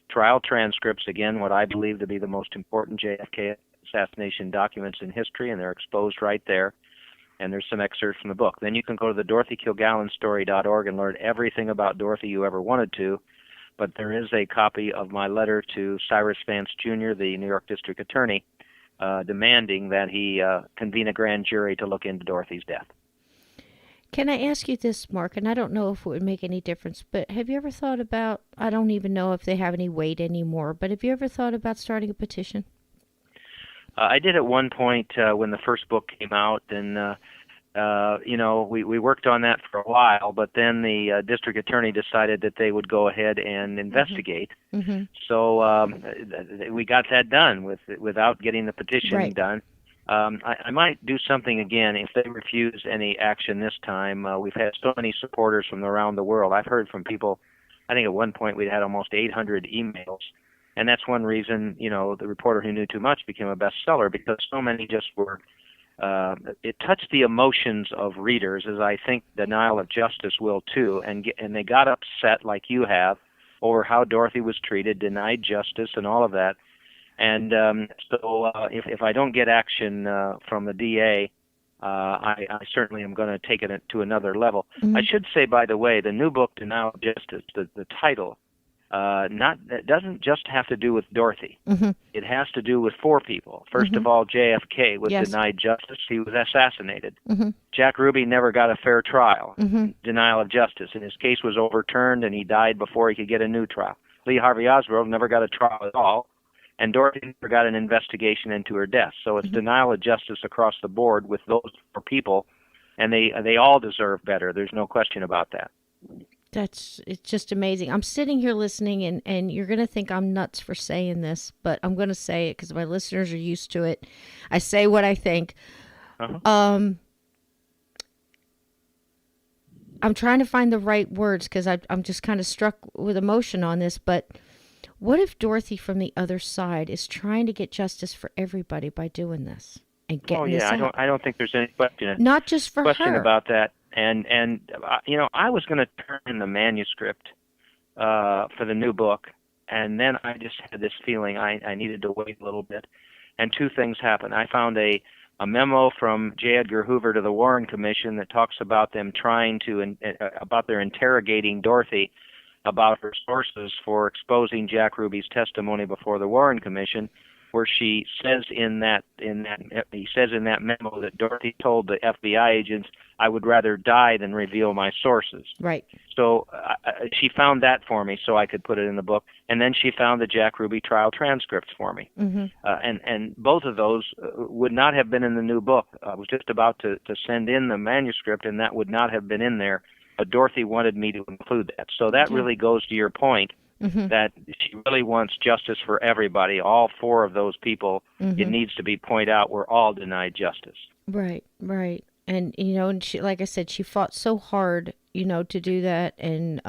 trial transcripts, again, what I believe to be the most important JFK assassination documents in history, and they're exposed right there. And there's some excerpts from the book. Then you can go to the DorothyKilgallenStory.org and learn everything about Dorothy you ever wanted to. But there is a copy of my letter to Cyrus Vance Jr., the New York District Attorney, demanding that he convene a grand jury to look into Dorothy's death. Can I ask you this, Mark? And I don't know if it would make any difference, but have you ever thought about, I don't even know if they have any weight anymore, but have you ever thought about starting a petition? I did at one point when the first book came out, and we worked on that for a while, but then the district attorney decided that they would go ahead and investigate. So we got that done without getting the petition done. I might do something again if they refuse any action this time. We've had so many supporters from around the world. I've heard from people, I think at one point we'd had almost 800 emails. And that's one reason, The Reporter Who Knew Too Much became a bestseller, because so many just were, it touched the emotions of readers, as I think Denial of Justice will too, and they got upset like you have over how Dorothy was treated, denied justice, and all of that. And so if I don't get action from the DA, I certainly am going to take it to another level. I should say, by the way, the new book, Denial of Justice, the title, it doesn't just have to do with Dorothy. It has to do with four people. First of all, JFK was denied justice. He was assassinated. Jack Ruby never got a fair trial. Denial of justice. And his case was overturned, and he died before he could get a new trial. Lee Harvey Oswald never got a trial at all, and Dorothy never got an investigation into her death. So it's denial of justice across the board with those four people, and they all deserve better. There's no question about that. It's just amazing. I'm sitting here listening, and you're going to think I'm nuts for saying this, but I'm going to say it because my listeners are used to it. I say what I think. I'm trying to find the right words because I'm just kind of struck with emotion on this, but what if Dorothy from the other side is trying to get justice for everybody by doing this and getting this out? I don't think there's any question. Not just for her. About that. And I was going to turn in the manuscript for the new book, and then I just had this feeling I needed to wait a little bit. And two things happened. I found a memo from J. Edgar Hoover to the Warren Commission that talks about them trying to about their interrogating Dorothy about her sources for exposing Jack Ruby's testimony before the Warren Commission, where she says in that memo that Dorothy told the FBI agents, "I would rather die than reveal my sources." Right. So she found that for me, so I could put it in the book, and then she found the Jack Ruby trial transcripts for me, and both of those would not have been in the new book. I was just about to send in the manuscript, and that would not have been in there. But Dorothy wanted me to include that, so that really goes to your point. That she really wants justice for everybody, all four of those people. It needs to be pointed out we're all denied justice. Right. And, and she, like I said, she fought so hard, to do that. And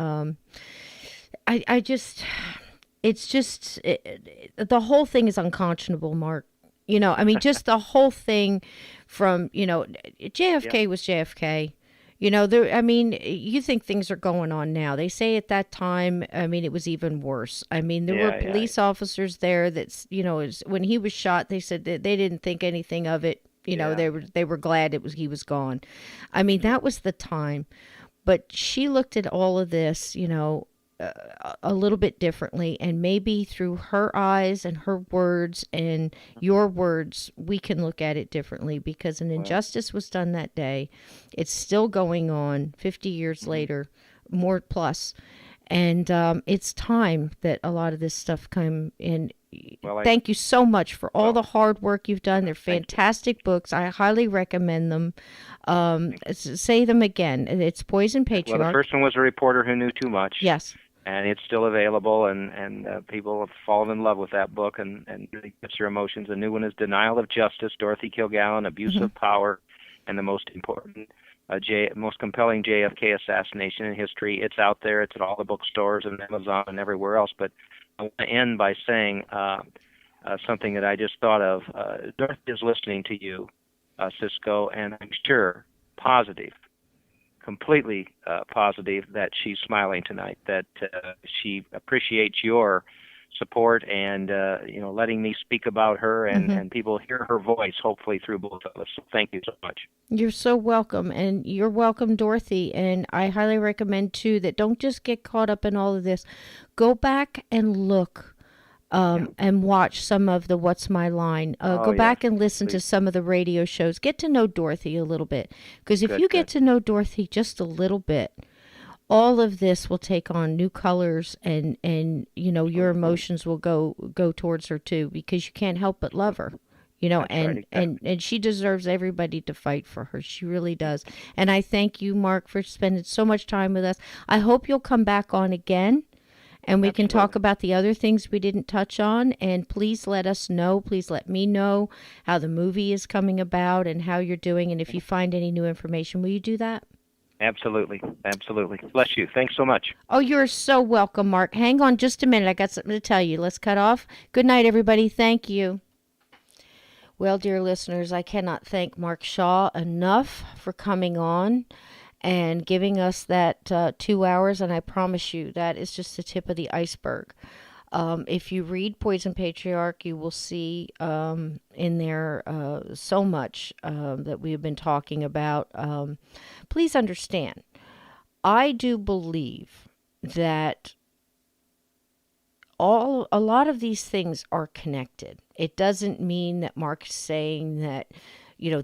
the whole thing is unconscionable, Mark. Just the whole thing from, JFK was JFK. You think things are going on now. They say at that time, it was even worse. There were police officers there that's, when he was shot, they said that they didn't think anything of it. They were glad he was gone. That was the time. But she looked at all of this, a little bit differently, and maybe through her eyes and her words and your words, we can look at it differently, because an injustice was done that day. It's still going on 50 years later, more plus. And it's time that a lot of this stuff come in. Thank you so much for all the hard work you've done. They're fantastic books. I highly recommend them. Say them again. It's Poison Patriarch. Well, the first one was A Reporter Who Knew Too Much. Yes. And it's still available, and people have fallen in love with that book and really gets your emotions. The new one is Denial of Justice, Dorothy Kilgallen, Abuse of Power, and the most important, most compelling JFK assassination in history. It's out there. It's at all the bookstores and Amazon and everywhere else. But I want to end by saying something that I just thought of. Dorothy is listening to you, Cisco, and I'm sure, completely positive that she's smiling tonight, that she appreciates your support and letting me speak about her, and people hear her voice hopefully through both of us. So thank you so much. You're so welcome, and you're welcome, Dorothy. And I highly recommend too that don't just get caught up in all of this. Go back and look and watch some of the What's My Line. Go back and listen to some of the radio shows. Get to know Dorothy a little bit. Because if you get to know Dorothy just a little bit, all of this will take on new colors, and your emotions will go towards her too, because you can't help but love her. And she deserves everybody to fight for her. She really does. And I thank you, Mark, for spending so much time with us. I hope you'll come back on again. And we can talk about the other things we didn't touch on. And please let us know. Please let me know how the movie is coming about and how you're doing. And if you find any new information, will you do that? Absolutely. Bless you. Thanks so much. Oh, you're so welcome, Mark. Hang on just a minute. I got something to tell you. Let's cut off. Good night, everybody. Thank you. Well, dear listeners, I cannot thank Mark Shaw enough for coming on and giving us that 2 hours, and I promise you that is just the tip of the iceberg. If you read Poison Patriarch, you will see in there so much that we have been talking about. Please understand, I do believe that a lot of these things are connected. It doesn't mean that Mark is saying that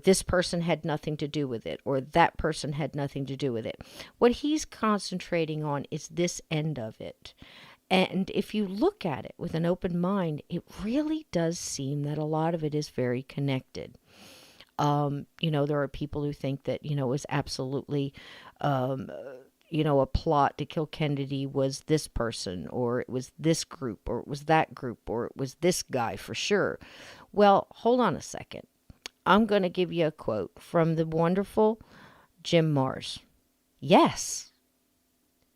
this person had nothing to do with it, or that person had nothing to do with it. What he's concentrating on is this end of it. And if you look at it with an open mind, it really does seem that a lot of it is very connected. There are people who think that, it was absolutely, a plot to kill Kennedy was this person, or it was this group, or it was that group, or it was this guy for sure. Well, hold on a second. I'm going to give you a quote from the wonderful Jim Marrs. Yes.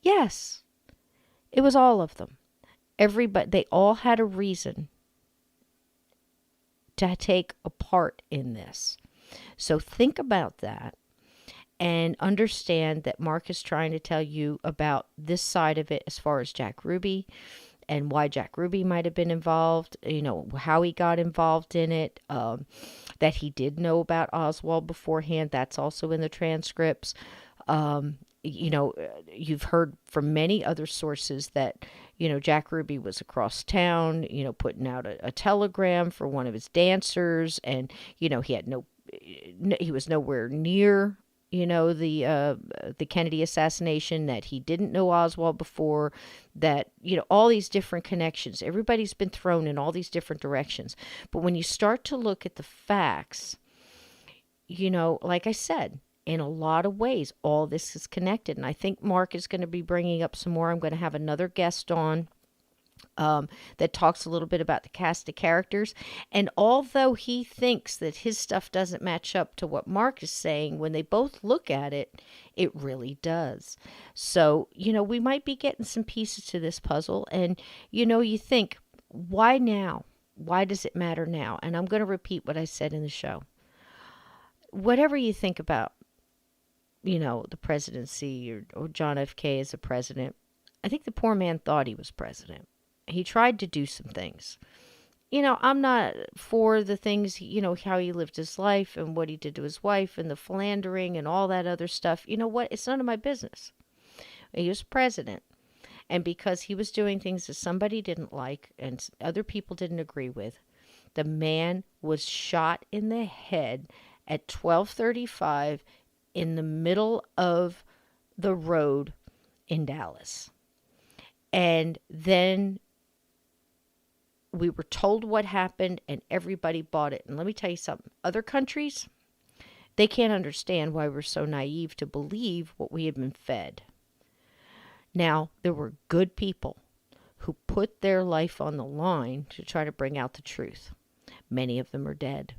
Yes. It was all of them. Everybody, they all had a reason to take a part in this. So think about that and understand that Mark is trying to tell you about this side of it as far as Jack Ruby and why Jack Ruby might have been involved, how he got involved in it, that he did know about Oswald beforehand. That's also in the transcripts. You've heard from many other sources that, Jack Ruby was across town, putting out a telegram for one of his dancers, and, he was nowhere near, the Kennedy assassination, that he didn't know Oswald before, that, all these different connections. Everybody's been thrown in all these different directions. But when you start to look at the facts, like I said, in a lot of ways, all this is connected. And I think Mark is going to be bringing up some more. I'm going to have another guest on that talks a little bit about the cast of characters. And although he thinks that his stuff doesn't match up to what Mark is saying, when they both look at it, it really does. So, we might be getting some pieces to this puzzle. And, you think, why now? Why does it matter now? And I'm going to repeat what I said in the show. Whatever you think about, the presidency or John F. K. as a president, I think the poor man thought he was president. He tried to do some things. I'm not for the things, how he lived his life and what he did to his wife and the philandering and all that other stuff. You know what? It's none of my business. He was president. And because he was doing things that somebody didn't like and other people didn't agree with, the man was shot in the head at 12:35 in the middle of the road in Dallas. And then we were told what happened and everybody bought it. And let me tell you something. Other countries, they can't understand why we're so naive to believe what we had been fed. Now, there were good people who put their life on the line to try to bring out the truth. Many of them are dead.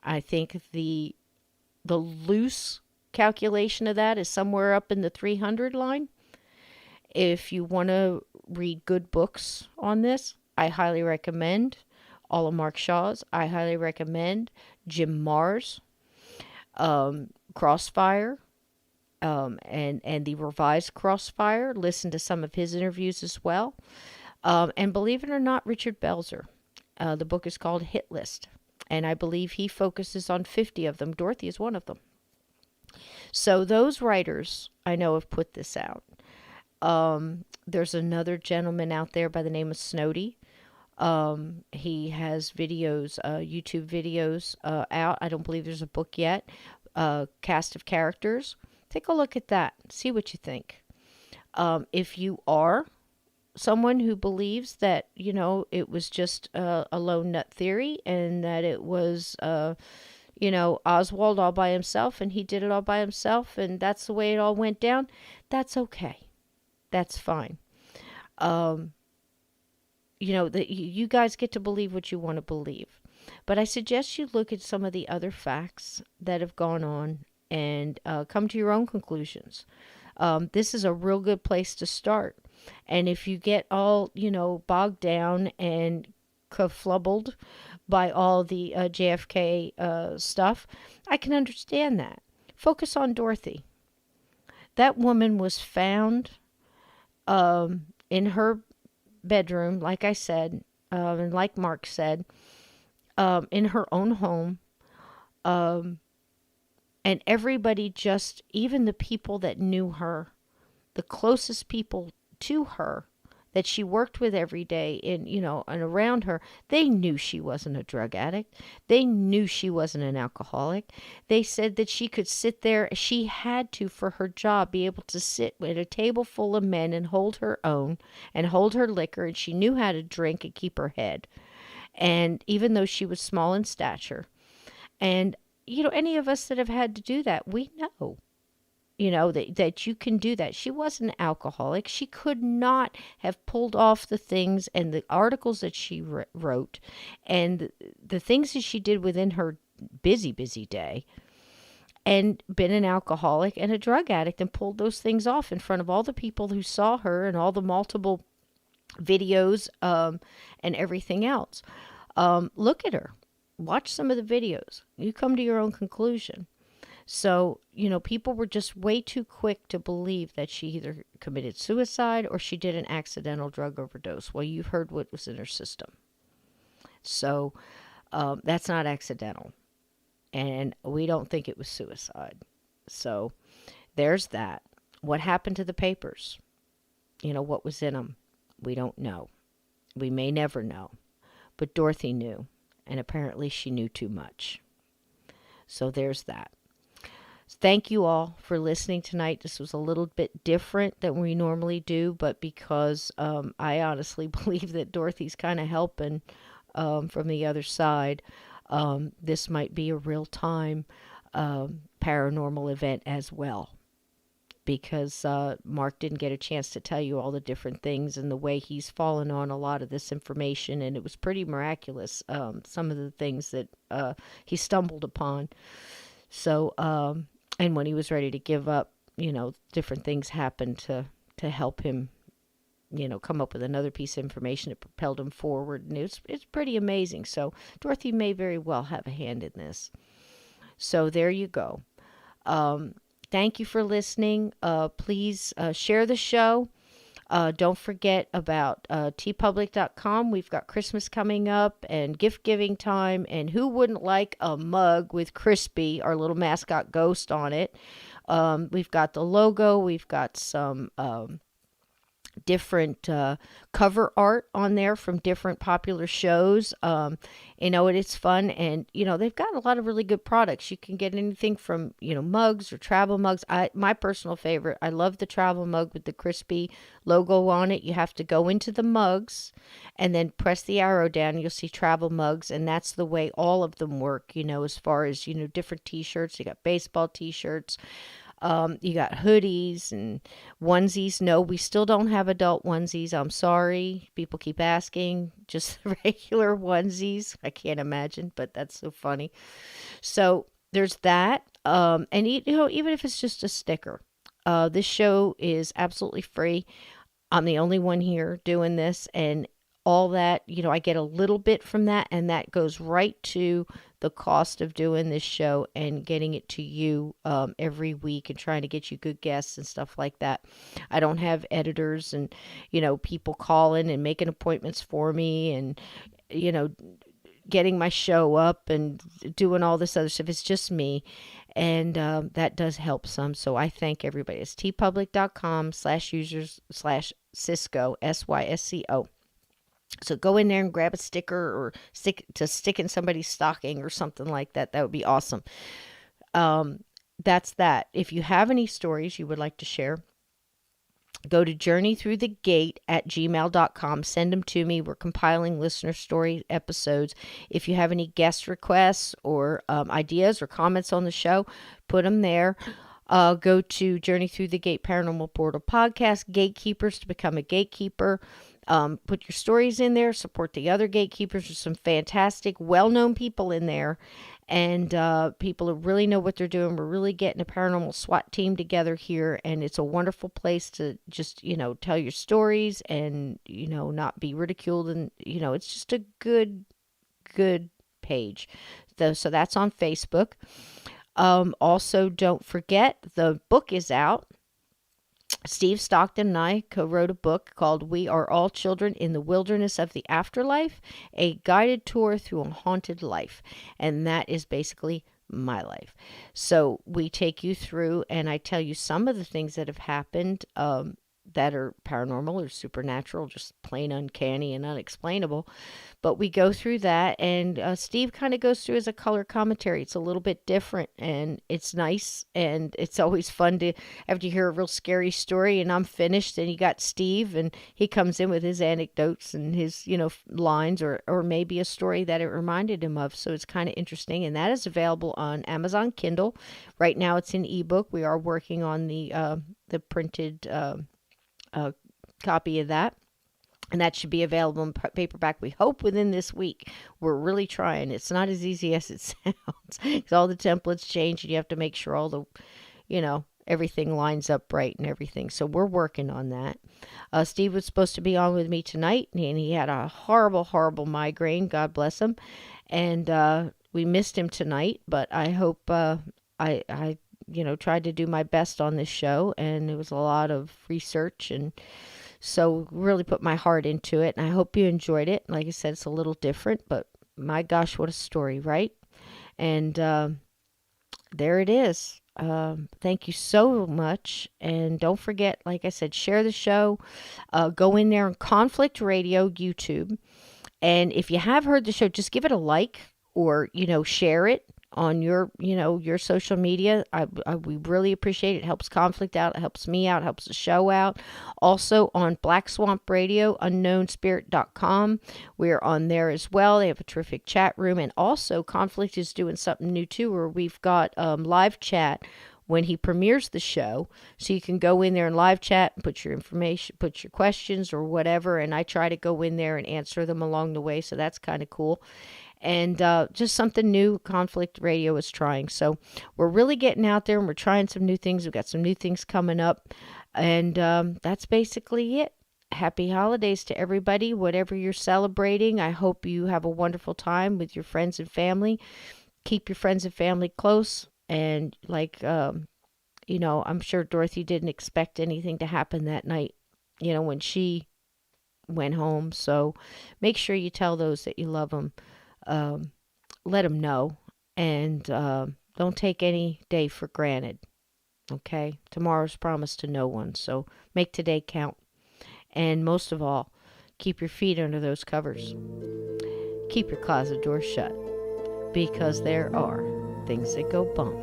I think the loose calculation of that is somewhere up in the 300 line. If you want to read good books on this, I highly recommend all of Mark Shaw's. I highly recommend Jim Marrs, Crossfire, and the revised Crossfire. Listen to some of his interviews as well. And believe it or not, Richard Belzer. The book is called Hit List. And I believe he focuses on 50 of them. Dorothy is one of them. So those writers, I know, have put this out. There's another gentleman out there by the name of Snowdy. He has videos, YouTube videos out. I don't believe there's a book yet. Cast of characters. Take a look at that. See what you think. If you are someone who believes that, it was just a lone nut theory and that it was, Oswald all by himself and he did it all by himself and that's the way it all went down, that's okay. That's fine. You guys get to believe what you want to believe. But I suggest you look at some of the other facts that have gone on and come to your own conclusions. This is a real good place to start. And if you get all, bogged down and kerflubbled by all the JFK stuff, I can understand that. Focus on Dorothy. That woman was found in her bedroom, like I said, and like Mark said, in her own home. And everybody even the people that knew her, the closest people to her, that she worked with every day in, and around her, they knew she wasn't a drug addict. They knew she wasn't an alcoholic. They said that she could sit there. She had to, for her job, be able to sit at a table full of men and hold her own and hold her liquor. And she knew how to drink and keep her head. And even though she was small in stature, and, any of us that have had to do that, we know, that you can do that. She wasn't an alcoholic. She could not have pulled off the things and the articles that she wrote and the things that she did within her busy, busy day and been an alcoholic and a drug addict and pulled those things off in front of all the people who saw her and all the multiple videos and everything else. Look at her. Watch some of the videos. You come to your own conclusion. So, people were just way too quick to believe that she either committed suicide or she did an accidental drug overdose. Well, you've heard what was in her system. So, that's not accidental. And we don't think it was suicide. So, there's that. What happened to the papers? What was in them? We don't know. We may never know. But Dorothy knew. And apparently she knew too much. So there's that. Thank you all for listening tonight. This was a little bit different than we normally do, but because I honestly believe that Dorothy's kind of helping from the other side, this might be a real-time paranormal event as well. Because Mark didn't get a chance to tell you all the different things and the way he's fallen on a lot of this information. And it was pretty miraculous, some of the things that he stumbled upon. So, and when he was ready to give up, different things happened to help him, come up with another piece of information that propelled him forward. And it's pretty amazing. So Dorothy may very well have a hand in this. So there you go. Thank you for listening. Please share the show. Don't forget about tpublic.com. We've got Christmas coming up and gift giving time. And who wouldn't like a mug with Crispy, our little mascot ghost, on it? We've got the logo. We've got some different cover art on there from different popular shows. It's fun, and they've got a lot of really good products. You can get anything from mugs or travel mugs. My personal favorite, I love the travel mug with the Crispy logo on it. You have to go into the mugs and then press the arrow down and you'll see travel mugs, and that's the way all of them work, as far as different t-shirts. You got baseball t-shirts. You got hoodies and onesies. No, we still don't have adult onesies. I'm sorry. People keep asking. Just regular onesies. I can't imagine, but that's so funny. So there's that. And even if it's just a sticker, this show is absolutely free. I'm the only one here doing this, and all that, I get a little bit from that, and that goes right to the cost of doing this show and getting it to you every week and trying to get you good guests and stuff like that. I don't have editors and, people calling and making appointments for me and, getting my show up and doing all this other stuff. It's just me. And that does help some. So I thank everybody. It's tpublic.com/users/Sysco, SYSCO. So go in there and grab a sticker or stick in somebody's stocking or something like that. That would be awesome. That's that. If you have any stories you would like to share, go to journeythroughthegate@gmail.com. Send them to me. We're compiling listener story episodes. If you have any guest requests or ideas or comments on the show, put them there. Go to Journey Through the Gate Paranormal Portal Podcast, Gatekeepers, to become a gatekeeper. Put your stories in there. Support the other gatekeepers. There's some fantastic, well-known people in there. And people who really know what they're doing. We're really getting a paranormal SWAT team together here. And it's a wonderful place to just, tell your stories and, not be ridiculed. And, it's just a good page. So that's on Facebook. Also, don't forget, the book is out. Steve Stockton and I co-wrote a book called We Are All Children in the Wilderness of the Afterlife, a guided tour through a haunted life. And that is basically my life. So we take you through, and I tell you some of the things that have happened that are paranormal or supernatural, just plain uncanny and unexplainable. But we go through that, and Steve kind of goes through as a color commentary. It's a little bit different, and it's nice, and it's always fun to after you hear a real scary story, and I'm finished, and you got Steve, and he comes in with his anecdotes and his, lines, or maybe a story that it reminded him of. So it's kind of interesting, and that is available on Amazon Kindle. Right now, it's in ebook. We are working on the printed copy of that. And that should be available in paperback, we hope, within this week. We're really trying. It's not as easy as it sounds, because all the templates change, and you have to make sure all the, everything lines up right and everything. So we're working on that. Steve was supposed to be on with me tonight, and he had a horrible, horrible migraine. God bless him. And we missed him tonight, but I hope I tried to do my best on this show, and it was a lot of research, and so really put my heart into it, and I hope you enjoyed it. Like I said, it's a little different, but my gosh, what a story, right? And there it is. Thank you so much, and don't forget, like I said, share the show. Go in there on Conflict Radio YouTube, and if you have heard the show, just give it a like, or share it on your social media. We really appreciate it. It helps Conflict out, it helps me out, it helps the show out. Also on Black Swamp Radio, unknownspirit.com, we're on there as well. They have a terrific chat room, and also Conflict is doing something new too, where we've got live chat when he premieres the show, so you can go in there and live chat and put your information, put your questions or whatever, and I try to go in there and answer them along the way, so that's kind of cool. And just something new Conflict Radio is trying. So we're really getting out there, and we're trying some new things. We've got some new things coming up. And that's basically it. Happy holidays to everybody, whatever you're celebrating. I hope you have a wonderful time with your friends and family. Keep your friends and family close. And I'm sure Dorothy didn't expect anything to happen that night, when she went home. So make sure you tell those that you love them. Let them know, and don't take any day for granted. Okay, tomorrow's promised to no one, so make today count. And most of all, keep your feet under those covers. Keep your closet door shut, because there are things that go bump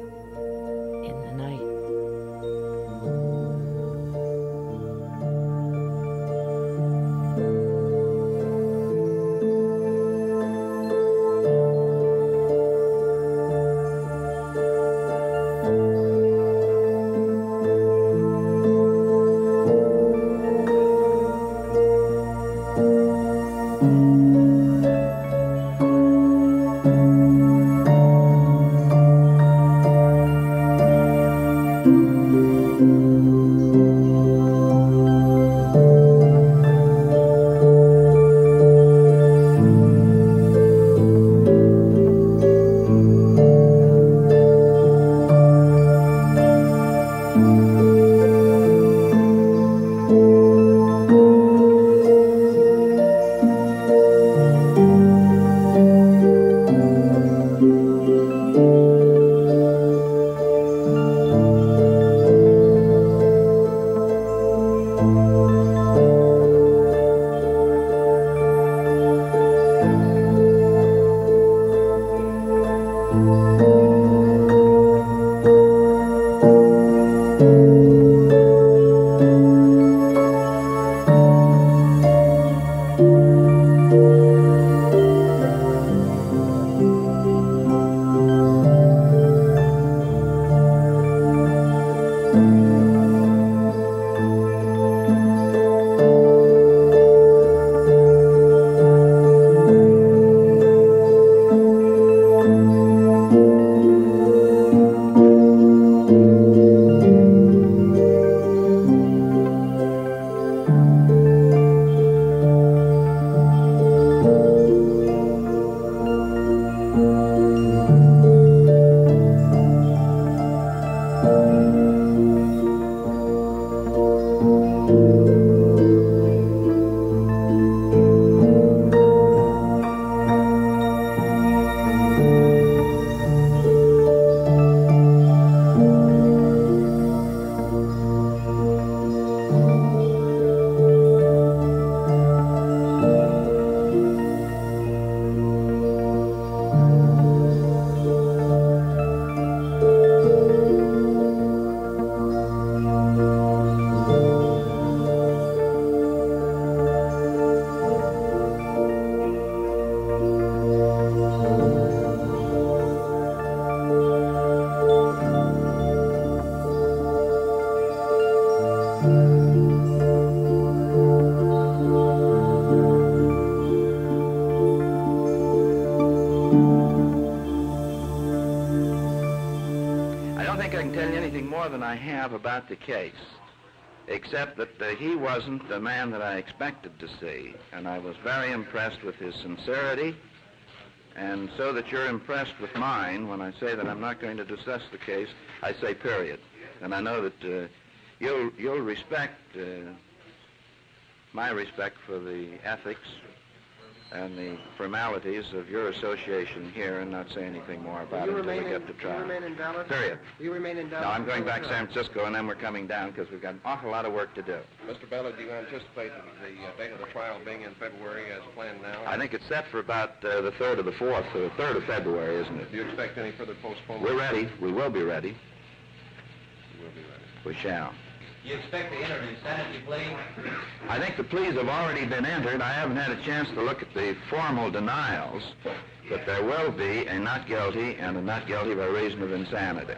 in the night. more than I have about the case, except that he wasn't the man that I expected to see, and I was very impressed with his sincerity, and so that you're impressed with mine, when I say that I'm not going to discuss the case, I say period. And I know that you'll respect my respect for the ethics and the formalities of your association here and not say anything more about it until we get to trial. You remain in Dallas? Period. You remain in Dallas? No, I'm going back to San Francisco, and then we're coming down because we've got an awful lot of work to do. Mr. Ballard, do you anticipate the date of the trial being in February as planned now? I think it's set for about the 3rd or the 4th, or the 3rd of February, isn't it? Do you expect any further postponement? We're ready. We will be ready. You will be ready. We shall. You expect to enter an insanity plea? I think the pleas have already been entered. I haven't had a chance to look at the formal denials, but there will be a not guilty and a not guilty by reason of insanity.